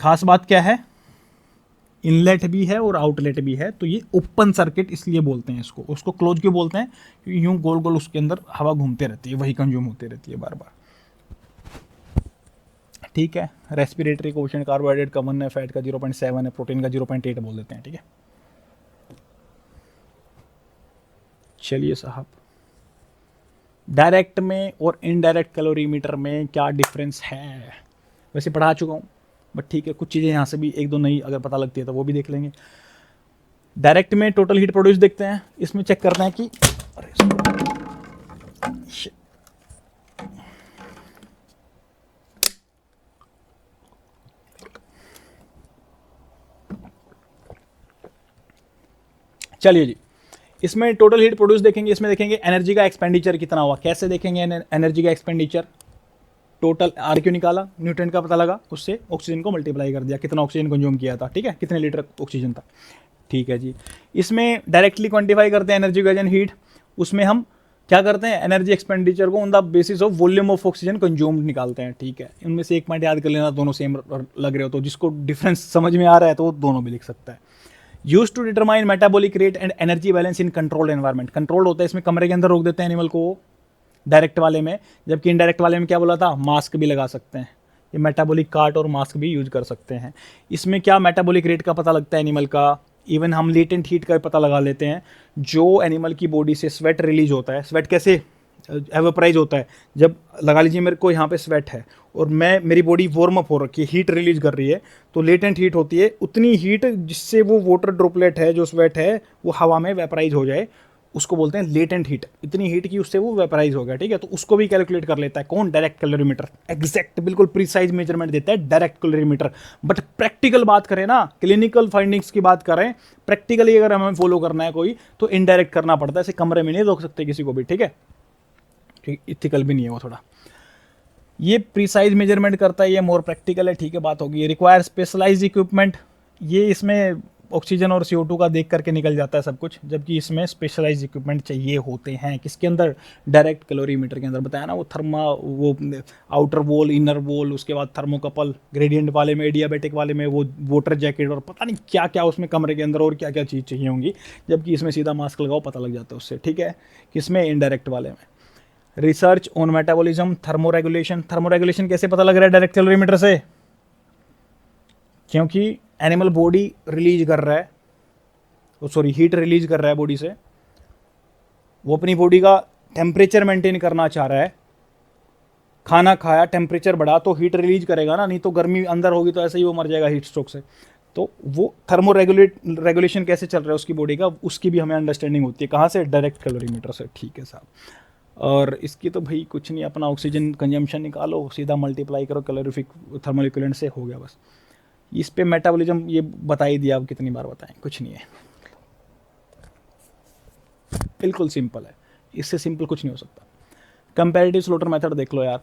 खास बात क्या है, इनलेट भी है और आउटलेट भी है। तो ये ओपन सर्किट इसलिए बोलते हैं इसको, उसको क्लोज क्यों बोलते हैं, क्योंकि यूं गोल गोल उसके अंदर हवा घूमते रहती है, वही कंज्यूम होती रहती है बार बार, ठीक है। रेस्पिरेटरी कोशेंट कार्बोहाइड्रेट का 1 है, फैट का 0.7 है, प्रोटीन का 0.8 बोल देते हैं, ठीक है। चलिए साहब, डायरेक्ट में और इनडायरेक्ट कैलोरीमीटर में क्या डिफरेंस है, वैसे पढ़ा चुका हूँ, बट ठीक है, कुछ चीज़ें यहाँ से भी 1-2 नई अगर पता लगती है तो वो भी देख लेंगे। डायरेक्ट में टोटल हीट प्रोड्यूस देखते हैं, इसमें चेक करते हैं कि चलिए जी, इसमें टोटल हीट प्रोड्यूस देखेंगे, इसमें देखेंगे एनर्जी का एक्सपेंडिचर कितना हुआ। कैसे देखेंगे एनर्जी का एक्सपेंडिचर, टोटल RQ निकाला, न्यूट्रन का पता लगा, उससे ऑक्सीजन को मल्टीप्लाई कर दिया, कितना ऑक्सीजन कंज्यूम किया था, ठीक है, कितने लीटर ऑक्सीजन था, ठीक है जी। इसमें डायरेक्टली क्वांटिफाई करते हैं एनर्जी गैस एंड हीट, उसमें हम क्या करते हैं, एनर्जी एक्सपेंडिचर को on the basis of volume of oxygen consumed निकालते हैं, ठीक है। इनमें से एक पॉइंट याद कर लेना, दोनों सेम लग रहे हो तो जिसको डिफरेंस समझ में आ रहा है तो वो दोनों भी लिख सकता है। Use to determine metabolic rate and energy balance in controlled environment. Controlled होता है, इसमें कमरे के अंदर रोक देते हैं एनिमल को डायरेक्ट वाले में, जबकि इनडायरेक्ट वाले में क्या बोला था, मास्क भी लगा सकते हैं, ये मेटाबॉलिक कार्ट और मास्क भी यूज कर सकते हैं। इसमें क्या मेटाबॉलिक रेट का पता लगता है एनिमल का, इवन हम लेटेंट हीट का पता लगा लेते हैं। जो एनिमल की बॉडी से स्वेट रिलीज होता है, स्वेट कैसे एवोपराइज होता है, जब लगा लीजिए मेरे को यहाँ पे स्वेट है और मैं मेरी बॉडी वार्म अप हो रखी है, हीट रिलीज कर रही है, तो लेटेंट हीट होती है उतनी हीट जिससे वो वाटर ड्रॉपलेट है जो स्वेट है वो हवा में वेपराइज हो जाए, उसको बोलते हैं लेटेंट हीट। इतनी हीट की उससे वो वेपराइज हो गया, ठीक है। तो उसको भी कैलकुलेट कर लेता है कौन, डायरेक्ट कैलोरीमीटर। एग्जैक्ट बिल्कुल प्रिसाइज मेजरमेंट देता है डायरेक्ट कैलोरीमीटर। बट प्रैक्टिकल बात करें ना, क्लिनिकल फाइंडिंग्स की बात करें, प्रैक्टिकली अगर हमें फॉलो करना है कोई तो इनडायरेक्ट करना पड़ता है, ऐसे कमरे में नहीं रोक सकते किसी को भी, ठीक है। इथिकल भी नहीं है वो थोड़ा। ये प्रिसाइज मेजरमेंट करता है, ये मोर प्रैक्टिकल है, ठीक है, बात होगी। रिक्वायर स्पेशलाइज इक्विपमेंट, ये इसमें ऑक्सीजन और CO2 का देख करके निकल जाता है सब कुछ, जबकि इसमें स्पेशलाइज इक्विपमेंट चाहिए होते हैं। किसके अंदर, डायरेक्ट कैलोरीमीटर के अंदर। बताया ना वो वो आउटर वॉल, इनर वॉल, उसके बाद थर्मोकपल, ग्रेडियंट वाले में, डियाबेटिक वाले में वो वाटर जैकेट और पता नहीं क्या क्या उसमें कमरे के अंदर और क्या क्या चीज़ चाहिए होंगी, जबकि इसमें सीधा मास्क लगाओ पता लग जाता है उससे, ठीक है। किसमें, इनडायरेक्ट वाले में। Research on metabolism, thermoregulation. Thermoregulation कैसे पता लग रहा है डायरेक्ट कैलोरीमीटर से, क्योंकि एनिमल बॉडी रिलीज कर रहा है, सॉरी हीट रिलीज कर रहा है बॉडी से, वो अपनी बॉडी का टेम्परेचर मेंटेन करना चाह रहा है। खाना खाया, टेम्परेचर बढ़ा तो हीट रिलीज करेगा ना, नहीं तो गर्मी अंदर होगी तो ऐसे ही वो मर जाएगा हीट स्ट्रोक से। तो वो रेगुलेशन कैसे चल रहा है उसकी बॉडी का, उसकी भी हमें अंडरस्टैंडिंग होती है। कहाँ से, डायरेक्ट कैलोरीमीटर से, ठीक है साहब। और इसकी तो भाई कुछ नहीं, अपना ऑक्सीजन कंजम्पशन निकालो, सीधा मल्टीप्लाई करो कैलोरीफिक थर्मल इक्विवेलेंट से, हो गया बस। इस पे मेटाबॉलिज्म ये बता ही दिया, अब कितनी बार बताएं, कुछ नहीं है, बिल्कुल सिंपल है, इससे सिंपल कुछ नहीं हो सकता। कंपैरेटिव स्लॉटर मेथड देख लो यार,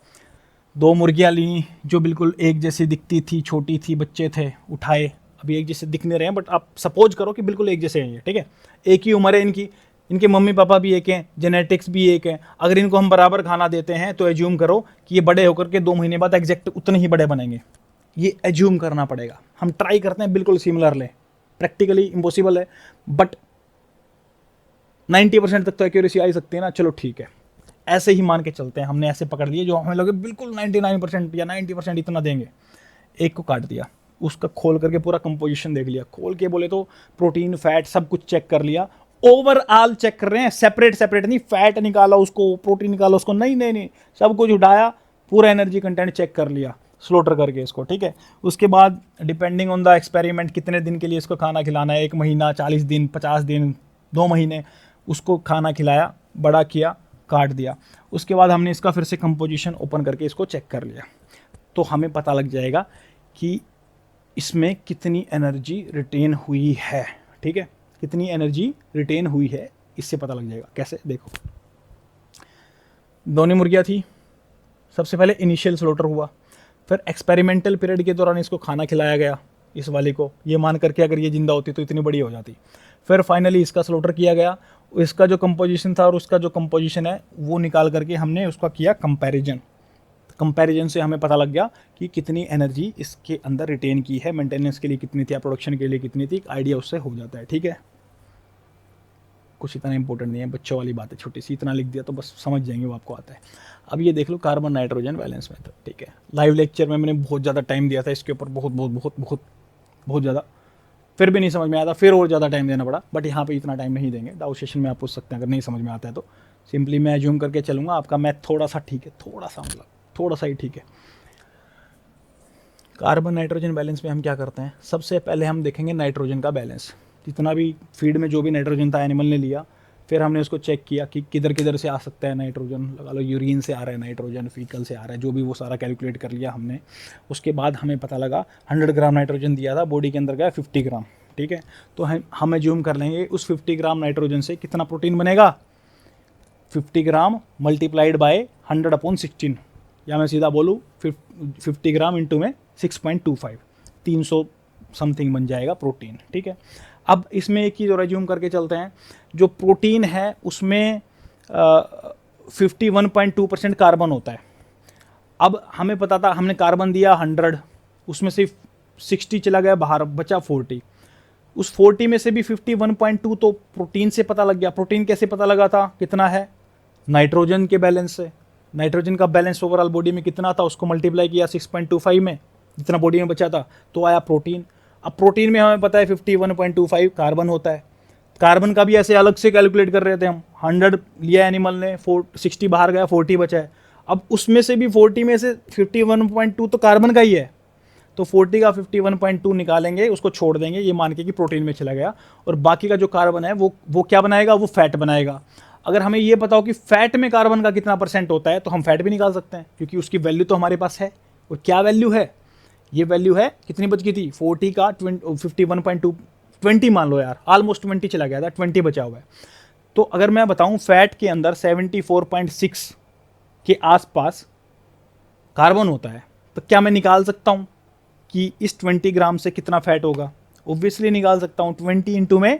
2 मुर्गियाँ ली जो बिल्कुल एक जैसी दिखती थी, छोटी थी, बच्चे थे, उठाए, अभी एक जैसे दिख नहीं रहे हैं बट आप सपोज करो कि बिल्कुल एक जैसे हैं ये, ठीक है। एक ही उम्र है इनकी, इनके मम्मी पापा भी एक हैं, जेनेटिक्स भी एक है। अगर इनको हम बराबर खाना देते हैं तो एज्यूम करो कि ये बड़े होकर के 2 महीने बाद एग्जैक्ट उतने ही बड़े बनेंगे, ये एज्यूम करना पड़ेगा। हम ट्राई करते हैं बिल्कुल सिमिलर ले, प्रैक्टिकली इम्पॉसिबल है बट 90% तक तो एक्यूरेसी आ ही सकती है ना, चलो ठीक है, ऐसे ही मान के चलते हैं। हमने ऐसे पकड़ लिए जो हमें लगे बिल्कुल 99% या 90% इतना देंगे। एक को काट दिया, उसका खोल करके पूरा कंपोजिशन देख लिया, खोल के बोले तो प्रोटीन, फैट सब कुछ चेक कर लिया, ओवरऑल चेक कर रहे हैं, सेपरेट सेपरेट नहीं, फैट निकाला उसको, प्रोटीन निकाला उसको, नहीं नहीं नहीं, सब कुछ उठाया, पूरा एनर्जी कंटेंट चेक कर लिया स्लोटर करके इसको, ठीक है। उसके बाद डिपेंडिंग ऑन द एक्सपेरिमेंट कितने दिन के लिए इसको खाना खिलाना है, 1 महीना, 40 दिन, 50 दिन, 2 महीने, उसको खाना खिलाया, बड़ा किया, काट दिया। उसके बाद हमने इसका फिर से कंपोजिशन ओपन करके इसको चेक कर लिया, तो हमें पता लग जाएगा कि इसमें कितनी एनर्जी रिटेन हुई है, ठीक है, कितनी एनर्जी रिटेन हुई है, इससे पता लग जाएगा। कैसे, देखो, दोनों मुर्गियाँ थी, सबसे पहले इनिशियल स्लॉटर हुआ, फिर एक्सपेरिमेंटल पीरियड के दौरान इसको खाना खिलाया गया, इस वाले को, ये मान करके अगर ये जिंदा होती तो इतनी बड़ी हो जाती। फिर फाइनली इसका स्लॉटर किया गया, इसका जो कंपोजिशन था और उसका जो कंपोजिशन है वो निकाल करके हमने उसका किया कंपैरिजन। कंपैरिजन से हमें पता लग गया कि कितनी एनर्जी इसके अंदर रिटेन की है, मेंटेनेंस के लिए कितनी थी, प्रोडक्शन के लिए कितनी थी, एक आइडिया उससे हो जाता है, ठीक है। कुछ इतना इंपॉर्टेंट नहीं है, बच्चों वाली बात है, छोटी सी, इतना लिख दिया तो बस समझ जाएंगे, वो आपको आता है। अब ये देख low carbon nitrogen balance method, ठीक है। लाइव लेक्चर में मैंने बहुत ज़्यादा टाइम दिया था इसके ऊपर, बहुत बहुत बहुत बहुत बहुत ज़्यादा, फिर भी नहीं समझ में आता, फिर और ज़्यादा टाइम देना पड़ा, बट यहाँ पे इतना टाइम नहीं देंगे। डाउट सेशन में आप पूछ सकते हैं अगर नहीं समझ में आता है तो, सिंपली मैं एज्यूम करके चलूँगा। आपका मैथ थोड़ा सा ठीक है, थोड़ा सा मतलब थोड़ा सा ही ठीक है। कार्बन नाइट्रोजन बैलेंस में हम क्या करते हैं, सबसे पहले हम देखेंगे नाइट्रोजन का बैलेंस। जितना भी फीड में जो भी नाइट्रोजन था एनिमल ने लिया, फिर हमने उसको चेक किया कि किधर किधर से आ सकता है नाइट्रोजन, लगा लो यूरिन से आ रहा है नाइट्रोजन, फीकल से आ रहा है, जो भी वो सारा कैलकुलेट कर लिया हमने। उसके बाद हमें पता लगा 100 ग्राम नाइट्रोजन दिया था, बॉडी के अंदर गया 50 ग्राम, ठीक है। तो हम एज्यूम कर लेंगे उस 50 ग्राम नाइट्रोजन से कितना प्रोटीन बनेगा, 50 ग्राम मल्टीप्लाइड बाय 100/16, या मैं सीधा बोलूँ 50 ग्राम इंटू में 6.25, 300 समथिंग बन जाएगा प्रोटीन, ठीक है। अब इसमें एक चीज़ और एज्यूम करके चलते हैं, जो प्रोटीन है उसमें 51.2% कार्बन होता है। अब हमें पता था, हमने कार्बन दिया 100, उसमें से 60 चला गया बाहर, बचा 40, उस 40 में से भी 51.2 तो प्रोटीन से पता लग गया। प्रोटीन कैसे पता लगा था कितना है, नाइट्रोजन के बैलेंस से, नाइट्रोजन का बैलेंस ओवरऑल बॉडी में कितना था, उसको मल्टीप्लाई किया 6.25 में, जितना बॉडी में बचा था, तो आया प्रोटीन। अब प्रोटीन में हमें पता है 51.25 कार्बन होता है। कार्बन का भी ऐसे अलग से कैलकुलेट कर रहे थे हम। 100 लिया एनिमल ने, 60 बाहर गया, 40 बचा है। अब उसमें से भी 40 में से 51.2 तो कार्बन का ही है, तो 40 का 51.2 निकालेंगे, उसको छोड़ देंगे, ये मान के कि प्रोटीन में चला गया, और बाकी का जो कार्बन है वो क्या बनाएगा, वो फैट बनाएगा। अगर हमें ये पता हो कि फैट में कार्बन का कितना % होता है, तो हम फैट भी निकाल सकते हैं, क्योंकि उसकी वैल्यू तो हमारे पास है। और क्या वैल्यू है, ये वैल्यू है, कितनी बच गई थी, 40 का 51.2, 20 मान लो यार, ऑलमोस्ट 20 चला गया था, 20 बचा हुआ है। तो अगर मैं बताऊं फैट के अंदर 74.6 के आसपास कार्बन होता है, तो क्या मैं निकाल सकता हूं कि इस 20 ग्राम से कितना फैट होगा? ऑब्वियसली निकाल सकता हूं। 20 इंटू में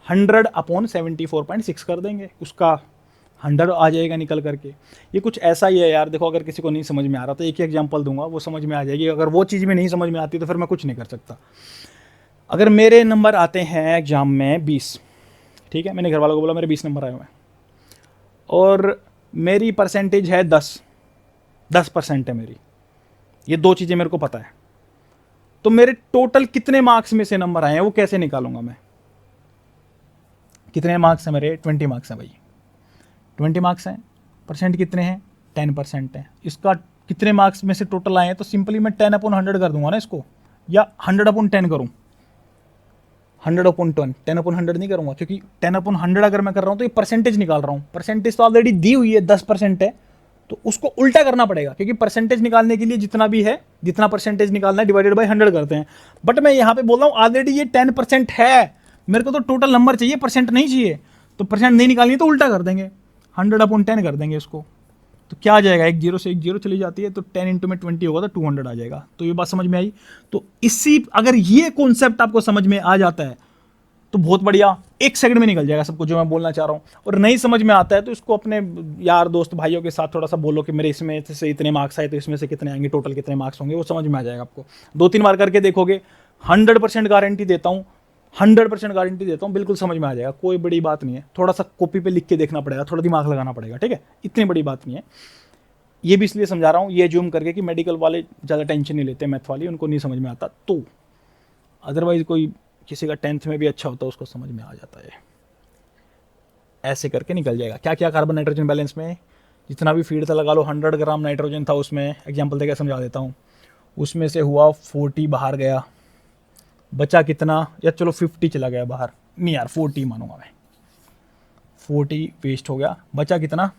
100/74.6 कर देंगे, उसका 100 आ जाएगा निकल करके। ये कुछ ऐसा ही है यार। देखो, अगर किसी को नहीं समझ में आ रहा तो एक ही एग्जांपल दूंगा, वो समझ में आ जाएगी। अगर वो चीज़ में नहीं समझ में आती तो फिर मैं कुछ नहीं कर सकता। अगर मेरे नंबर आते हैं एग्जाम में 20, ठीक है, मैंने घर वालों को बोला मेरे 20 नंबर आए हुए हैं, और मेरी परसेंटेज है 10% है मेरी, ये दो चीज़ें मेरे को पता है, तो मेरे टोटल कितने मार्क्स में से नंबर आए हैं वो कैसे निकालूंगा मैं? कितने मार्क्स हैं मेरे? 20 मार्क्स हैं भाई, 20 मार्क्स हैं। परसेंट कितने हैं? 10% है। इसका कितने मार्क्स में से टोटल आए हैं? तो सिंपली मैं 10/100 कर दूंगा ना इसको, या 100/10 करूँ? 100/10, 10/100 नहीं करूँगा, क्योंकि 10/100 अगर मैं कर रहा हूँ तो ये परसेंटेज निकाल रहा हूँ। परसेंटेज तो ऑलरेडी दी हुई है, 10% है, तो उसको उल्टा करना पड़ेगा, क्योंकि परसेंटेज निकालने के लिए जितना भी है, जितना परसेंटेज निकालना है डिवाइडेड बाय 100 करते हैं। बट मैं यहाँ पे बोल रहा हूँ ऑलरेडी ये 10% है, मेरे को तो टोटल नंबर चाहिए, परसेंट नहीं चाहिए। तो परसेंट नहीं निकालनी तो उल्टा कर देंगे, 100/10 कर देंगे इसको। तो क्या आ जाएगा, एक जीरो से एक जीरो चली जाती है, तो 10 इंटू में 20 होगा तो 200 आ जाएगा। तो ये बात समझ में आई? तो इसी, अगर ये कॉन्सेप्ट आपको समझ में आ जाता है तो बहुत बढ़िया, 1 सेकंड में निकल जाएगा सब कुछ जो मैं बोलना चाह रहा हूँ। और नहीं समझ में आता है तो इसको अपने यार दोस्त भाइयों के साथ थोड़ा सा बोलो कि मेरे इसमें से इतने मार्क्स आए, तो इसमें से कितने आएंगे, टोटल कितने मार्क्स होंगे, वो समझ में आ जाएगा आपको। 2-3 बार करके देखोगे, 100% गारंटी देता हूँ, 100% गारंटी देता हूँ, बिल्कुल समझ में आ जाएगा। कोई बड़ी बात नहीं है, थोड़ा सा कॉपी पे लिख के देखना पड़ेगा, थोड़ा दिमाग लगाना पड़ेगा, ठीक है, इतनी बड़ी बात नहीं है। ये भी इसलिए समझा रहा हूँ, ये जूम करके कि मेडिकल वाले ज़्यादा टेंशन नहीं लेते, मैथ वाले, उनको नहीं समझ में आता। तो अदरवाइज कोई किसी का 10th में भी अच्छा होता है, उसको समझ में आ जाता है। ऐसे करके निकल जाएगा। क्या क्या कार्बन नाइट्रोजन बैलेंस में, जितना भी फीड था लगा लो, 100 ग्राम नाइट्रोजन था उसमें, एग्जाम्पल देकर समझा देता हूँ, उसमें से हुआ 40 बाहर गया, बचा कितना, या चलो 50 चला गया बाहर, नहीं यार 40 मानूंगा मैं, 40 वेस्ट हो गया, बचा कितना,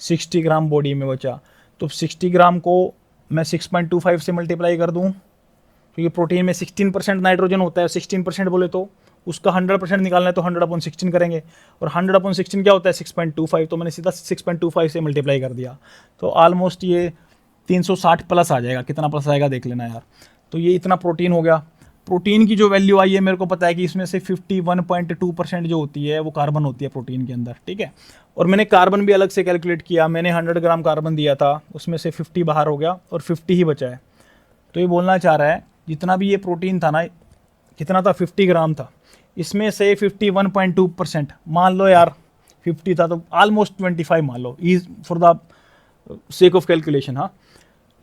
60 ग्राम बॉडी में बचा। तो 60 ग्राम को मैं 6.25 से मल्टीप्लाई कर दूँ, क्योंकि प्रोटीन में 16% नाइट्रोजन होता है, 16% बोले तो उसका 100% निकालना है, तो 100/16 करेंगे, और 100/16 क्या होता है, 6.25, तो मैंने सीधा 6.25 से मल्टीप्लाई कर दिया। तो ऑलमोस्ट ये 360 प्लस आ जाएगा, कितना प्लस आएगा देख लेना यार। तो ये इतना प्रोटीन हो गया। प्रोटीन की जो वैल्यू आई है, मेरे को पता है कि इसमें से 51.2% जो होती है वो कार्बन होती है प्रोटीन के अंदर, ठीक है। और मैंने कार्बन भी अलग से कैलकुलेट किया, मैंने 100 ग्राम कार्बन दिया था, उसमें से 50 बाहर हो गया और 50 ही बचा है। तो ये बोलना चाह रहा है जितना भी ये प्रोटीन था ना, कितना था, 50 ग्राम था, इसमें से 51.2% मान लो यार, 50 था तो ऑलमोस्ट 25 मान लो, is for the sake of calculation. हाँ,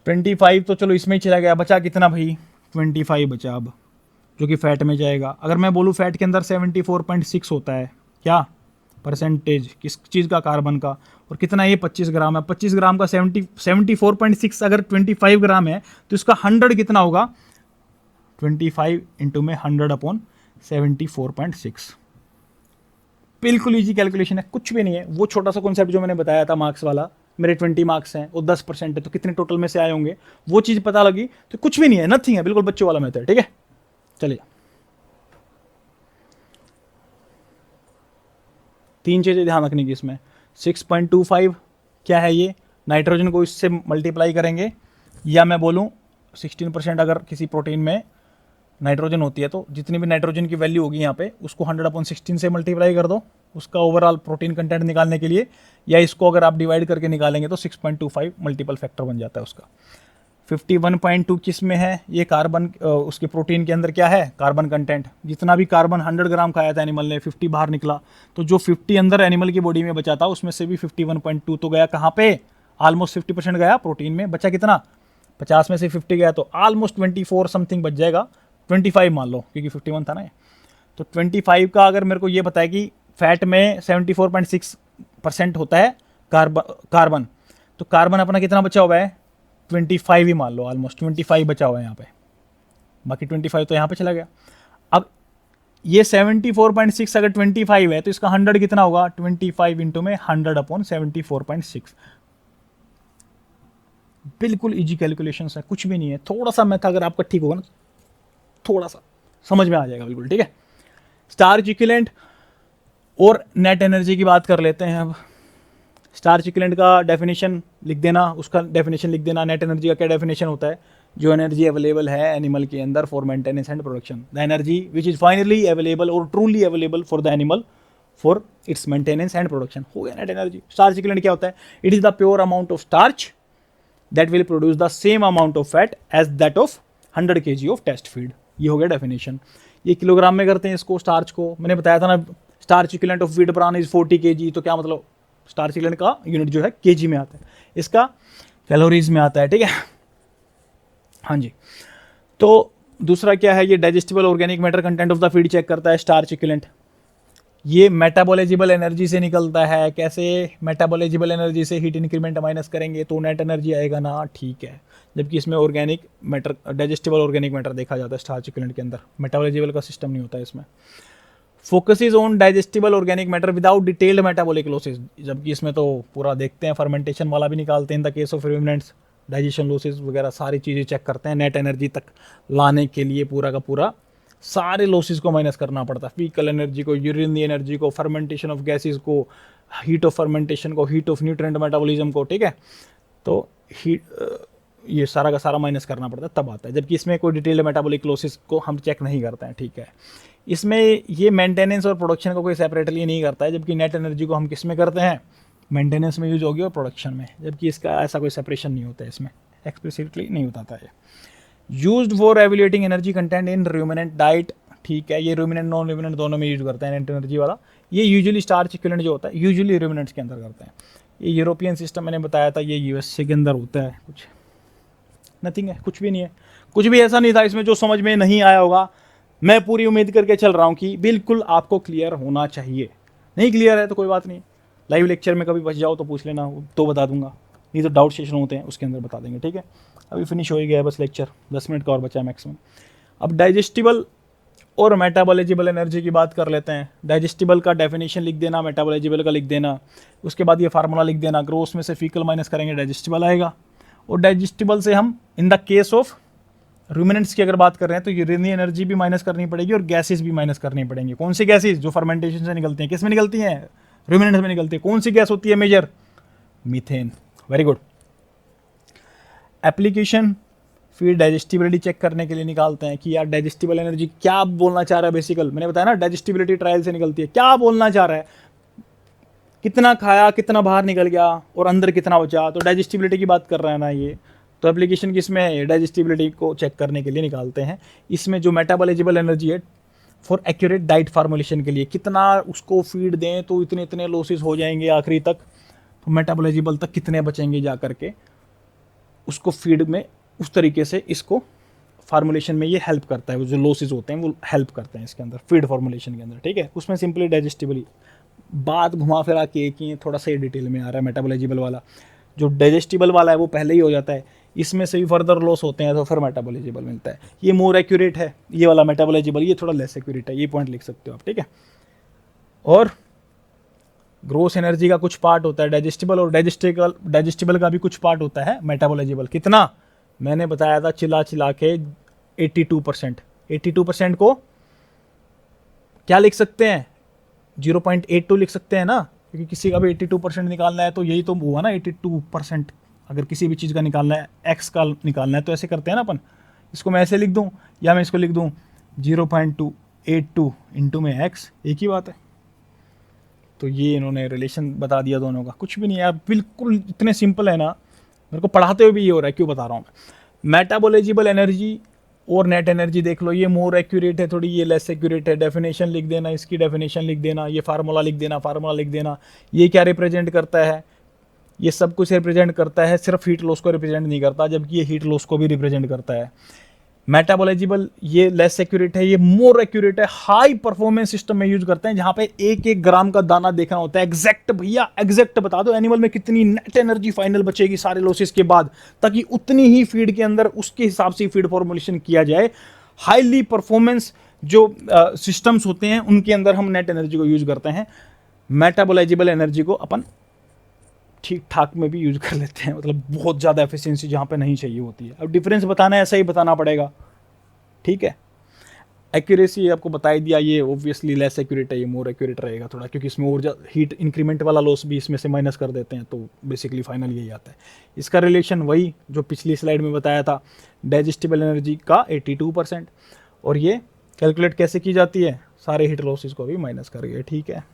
25 तो चलो इसमें ही चला गया, बचा कितना भाई, 25 बचा अब, जो कि फैट में जाएगा। अगर मैं बोलूँ फैट के अंदर 74.6 होता है, क्या परसेंटेज, किस चीज़ का, कार्बन का, और कितना, ये 25 ग्राम है, 25 ग्राम का 74.6 अगर 25 ग्राम है, तो इसका 100 कितना होगा, 25 इंटू में 100/74.6। बिल्कुल ईजी कैलकुलेशन है, कुछ भी नहीं है। वो छोटा सा कॉन्सेप्ट जो मैंने बताया था मार्क्स वाला, मेरे 20 मार्क्स हैं और 10% है, तो कितने टोटल में से आए होंगे, वो चीज़ पता लगी तो कुछ भी नहीं है, नथिंग है, बिल्कुल बच्चों वाला मेथड, ठीक है। चलिए, 3 चीज़ें ध्यान रखने की इसमें। 6.25 क्या है, ये नाइट्रोजन को इससे मल्टीप्लाई करेंगे, या मैं बोलूँ 16% अगर किसी प्रोटीन में नाइट्रोजन होती है, तो जितनी भी नाइट्रोजन की वैल्यू होगी यहाँ पे, उसको 100/16 से मल्टीप्लाई कर दो उसका ओवरऑल प्रोटीन कंटेंट निकालने के लिए, या इसको अगर आप डिवाइड करके निकालेंगे तो 6.25 मल्टीपल फैक्टर बन जाता है उसका। 51.2 किस में है, ये कार्बन, उसके प्रोटीन के अंदर क्या है, कार्बन कंटेंट। जितना भी कार्बन 100 ग्राम खाया था एनिमल ने, 50 बाहर निकला, तो जो 50 अंदर एनिमल की बॉडी में बचा था उसमें से भी 51.2 तो गया कहाँ पे, ऑलमोस्ट 50% गया प्रोटीन में, बचा कितना, 50 में से 50 गया तो ऑलमोस्ट 24 समथिंग बच जाएगा, 25 मान लो क्योंकि 51 था ना ये। तो 25 का अगर मेरे को ये पता है कि फैट में 74.6% होता है कार्बन, तो कार्बन अपना कितना बचा हुआ है, 25 ही मान लो, ऑलमोस्ट 25 बचा हुआ है यहाँ पे, बाकी 25 तो यहाँ पे चला गया। अब ये 74.6 अगर 25 है तो इसका 100 कितना होगा, 25 इंटू में 100/74.6। बिल्कुल इजी कैलकुलेशन है, कुछ भी नहीं है, थोड़ा सा मैथ अगर आपका ठीक होगा ना, थोड़ा सा समझ में आ जाएगा बिल्कुल, ठीक है। स्टार्च इक्विवेलेंट और नेट एनर्जी की बात कर लेते हैं अब। स्टार्च इक्विवेलेंट का डेफिनेशन लिख देना, उसका डेफिनेशन लिख देना। नेट एनर्जी का क्या डेफिनेशन होता है, जो एनर्जी अवेलेबल है एनिमल के अंदर for maintenance and production, the energy which is finally available और truly available for the animal for its maintenance and production, हो गया नेट एनर्जी। स्टार्च इक्विवेलेंट क्या होता है, it is the pure amount of starch that will produce the same amount of fat as that of 100 kg of test feed. ये हो गया definition. ये kilogram में करते हैं इसको, स्टार्च को मैंने बताया था ना, starch equivalent of wheat bran is 40 kg, तो क्या मतलब स्टार्च इक्विवेलेंट का यूनिट जो है केजी में आता है, इसका कैलोरीज में आता है, ठीक है। हाँ जी, तो दूसरा क्या है, ये digestible organic matter content of the feed check करता है स्टार्च इक्विवेलेंट। ये मेटाबॉलिजिबल एनर्जी से निकलता है, कैसे, मेटाबॉलिजिबल एनर्जी से हीट इंक्रीमेंट माइनस करेंगे तो नेट एनर्जी आएगा ना, ठीक है। जबकि इसमें organic matter, digestible organic matter देखा जाता है स्टार्च इक्विवेलेंट के अंदर, मेटाबॉलिजिबल का सिस्टम नहीं होता है इसमें। Focuses on digestible organic matter without detailed metabolic losses, जबकि इसमें तो पूरा देखते हैं, फर्मेंटेशन वाला भी निकालते हैं। In the case of ruminants digestion losses वगैरह सारी चीज़ें चेक करते हैं, नेट एनर्जी तक लाने के लिए पूरा का पूरा सारे लॉसेज को माइनस करना पड़ता है, फीकल एनर्जी को, यूरिन एनर्जी को, फर्मेंटेशन ऑफ गैसेज को, हीट ऑफ फर्मेंटेशन को, हीट ऑफ न्यूट्रिएंट मेटाबॉलिज्म को, ठीक है। तो ये सारा का सारा माइनस करना पड़ता है तब आता है, जबकि इसमें कोई डिटेल्ड मेटाबॉलिक लॉसेज को हम चेक नहीं करते हैं, ठीक है। इसमें ये मेंटेनेंस और प्रोडक्शन को कोई सेपरेटली नहीं करता है, जबकि नेट एनर्जी को हम किस में करते हैं, मेंटेनेंस में यूज होगी और प्रोडक्शन में, जबकि इसका ऐसा कोई सेपरेशन नहीं होता है, इसमें एक्सप्लिसिटली नहीं बताता है। Used for evaluating energy content in ruminant diet, ठीक है। ये रूमिनेंट नॉन रूमिनेंट दोनों में यूज करते हैं नेट एनर्जी वाला। ये यूजुअली स्टार्च इक्विवेलेंट जो होता है यूजुअली रूमिनेंट्स के अंदर करते हैं। ये यूरोपियन सिस्टम मैंने बताया था, ये यूएसए के अंदर होता है। कुछ नथिंग है, कुछ भी नहीं है, कुछ भी ऐसा नहीं था इसमें जो समझ में नहीं आया होगा। मैं पूरी उम्मीद करके चल रहा हूँ कि बिल्कुल आपको क्लियर होना चाहिए। नहीं क्लियर है तो कोई बात नहीं, लाइव लेक्चर में कभी बच जाओ तो पूछ लेना, तो बता दूंगा, नहीं तो डाउट सेशन होते हैं उसके अंदर बता देंगे, ठीक है। अभी फिनिश हो ही गया है बस लेक्चर, 10 मिनट का और बचा है मैक्सिमम। अब डाइजेस्टिबल और मेटाबॉलिजिबल एनर्जी की बात कर लेते हैं। डाइजेस्टिबल का डेफिनेशन लिख देना, मेटाबॉलिजिबल का लिख देना, उसके बाद ये फार्मूला लिख देना। ग्रोस में से फीकल माइनस करेंगे डाइजेस्टिबल आएगा, और डाइजेस्टिबल से हम इन द केस ऑफ रूमिनेंट्स की अगर बात कर रहे हैं तो यूरिनरी एनर्जी भी माइनस करनी पड़ेगी और गैसेस भी माइनस करनी पड़ेंगी। कौन सी गैसेस, जो फर्मेंटेशन से निकलती हैं, किस में निकलती हैं, रूमिनेंट्स में निकलती है। कौन सी गैस होती है major, methane. Very good. Application फिर डाइजेस्टिबिलिटी चेक करने के लिए निकालते हैं कि यार डाइजेस्टिबल एनर्जी क्या बोलना चाह रहा है। बेसिकल मैंने बताया ना, डाइजेस्टिबिलिटी ट्रायल से निकलती है, क्या बोलना चाह रहा है, कितना खाया, कितना बाहर निकल गया और अंदर कितना बचा, तो डाइजेस्टिबिलिटी की बात कर रहा है ना ये। तो एप्लीकेशन किसमें है, डाइजेस्टिबिलिटी को चेक करने के लिए निकालते हैं। इसमें जो मेटाबॉलिजिबल एनर्जी है फॉर एक्यूरेट डाइट फार्मुलेशन के लिए, कितना उसको फीड दें तो इतने इतने लॉसेस हो जाएंगे आखिरी तक, तो मेटाबॉलिजिबल तक कितने बचेंगे जा करके, उसको फीड में उस तरीके से इसको फार्मुलेशन में ये हेल्प करता है। वो जो लॉसेस होते हैं वो हेल्प करते हैं इसके अंदर, फीड फार्मुलेशन के अंदर, ठीक है। उसमें सिंपली डाइजेस्टिबली बात घुमा फिरा के एक ही थोड़ा सा ही डिटेल में आ रहा है। मेटाबॉलिजिबल वाला, जो डाइजेस्टिबल वाला है वो पहले ही हो जाता है, इसमें से भी फर्दर लॉस होते हैं तो फिर मेटाबॉलिजिबल मिलता है। ये मोर एक्यूरेट है ये वाला मेटाबॉलिजिबल, ये थोड़ा लेस एक्यूरेट है, ये पॉइंट लिख सकते हो आप, ठीक है। और ग्रोस एनर्जी का कुछ पार्ट होता है डाइजेस्टिबल, और डाइजेस्टिबल का भी कुछ पार्ट होता है मेटाबॉलिजिबल। कितना मैंने बताया था चिल्ला चिल्ला के 82%। 82% को क्या लिख सकते हैं, 0.82 लिख सकते हैं ना, क्योंकि किसी का भी 82% निकालना है तो यही तो हुआ ना 82%। अगर किसी भी चीज़ का निकालना है, एक्स का निकालना है तो ऐसे करते हैं ना अपन। इसको मैं ऐसे लिख दूं या मैं इसको लिख दूं 0.82 इंटू में एक्स, एक ही बात है। तो ये इन्होंने रिलेशन बता दिया दोनों का, कुछ भी नहीं है, बिल्कुल इतने सिंपल है ना। मेरे को पढ़ाते हुए भी ये हो रहा है, क्यों बता रहा हूँ मैं। मेटाबॉलिजिबल एनर्जी और नेट एनर्जी देख लो, ये मोर एक्यूरेट है थोड़ी, ये लेस एक्यूरेट है। डेफिनेशन लिख देना, इसकी डेफिनेशन लिख देना, ये फार्मूला लिख देना, फार्मूला लिख देना। ये क्या रिप्रेजेंट करता है, ये सब कुछ रिप्रेजेंट करता है, सिर्फ हीट लॉस को रिप्रेजेंट नहीं करता, जबकि ये हीट लॉस को भी रिप्रेजेंट करता है। मेटाबॉलाइजेबल ये लेस एक्यूरेट है, ये मोर एक्यूरेट है। हाई परफॉर्मेंस सिस्टम में यूज करते हैं, जहां पे एक एक ग्राम का दाना देखना होता है। एग्जैक्ट भैया एग्जैक्ट बता दो एनिमल में कितनी नेट एनर्जी फाइनल बचेगी सारे लॉसेस के बाद, ताकि उतनी ही फीड के अंदर उसके हिसाब से फीड फॉर्मुलेशन किया जाए। हाईली परफॉर्मेंस जो सिस्टम्स होते हैं उनके अंदर हम नेट एनर्जी को यूज करते हैं। मेटाबॉलाइजेबल एनर्जी को अपन ठीक ठाक में भी यूज कर लेते हैं, मतलब बहुत ज़्यादा एफिशिएंसी जहाँ पे नहीं चाहिए होती है। अब डिफरेंस बताना है, ऐसा ही बताना पड़ेगा, ठीक है। एक्यूरेसी आपको बता ही दिया, ये ऑब्वियसली लेस एक्यूरेट है, ये मोर एक्यूरेट रहेगा थोड़ा, क्योंकि इसमें और हीट इंक्रीमेंट वाला लॉस भी इसमें से माइनस कर देते हैं, तो बेसिकली फाइनल यही आता है। इसका रिलेशन वही जो पिछली स्लाइड में बताया था, डाइजेस्टिबल एनर्जी का 82%, और ये कैलकुलेट कैसे की जाती है, सारे हीट लॉसेस को भी माइनस करके, ठीक है।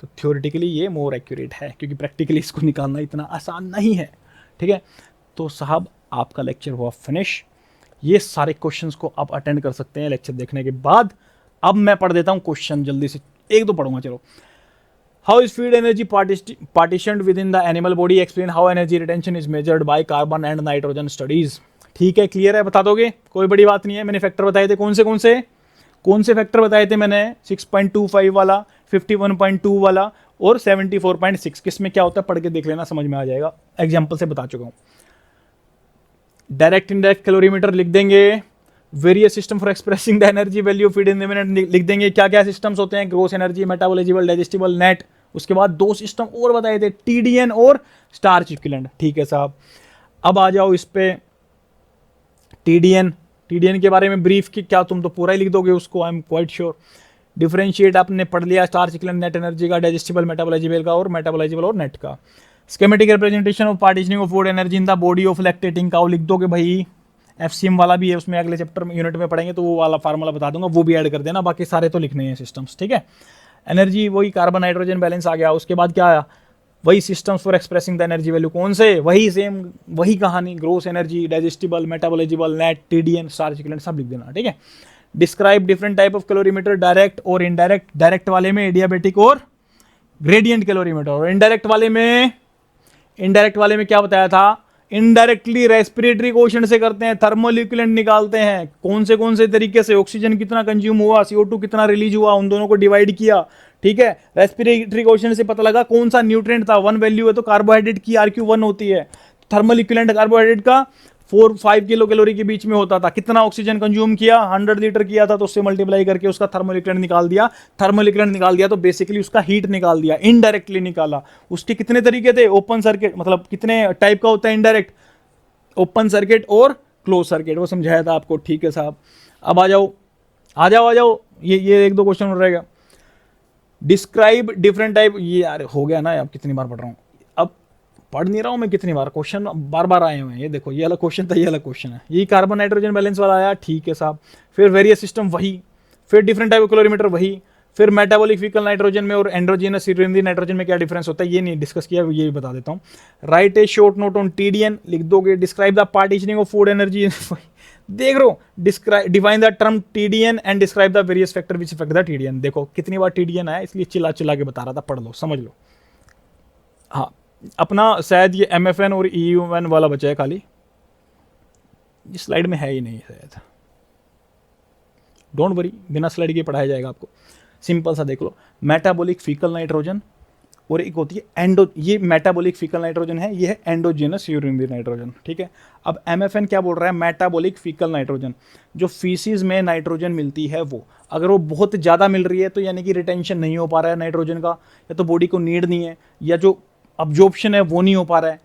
तो थ्योरेटिकली ये मोर एक्यूरेट है, क्योंकि प्रैक्टिकली इसको निकालना इतना आसान नहीं है, ठीक है। तो साहब आपका लेक्चर हुआ फिनिश। ये सारे क्वेश्चंस को आप अटेंड कर सकते हैं लेक्चर देखने के बाद। अब मैं पढ़ देता हूँ क्वेश्चन जल्दी से, एक दो पढ़ूंगा चलो। How is feed energy partitioned within the animal body, explain how energy retention is measured by carbon and nitrogen studies. ठीक है, क्लियर है, बता दोगे, कोई बड़ी बात नहीं है। मैंने फैक्टर बताए थे, कौन से फैक्टर बताए थे मैंने, 6.25 वाला, 51.2 वाला और 74.6। किस में क्या होता है पढ़ के देख लेना, समझ में आ जाएगा, एग्जाम्पल से बता चुका हूं। डायरेक्ट इनडायरेक्ट कैलोरीमीटर लिख देंगे, various system for expressing the energy value feed in the minute लिख देंगे, क्या क्या सिस्टम्स होते हैं, ग्रोस एनर्जी, मेटाबॉलिजिबल, डाइजेस्टिबल, नेट। उसके बाद दो सिस्टम और बताए थे, टीडीएन और स्टार्च इक्विवेलेंट। ठीक है साहब, अब आ जाओ इस पे टीडीएन के बारे में ब्रीफ की, क्या तुम तो पूरा ही लिख दोगे उसको, I am quite sure. Differentiate आपने पढ़ लिया, स्टार्च इक्विवेलेंट, नेट एनर्जी का, डाइजेस्टिबल, मेटाबॉलिजिबल का, और मेटाबॉलिजिबल और नेट का। Schematic representation of partitioning of food energy in the body of lactating cow लिख दोगे भाई। एफसीएम वाला भी है उसमें, अगले चैप्टर में यूनिट में पढ़ेंगे तो वो वाला फार्मूला बता दूंगा, वो भी ऐड कर देना, बाकी सारे तो लिखने हैं सिस्टम्स, ठीक है। एनर्जी वही कार्बन नाइट्रोजन बैलेंस आ गया। उसके बाद क्या आया, वही systems for expressing the energy value, कौन से, वही सेम वही कहानी, gross energy, digestible, metabolisable, net, TDN, starch equivalent, सब लिख देना, ठीक है। Describe different type of calorimeter, direct और इनडायरेक्ट। डायरेक्ट वाले में एडियाबेटिक और ग्रेडियंट कैलोरीमीटर, और इनडायरेक्ट वाले में क्या बताया था, इनडायरेक्टली रेस्पिरेटरी क्वेश्चन से करते हैं, थर्मल इक्विवेलेंट निकालते हैं, कौन से तरीके से, ऑक्सीजन कितना कंज्यूम हुआ, CO2 कितना रिलीज हुआ, उन दोनों को डिवाइड किया, ठीक है। रेस्पिरेटरी क्वेश्चन से पता लगा कौन सा न्यूट्रिएंट था, 1 वैल्यू है तो कार्बोहाइड्रेट की RQ1 होती है। थर्मल इक्विवेलेंट कार्बोहाइड्रेट का 4-5 किलो कैलोरी के बीच में होता था। कितना ऑक्सीजन कंज्यूम किया, 100 लीटर किया था, तो उससे मल्टीप्लाई करके उसका थर्मल इक्विवेलेंट निकाल दिया, तो बेसिकली उसका हीट निकाल दिया, इनडायरेक्टली निकाला। उसके कितने तरीके थे, ओपन सर्किट, मतलब कितने टाइप का होता है इनडायरेक्ट, ओपन सर्किट और क्लोज सर्किट, वो समझाया था आपको, ठीक है साहब। अब आ जाओ, ये एक दो क्वेश्चन हो रहेगा। डिस्क्राइब डिफरेंट टाइप, ये यार हो गया ना, अब कितनी बार पढ़ रहा हूँ, अब पढ़ नहीं रहा हूँ मैं कितनी बार, क्वेश्चन बार बार आए हुए हैं। ये देखो, ये अलग क्वेश्चन था, ये अलग क्वेश्चन है। यही कार्बन नाइट्रोजन बैलेंस वाला आया, ठीक है साहब। फिर वेरियस सिस्टम वही, फिर डिफरेंट टाइप ऑफ कैलोरीमीटर वही, फिर मेटाबॉलिक फीकल नाइट्रोजन में और एंड्रोजीनस यूरेनियन नाइट्रोजन में क्या डिफरेंस होता है, ये नहीं डिस्कस किया, ये भी बता देता हूँ। Right A short note on TDN लिख दोगे। Describe the partitioning of food energy, देख रहे हो, define the term TDN and describe the various factor which affect the TDN. देखो कितनी बार टीडीएन आया, इसलिए चिल्ला के बता रहा था, पढ़ लो, समझ लो। हाँ, अपना शायद ये MFN और EUN वाला बचा है खाली, इस स्लाइड में है ही नहीं शायद, डोंट वरी, बिना स्लाइड के पढ़ाया जाएगा आपको। सिंपल सा देख लो, मेटाबॉलिक फीकल नाइट्रोजन और एक होती है ये मेटाबॉलिक फीकल नाइट्रोजन है, ये है एंडोजीनस यूरिनरी नाइट्रोजन, ठीक है। अब MFN क्या बोल रहा है, मेटाबॉलिक फीकल नाइट्रोजन, जो फीसिस में नाइट्रोजन मिलती है वो, अगर वो बहुत ज़्यादा मिल रही है तो यानी कि रिटेंशन नहीं हो पा रहा है नाइट्रोजन का, या तो बॉडी को नीड नहीं है, या जो अब्जॉर्प्शन है वो नहीं हो पा रहा है,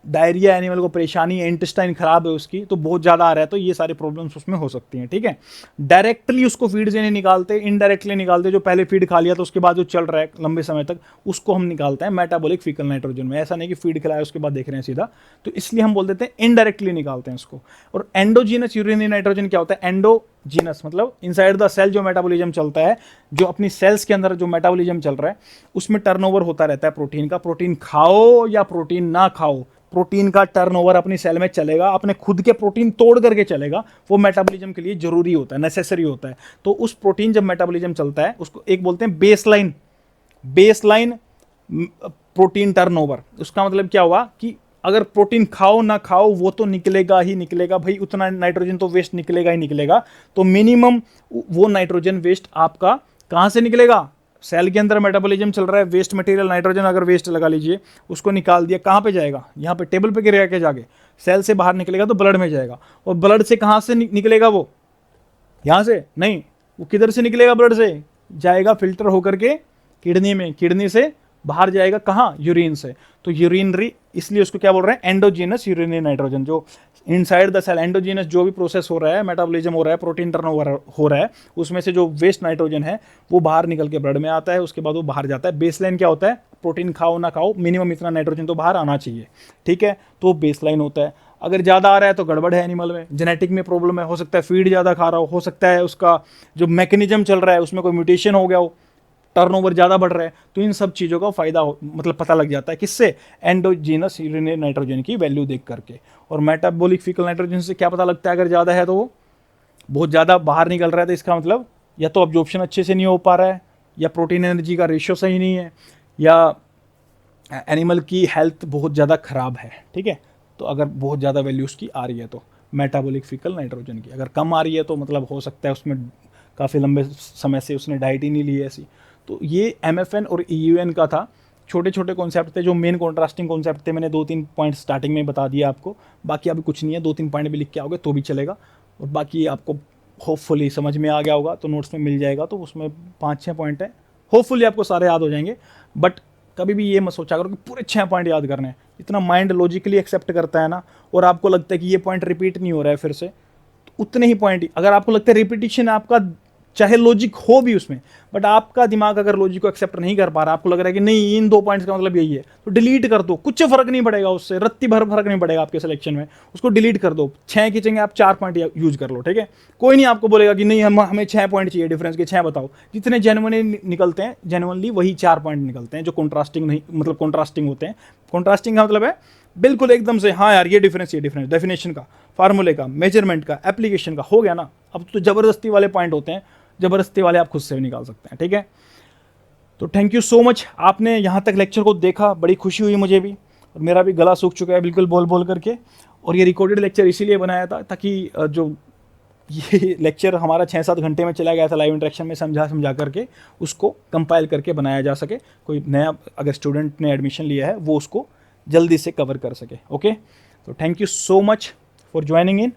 डायरिया एनिमल को परेशानी है, इंटेस्टाइन खराब है उसकी, तो बहुत ज़्यादा आ रहा है, तो ये सारी प्रॉब्लम्स उसमें हो सकती हैं, ठीक है। डायरेक्टली उसको फीड से नहीं निकालते, इनडायरेक्टली निकालते, जो पहले फीड खा लिया तो उसके बाद जो चल रहा है लंबे समय तक, उसको हम निकालते हैं मेटाबॉलिक फीकल नाइट्रोजन में। ऐसा नहीं कि फीड खिलाया उसके बाद देख रहे हैं सीधा, तो इसलिए हम बोल देते हैं इनडायरेक्टली निकालते हैं उसको। और एंडोजीनस यूरिनरी नाइट्रोजन क्या होता है, एंडोजीनस मतलब इनसाइड द सेल जो मेटाबॉलिज्म चलता है, जो अपनी सेल्स के अंदर जो मेटाबॉलिज्म चल रहा है, उसमें टर्नओवर होता रहता है प्रोटीन का। प्रोटीन खाओ या प्रोटीन ना खाओ, प्रोटीन का टर्नओवर अपनी सेल में चलेगा, अपने खुद के प्रोटीन तोड़ करके चलेगा, वो मेटाबॉलिज्म के लिए जरूरी होता है, नेसेसरी होता है। तो उस प्रोटीन जब मेटाबॉलिज्म चलता है उसको एक बोलते हैं बेसलाइन प्रोटीन टर्नओवर, उसका मतलब क्या हुआ कि अगर प्रोटीन खाओ ना खाओ वो तो निकलेगा ही निकलेगा भाई, उतना नाइट्रोजन तो वेस्ट निकलेगा ही निकलेगा। तो मिनिमम वो नाइट्रोजन वेस्ट आपका कहाँ से निकलेगा, सेल के अंदर मेटाबॉलिज्म चल रहा है, वेस्ट मटेरियल नाइट्रोजन अगर वेस्ट लगा लीजिए, उसको निकाल दिया, कहाँ पे जाएगा, यहाँ पे टेबल पे गिरेगा के जाके, सेल से बाहर निकलेगा तो ब्लड में जाएगा। और ब्लड से कहाँ से निकलेगा वो, यहाँ से नहीं, वो किधर से निकलेगा, ब्लड से जाएगा फिल्टर होकर के किडनी में, किडनी से बाहर जाएगा कहाँ, यूरिन से। तो यूरिनरी, इसलिए उसको क्या बोल रहे हैं, एंडोजीनस यूरिनरी नाइट्रोजन। जो इनसाइड द सेल एंडोजीनस जो भी प्रोसेस हो रहा है, मेटाबॉलिज्म हो रहा है, प्रोटीन टर्नओवर हो रहा है, उसमें से जो वेस्ट नाइट्रोजन है वो बाहर निकल के ब्लड में आता है, उसके बाद वो बाहर जाता है। बेसलाइन क्या होता है, प्रोटीन खाओ ना खाओ मिनिमम इतना नाइट्रोजन तो बाहर आना चाहिए, ठीक है, तो बेसलाइन होता है। अगर ज़्यादा आ रहा है तो गड़बड़ है, एनिमल में जेनेटिक में प्रॉब्लम है, हो सकता है फीड ज़्यादा खा रहा हो सकता है उसका जो मैकेनिज्म चल रहा है उसमें कोई म्यूटेशन हो गया हो, टर्नओवर ज़्यादा बढ़ रहा है। तो इन सब चीज़ों का फ़ायदा मतलब पता लग जाता है किससे, एंडोजीनस यूरिनरी नाइट्रोजन की वैल्यू देख करके। और मेटाबॉलिक फीकल नाइट्रोजन से क्या पता लगता है, अगर ज़्यादा है तो वो बहुत ज़्यादा बाहर निकल रहा है, तो इसका मतलब या तो अब्जॉर्प्शन अच्छे से नहीं हो पा रहा है, या प्रोटीन एनर्जी का रेशियो सही नहीं है, या एनिमल की हेल्थ बहुत ज़्यादा ख़राब है, ठीक है। तो अगर बहुत ज़्यादा वैल्यू उसकी आ रही है तो मेटाबॉलिक फीकल नाइट्रोजन की, अगर कम आ रही है तो मतलब हो सकता है उसमें काफ़ी लंबे समय से उसने डाइट ही नहीं ली है ऐसी। तो ये MFN और EUN का था, छोटे छोटे कॉन्सेप्ट थे जो मेन कॉन्ट्रास्टिंग कॉन्सेप्ट थे। मैंने 2-3 पॉइंट स्टार्टिंग में बता दिया आपको, बाकी अभी कुछ नहीं है, 2-3 पॉइंट भी लिख के आओगे तो भी चलेगा। और बाकी आपको होपफुली समझ में आ गया होगा, तो नोट्स में मिल जाएगा, तो उसमें 5-6 पॉइंट है, होपफुली आपको सारे याद हो जाएंगे। बट कभी भी ये मत सोचा करो कि पूरे 6 पॉइंट याद करने हैं, इतना माइंड लॉजिकली एक्सेप्ट करता है ना, और आपको लगता है कि ये पॉइंट रिपीट नहीं हो रहा है फिर से, तो उतने ही पॉइंट, अगर आपको लगता है रिपीटिशन आपका चाहे लॉजिक हो भी उसमें, बट आपका दिमाग अगर लॉजिक को एक्सेप्ट नहीं कर पा रहा, आपको लग रहा है कि नहीं इन 2 पॉइंट्स का मतलब यही है, तो डिलीट कर दो, कुछ फर्क नहीं पड़ेगा उससे, रत्ती भर फर्क नहीं पड़ेगा आपके सिलेक्शन में, उसको डिलीट कर दो। 6 की जगह आप 4 पॉइंट यूज कर लो, ठीक है। कोई नहीं आपको बोलेगा कि नहीं हमें 6 पॉइंट चाहिए डिफरेंस के, 6 बताओ। जितने जेन्युइनली निकलते हैं, जेन्युइनली वही 4 पॉइंट निकलते हैं जो कॉन्ट्रास्टिंग नहीं, मतलब कॉन्ट्रास्टिंग होते हैं। कॉन्ट्रास्टिंग का मतलब है बिल्कुल एकदम से, हाँ यार ये डिफरेंस डेफिनेशन का, फार्मूले का, मेजरमेंट का, एप्लीकेशन का हो गया ना। अब तो ज़बरदस्ती वाले पॉइंट होते हैं, ज़बरदस्ती वाले आप खुद से भी निकाल सकते हैं, ठीक है। तो थैंक यू सो मच, आपने यहाँ तक लेक्चर को देखा, बड़ी खुशी हुई मुझे भी, और मेरा भी गला सूख चुका है बिल्कुल बोल बोल करके। और ये रिकॉर्डेड लेक्चर इसीलिए बनाया था ताकि जो ये लेक्चर हमारा 6-7 घंटे में चला गया था लाइव इंटरेक्शन में, समझा करके उसको कंपाइल करके बनाया जा सके, कोई नया अगर स्टूडेंट ने एडमिशन लिया है वो उसको जल्दी से कवर कर सके। ओके, तो thank you so much for joining in.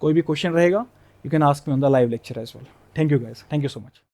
कोई भी क्वेश्चन रहेगा you can ask me on the live lecture as well. Thank you guys, thank you so much.